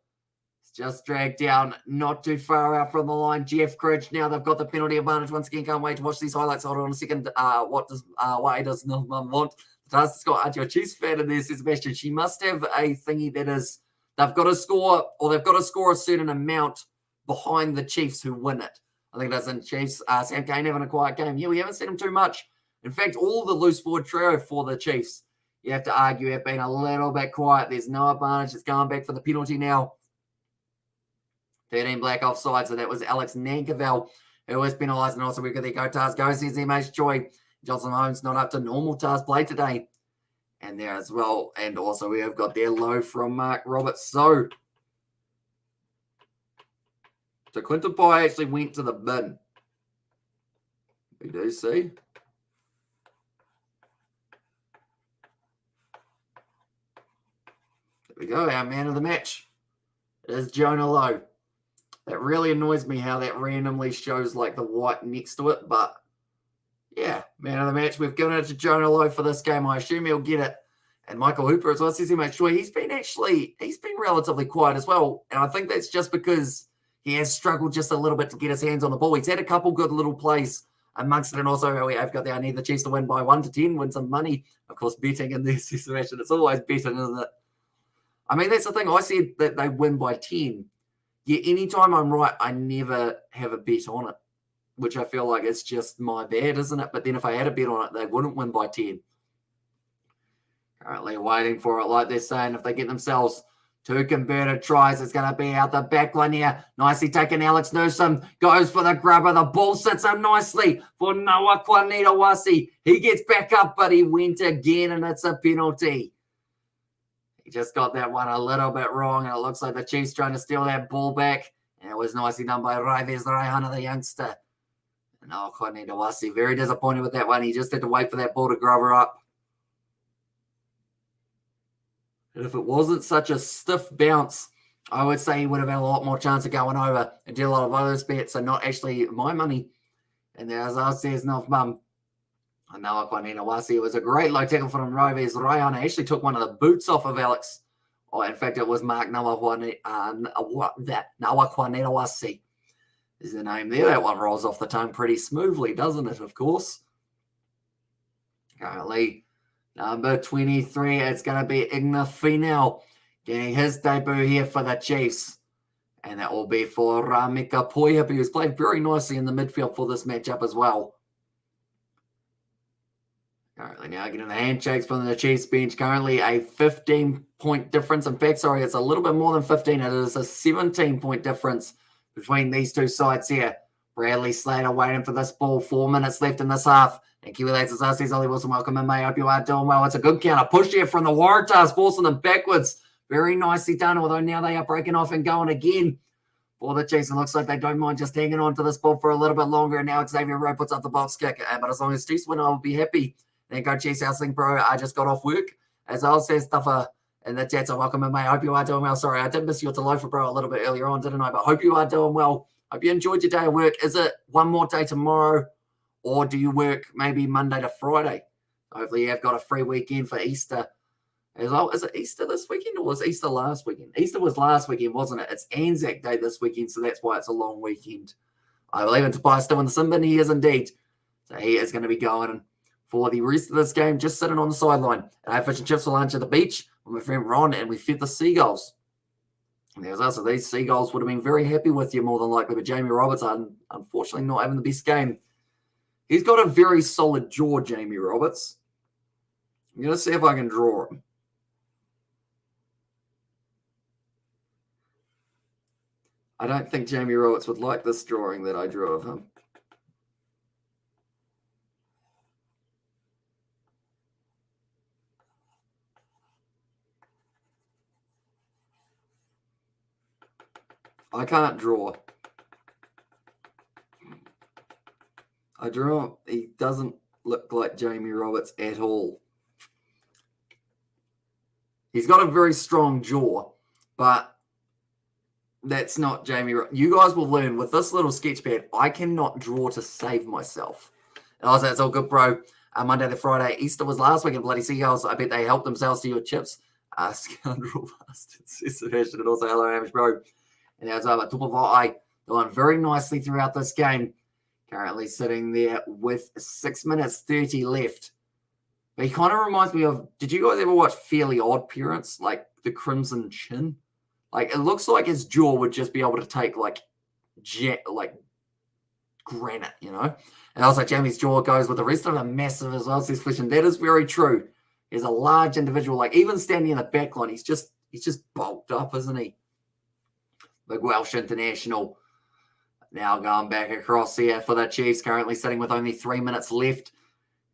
just dragged down, not too far out from the line. Jeff Cridge, now they've got the penalty advantage. Once again, can't wait to watch these highlights. Hold on a second. Why does no one want? It's got a Chiefs fan in there, says Sebastian. She must have a thingy that is, they've got to score, or they've got to score a certain amount behind the Chiefs who win it. I think that's in Chiefs. Sam Kane having a quiet game. Yeah, we haven't seen him too much. In fact, all the loose forward trio for the Chiefs, you have to argue, have been a little bit quiet. There's no advantage. It's going back for the penalty now. 13 black offside, so that was Alex Nankerville who was penalised. And also we've got the Tars goes, says MH Joy. Johnson Holmes not up to normal Tars play today. And there as well. And also we have got their low from Mark Roberts. So Quintapaya actually went to the bin. We do see. There we go, our man of the match. It is Jonah Lowe. That really annoys me how that randomly shows like the white next to it, but yeah, man of the match. We've given it to Jonah Lowe for this game. I assume he'll get it. And Michael Hooper as well says he makes sure he's been relatively quiet as well. And I think that's just because he has struggled just a little bit to get his hands on the ball. He's had a couple good little plays amongst it, and also we have got there. I need the Chiefs to win by 1 to 10, win some money. Of course, betting in this situation, it's always betting, isn't it? I mean, that's the thing. I said that they win by 10. Yet anytime I'm right, I never have a bet on it, which I feel like it's just my bad, isn't it? But then if I had a bet on it, they wouldn't win by 10. Currently waiting for it, like they're saying, if they get themselves 2 converted tries, it's going to be out the back line here. Nicely taken, Alex Newsom goes for the grubber. The ball sits up nicely for Noah Kwanitawasi. He gets back up, but he went again, and it's a penalty. He just got that one a little bit wrong, and it looks like the Chiefs trying to steal that ball back. And it was nicely done by Raives Raihana, the youngster. Noah Kwanitawasi, very disappointed with that one. He just had to wait for that ball to grubber up. And if it wasn't such a stiff bounce, I would say he would have had a lot more chance of going over and did a lot of others bets, so not actually my money. And as I says, North Mum, Noah Kwanitawasi, it was a great low tackle from Raives Raihana. Actually took one of the boots off of Alex. Oh, in fact, it was Mark Noah Kwanitawasi is the name there. That one rolls off the tongue pretty smoothly, doesn't it, of course? Currently, number 23, it's going to be Igna Finau getting his debut here for the Chiefs. And that will be for Ramika Poyapi, who's played very nicely in the midfield for this matchup as well. Currently now getting the handshakes from the Chiefs bench. Currently a 15-point difference. In fact, sorry, it's a little bit more than 15. It is a 17-point difference between these two sides here. Bradley Slater waiting for this ball. 4 minutes left in this half. And Kiwi Lads, as I says, Ollie Wilson, welcome in, mate. Hope you are doing well. It's a good counter push here from the Waratahs, forcing them backwards. Very nicely done, although now they are breaking off and going again for the Chiefs. It looks like they don't mind just hanging on to this ball for a little bit longer. And now Xavier Rowe puts up the box kick. But as long as Chiefs win, I'll be happy. Then go Chiefs Housing Pro. I just got off work. As Al says, Stuffer in the chat, so welcome in, mate. Hope you are doing well. Sorry, I did miss you at the Loafer Bro a little bit earlier on, didn't I? But hope you are doing well. Hope you enjoyed your day of work. Is it one more day tomorrow? Or do you work maybe Monday to Friday? Hopefully you have got a free weekend for Easter as well. Is it Easter this weekend or was Easter last weekend? Easter was last weekend, wasn't it? It's Anzac Day this weekend, so that's why it's a long weekend. I believe in Tobias still in the Simbin. He is indeed. So he is going to be going for the rest of this game, just sitting on the sideline. And I had fish and chips for lunch at the beach with my friend Ron, and we fed the seagulls. And there's us. So these seagulls would have been very happy with you more than likely, but Jamie Roberts, unfortunately not having the best game. He's got a very solid jaw, Jamie Roberts. I'm going to see if I can draw him. I don't think Jamie Roberts would like this drawing that I drew of him. I can't draw. I draw. He doesn't look like Jamie Roberts at all. He's got a very strong jaw, but that's not Jamie Roberts. You guys will learn with this little sketch pad, I cannot draw to save myself. And I was like, it's all good, bro. Monday to Friday. Easter was last week in Bloody Seagulls. I bet they helped themselves to your chips. Scoundrel bastards, says Sebastian, and also hello, Amish bro. And that was over Tupavai doing very nicely throughout this game. Currently sitting there with 6 minutes 30 left. But he kind of reminds me of, did you guys ever watch Fairly Odd Parents? Like the Crimson Chin? Like it looks like his jaw would just be able to take like granite, you know? And also Jamie's jaw goes with the rest of them massive as well, says Fish. And that is very true. He's a large individual. Like even standing in the back line, he's just bulked up, isn't he? Big Welsh international. Now going back across here for the Chiefs, currently sitting with only 3 minutes left.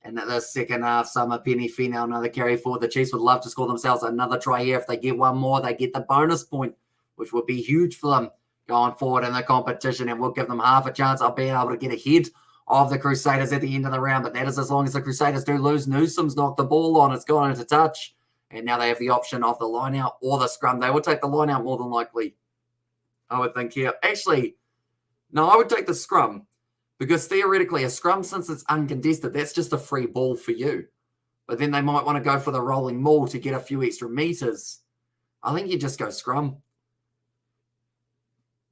And at the second half, Summer Penny Finau, another carry forward. The Chiefs would love to score themselves another try here. If they get one more, they get the bonus point, which would be huge for them going forward in the competition and will give them half a chance of being able to get ahead of the Crusaders at the end of the round, but that is as long as the Crusaders do lose. Newsom's knocked the ball on. It's gone into touch, and now they have the option of the line out or the scrum. They will take the line out more than likely, I would think here. Actually, no, I would take the scrum because theoretically a scrum, since it's uncontested, that's just a free ball for you. But then they might want to go for the rolling maul to get a few extra meters. I think you just go scrum.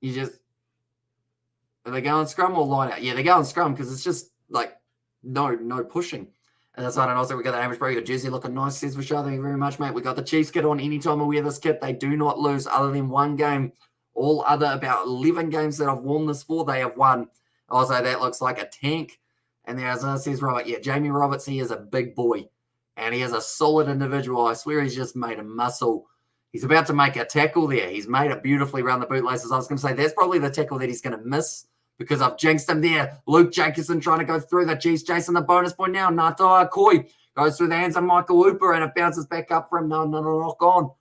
Are they going scrum or line out? Yeah, they're going scrum because it's just like no pushing. And that's what I also we got the average pro. Your jersey looking nice, says Vishal. Thank you very much, mate. We got the Chiefs kit on. Anytime I wear this kit, they do not lose other than one game. All other about 11 games that I've worn this for, they have won. Also, that looks like a tank. And there, as I says, Robert, yeah, Jamie Roberts, he is a big boy. And he is a solid individual. I swear he's just made a muscle. He's about to make a tackle there. He's made it beautifully around the bootlaces. I was going to say, that's probably the tackle that he's going to miss because I've jinxed him there. Luke Jacobson trying to go through the Chiefs, chasing the bonus point now. Ngātahi Koi goes through the hands of Michael Hooper, and it bounces back up for him. No, knock on.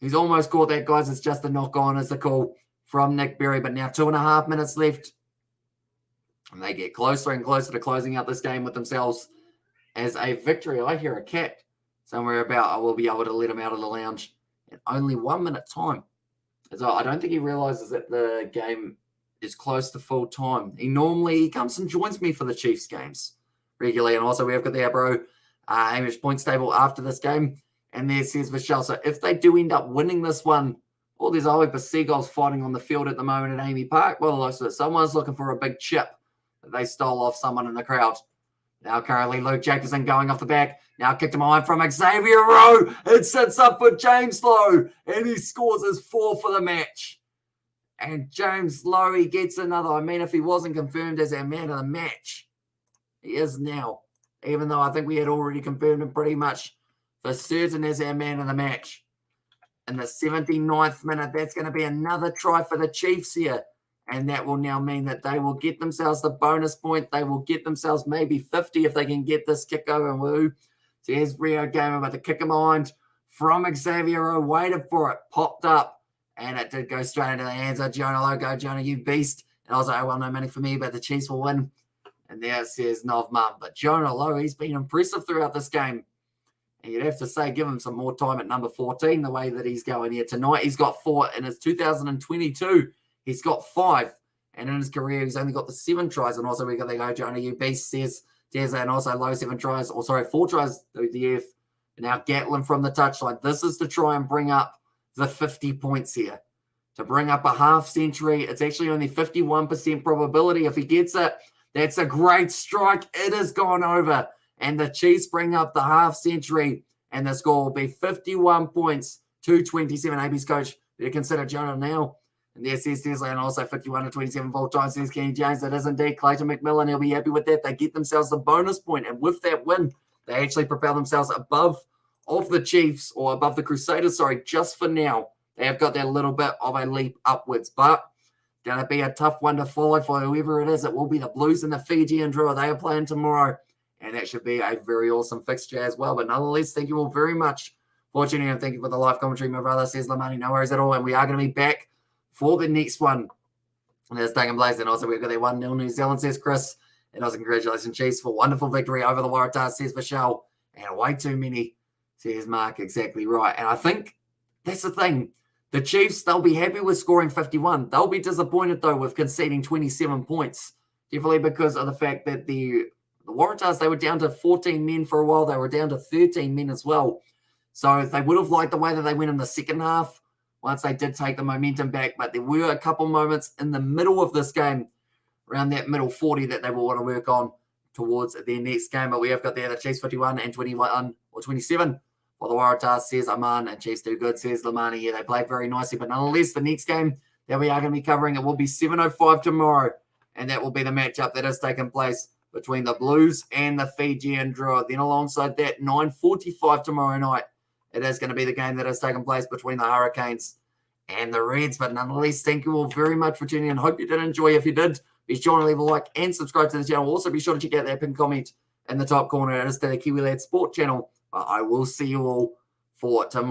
He's almost caught that, guys. It's just a knock on as the call from Nick Berry. But now 2.5 minutes left. And they get closer and closer to closing out this game with themselves as a victory. I hear a cat somewhere about. I will be able to let him out of the lounge in only 1 minute time. So I don't think he realizes that the game is close to full time. He comes and joins me for the Chiefs games regularly. And also we have got the Abro Hamish points table after this game. And there says Michelle. So if they do end up winning this one, there's always seagulls fighting on the field at the moment at AAMI Park. Well, someone's looking for a big chip that they stole off someone in the crowd. Now currently Luke Jacobson going off the back. Now kicked him on from Xavier Rowe. It sits up for James Lowe. And he scores his 4 for the match. And James Lowe, he gets another. I mean, if he wasn't confirmed as our man of the match, he is now. Even though I think we had already confirmed him pretty much for certain as our man of the match. In the 79th minute, that's going to be another try for the Chiefs here. And that will now mean that they will get themselves the bonus point. They will get themselves maybe 50 if they can get this kick over. Woo. So here's Rio Gamer, but the kick in mind from Xavier Rowe. Waited for it. Popped up. And it did go straight into the hands of Jonah Logo. Jonah, you beast. And I was like, well, no money for me, but the Chiefs will win. And there it says Nov Mum. But Jonah Lowe, he's been impressive throughout this game. And you'd have to say, give him some more time at number 14, the way that he's going here tonight. He's got 4 in his 2022. He's got 5. And in his career, he's only got the 7 tries. And also we got the go, Jonah, you beast, says Deza, and also low 7 tries. 4 tries through the F. And now Gatlin from the touchline. This is to try and bring up the 50 points here. To bring up a half century. It's actually only 51% probability. If he gets it, that's a great strike. It has gone over. And the Chiefs bring up the half century. And the score will be 51 points to 27. AB's coach, better consider Jonah now. And there says Tesla, and also 51 to 27 full time, says Kenny James. That isn't indeed Clayton McMillan. He'll be happy with that. They get themselves the bonus point. And with that win, they actually propel themselves above of the Chiefs, or above the Crusaders, just for now. They have got that little bit of a leap upwards. But going to be a tough one to follow for whoever it is. It will be the Blues and the Fijian Drua. They are playing tomorrow. And that should be a very awesome fixture as well. But nonetheless, thank you all very much for tuning in. Thank you for the live commentary, my brother, says Lamani. No worries at all. And we are going to be back for the next one. And that's taking place. And also we've got that 1-0 New Zealand, says Chris. And also congratulations, Chiefs, for wonderful victory over the Waratahs, says Michelle. And way too many, says Mark. Exactly right. And I think that's the thing. The Chiefs, they'll be happy with scoring 51. They'll be disappointed, though, with conceding 27 points. Definitely because of the fact that the Waratahs, they were down to 14 men for a while. They were down to 13 men as well. So they would have liked the way that they went in the second half once they did take the momentum back. But there were a couple moments in the middle of this game, around that middle 40, that they will want to work on towards their next game. But we have got there the Chiefs 51 and 21 or 27. Well, the Waratahs, says Aman, and Chiefs do good, says Lamani. Yeah, they played very nicely. But nonetheless, the next game that we are going to be covering, it will be 7:05 tomorrow. And that will be the matchup that has taken place between the Blues and the Fijian Drua. Then alongside that, 9:45 tomorrow night, it is going to be the game that has taken place between the Hurricanes and the Reds. But nonetheless, thank you all very much for tuning in. Hope you did enjoy. If you did, be sure to leave a like and subscribe to the channel. Also, be sure to check out that pinned comment in the top corner. It is the Kiwi Lad Sport channel. I will see you all for tomorrow.